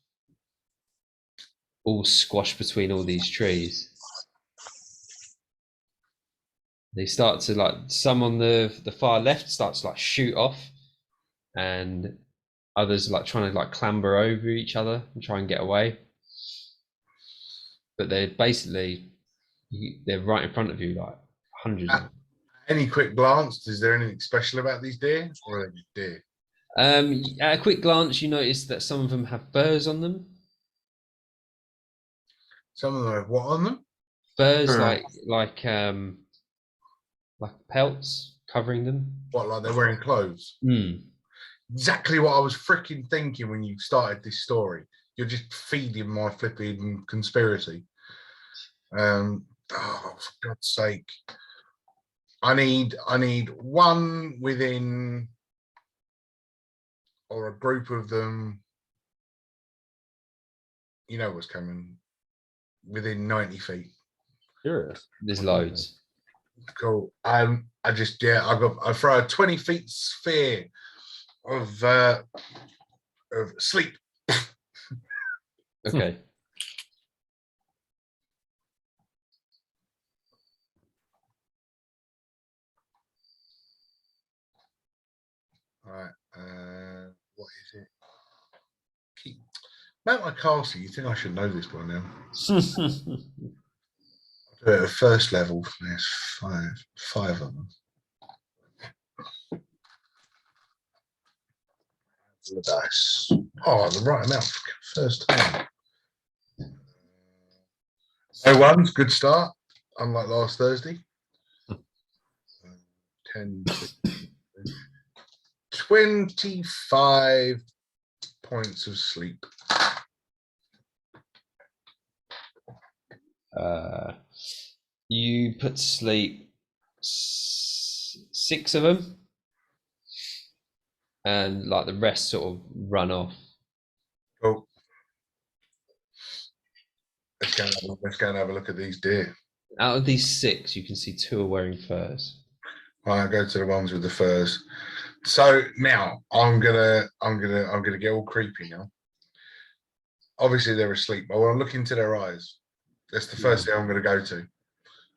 all squashed between all these trees. They start to like, some on the far left start to like shoot off, and others like trying to like clamber over each other and try and get away. But they're basically, they're right in front of you, like hundreds of them. Any quick glance, is there anything special about these deer, or are they just deer? At a quick glance, you notice that some of them have furs on them. Some of them have what on them? Furs, like pelts covering them. What, like they're wearing clothes? Exactly what I was freaking thinking when you started this story. You're just feeding my flipping conspiracy. Oh, for God's sake. I need one within, or a group of them. You know what's coming. Within 90 feet. Curious. There's loads. Cool. I throw a 20 feet sphere of sleep. Okay. All right. What is it? Mount my castle. You think I should know this by now? First level. There's five of them. The dice. Oh, the right amount. First time. No ones. Good start. Unlike last Thursday. 10, 25 points of sleep. You put to sleep 6 of them, and like the rest sort of run off. Cool. let's go and have a look at these deer. Out of these 6, you can see 2 are wearing furs. I'll go to the ones with the furs. So now I'm gonna get all creepy now. Obviously they're asleep. I want to look into their eyes. That's the first thing I'm gonna go to.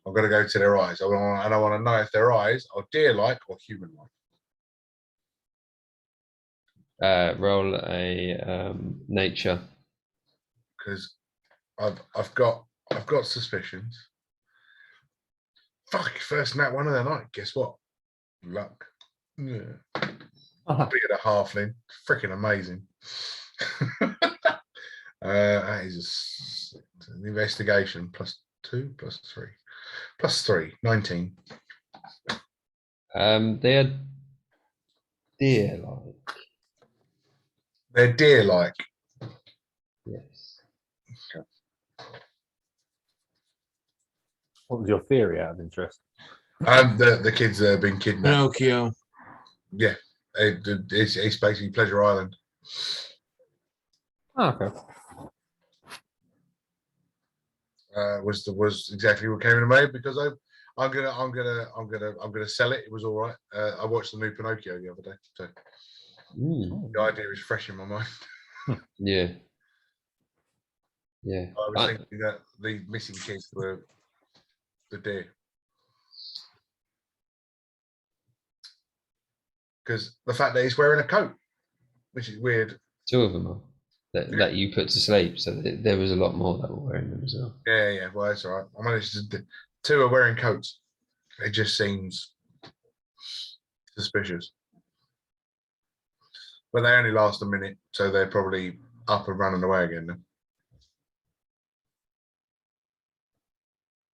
I'm gonna go to their eyes. I want to know if their eyes are deer-like or human-like. Roll a nature. Because I've got suspicions. Fuck, first nat one of the night. Guess what? Luck. Yeah. Bigger than halfling. Freaking amazing. That is an investigation +2 +3 +3 19. They are deer-like. They're deer-like. Yes. What was your theory out of interest? The kids that have been kidnapped. Pinocchio. Yeah, it's basically Pleasure Island. Oh, okay. Was exactly what came in my head because I'm gonna sell it. It was all right. I watched the new Pinocchio the other day, so the idea is fresh in my mind. Yeah. Yeah. I was thinking that the missing kids were the deer. Because the fact that he's wearing a coat, which is weird. 2 of them are that you put to sleep. So there was a lot more that were wearing them as well. Yeah. Well, that's all right. I managed to. 2 are wearing coats. It just seems suspicious. But they only last a minute, so they're probably up and running away again now.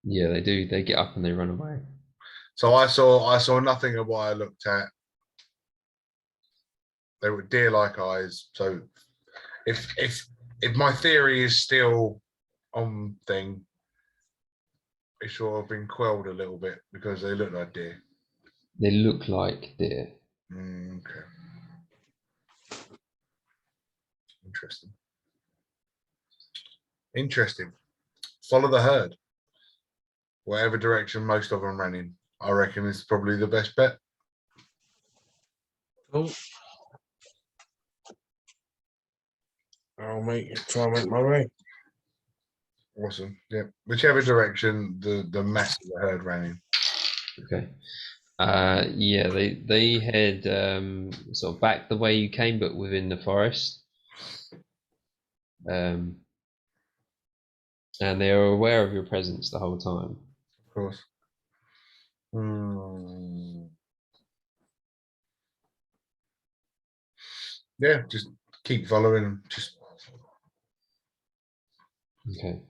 Yeah, they do. They get up and they run away. So I saw nothing of what I looked at. They were deer-like eyes. So if my theory is still on thing, it's sort of been quelled a little bit because they look like deer. They look like deer. Okay. Interesting. Follow the herd. Whatever direction most of them ran in, I reckon is probably the best bet. Cool. I'll try and make my way. Awesome. Yeah. Whichever direction the mass of the herd ran in. Okay. Yeah, they head sort of back the way you came, but within the forest. And they are aware of your presence the whole time. Of course. Yeah, just keep following them. Just Okay.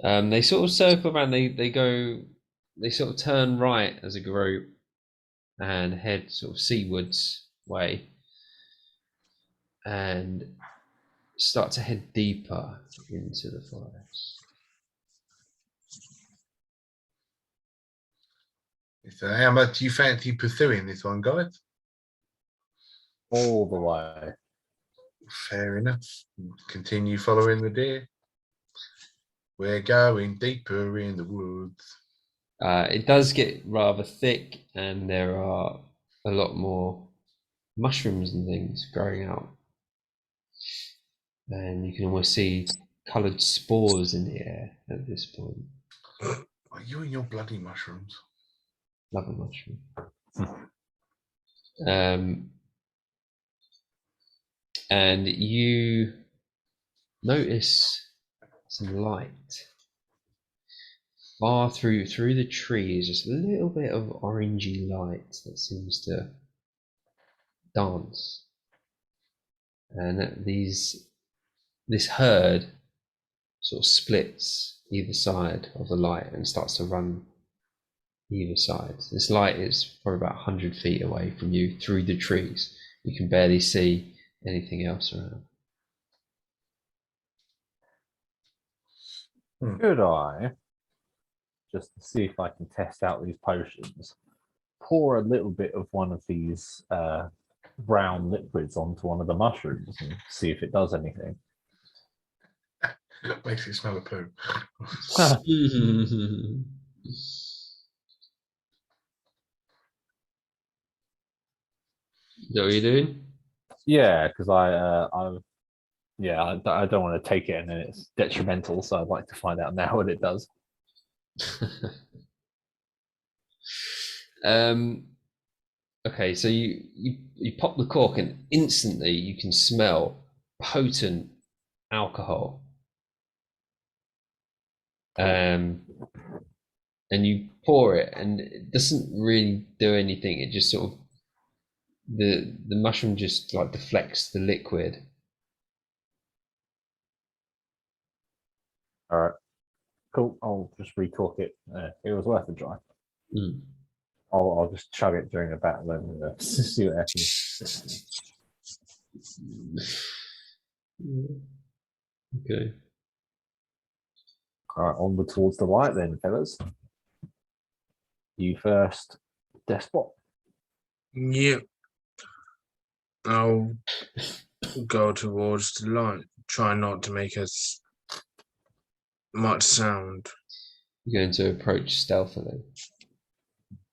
They sort of circle around. They sort of turn right as a group and head sort of seawards way, and start to head deeper into the forest. so how much do you fancy pursuing this one, guys? All the way. Fair enough. Continue following the deer. We're going deeper in the woods. It does get rather thick, and there are a lot more mushrooms and things growing out, and you can almost see coloured spores in the air at this point. Are you and your bloody mushrooms? Love a mushroom. And you notice some light far through the trees, just a little bit of orangey light that seems to dance. And this herd sort of splits either side of the light and starts to run either side. This light is probably about 100 feet away from you through the trees. You can barely see anything else around. Could I, just to see if I can test out these potions, pour a little bit of one of these brown liquids onto one of the mushrooms and see if it does anything? Makes it smell of poo. Is that what you're doing? Yeah, because I don't want to take it and then it's detrimental. So I'd like to find out now what it does. Okay, so you pop the cork and instantly you can smell potent alcohol. And you pour it and it doesn't really do anything. It just sort of the mushroom just like deflects the liquid. All right, cool. I'll just recork it. It was worth a try. Mm. I'll just chug it during the battle and see what happens. Okay. All right, onward towards the light then, fellas. You first, Despot. Yep. I'll go towards the light. Try not to make as much sound. You're going to approach stealthily.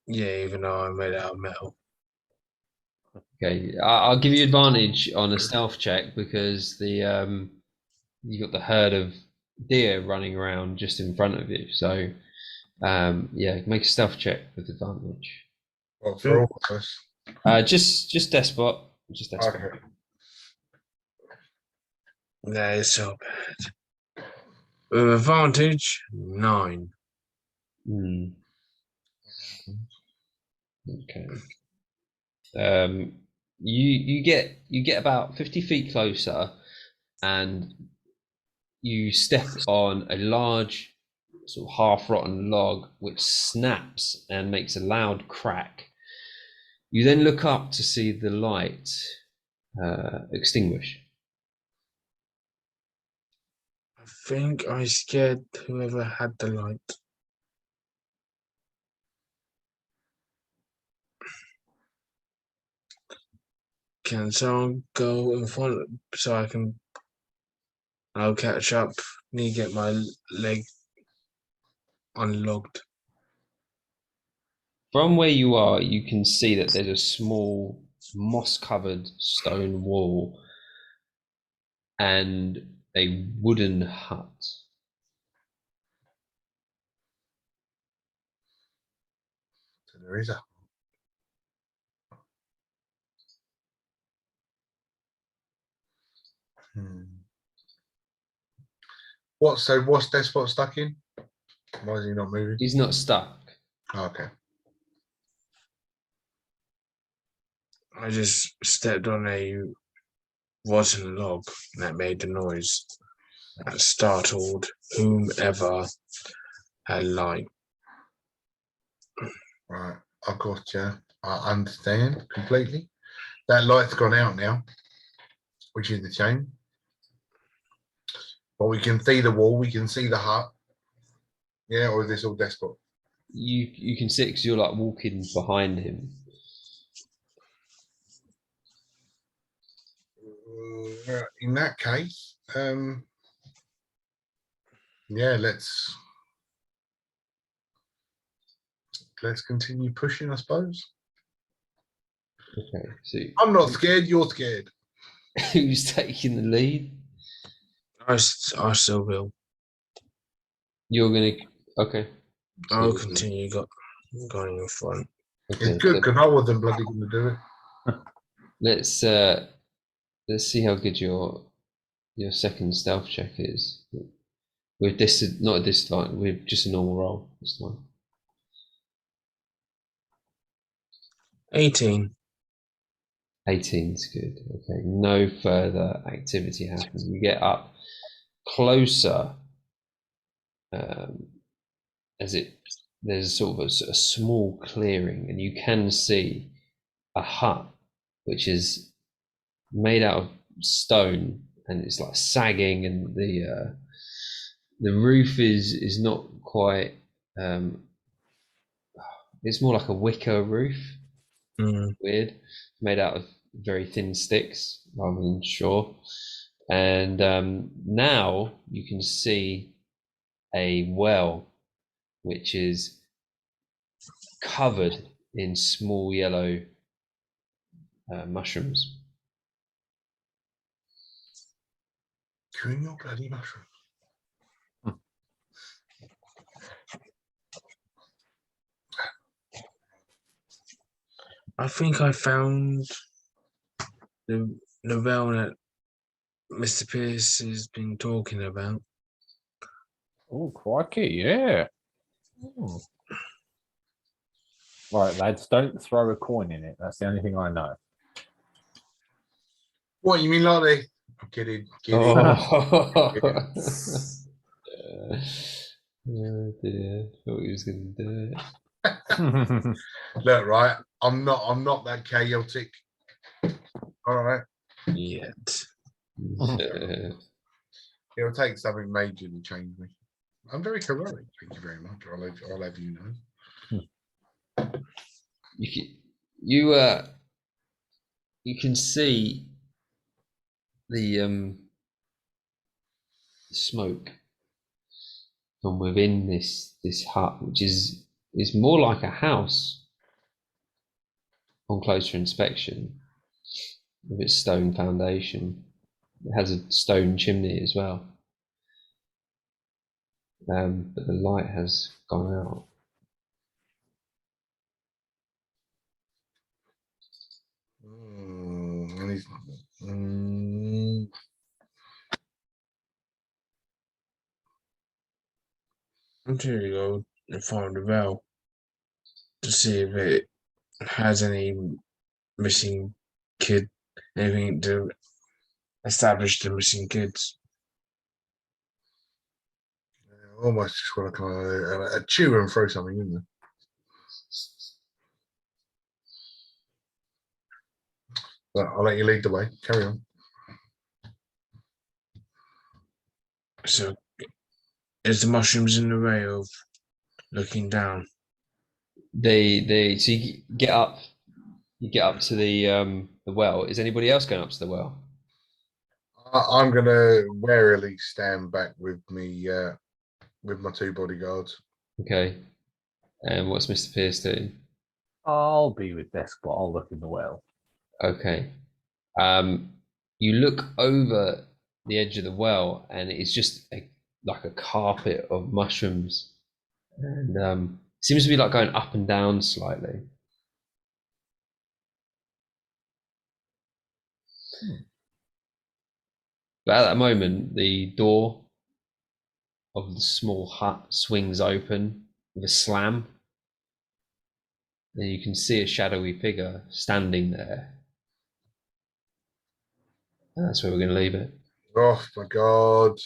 Yeah, even though I'm made out of metal. Okay, I'll give you advantage on a stealth check because the you got the herd of deer running around just in front of you. So yeah, make a stealth check with advantage. Well, for all of us. Just Despot. Just Despot. Okay. That is so bad. With advantage, 9. Hmm. Okay. You get about 50 feet closer, and you step on a large, sort of half-rotten log, which snaps and makes a loud crack. You then look up to see the light extinguish. I think I scared whoever had the light. Can someone go in front so I can? I'll catch up. Need to get my leg unlocked. From where you are, you can see that there's a small moss-covered stone wall and a wooden hut. So there is a. What's Despot stuck in? Why is he not moving? He's not stuck. Okay. I just stepped on a rotten log that made the noise that startled whomever had light. Right. Of course, yeah. I understand completely. That light's gone out now, which is a shame. But we can see the wall, we can see the hut. Yeah, or is this all Despot? You can see because you're like walking behind him. In that case, yeah, let's continue pushing, I suppose. Okay, so I'm not scared, you're scared. who's taking the lead? I still will. You're gonna. Okay. So I'll continue going in front. Okay, It's good because I wasn't bloody going to do it. let's see how good your second stealth check is. With this, not a disadvantage. With just a normal roll this time. 18. 18 is good. Okay, no further activity happens. You get up closer, as there's sort of a small clearing, and you can see a hut which is made out of stone, and it's like sagging, and the roof is not quite. It's more like a wicker roof. Mm. Weird, made out of very thin sticks rather than straw. And now you can see a well which is covered in small yellow mushrooms. Chewing your bloody mushroom. I think I found the well that Mr. Pierce has been talking about. Oh, crikey, yeah. Hmm. Right, lads, don't throw a coin in it. That's the only thing I know. What, you mean like they? I'm kidding. Oh, oh dear! Thought he was going to do it. Look, right. I'm not that chaotic. All right. Yet. It'll take something major to change me. I'm very heroic. Thank you very much. I'll have you know. You can see the smoke from within this hut, which is more like a house on closer inspection, with its stone foundation. It has a stone chimney as well, but the light has gone out. And he's, I'm sure you go and find the well to see if it has any missing kid, anything to establish the missing kids. almost just want to kind of chew and throw something in there. But I'll let you lead the way. Carry on. So, is the mushrooms in the way of looking down? So you get up to the well. Is anybody else going up to the well? I'm gonna warily stand back with me with my two bodyguards. Okay. And what's Mr. Pierce doing? I'll be with desk, but I'll look in the well. Okay. You look over the edge of the well, and it's just like a carpet of mushrooms, and seems to be like going up and down slightly. But at that moment, the door of the small hut swings open with a slam, and you can see a shadowy figure standing there. And that's where we're going to leave it. Oh my god.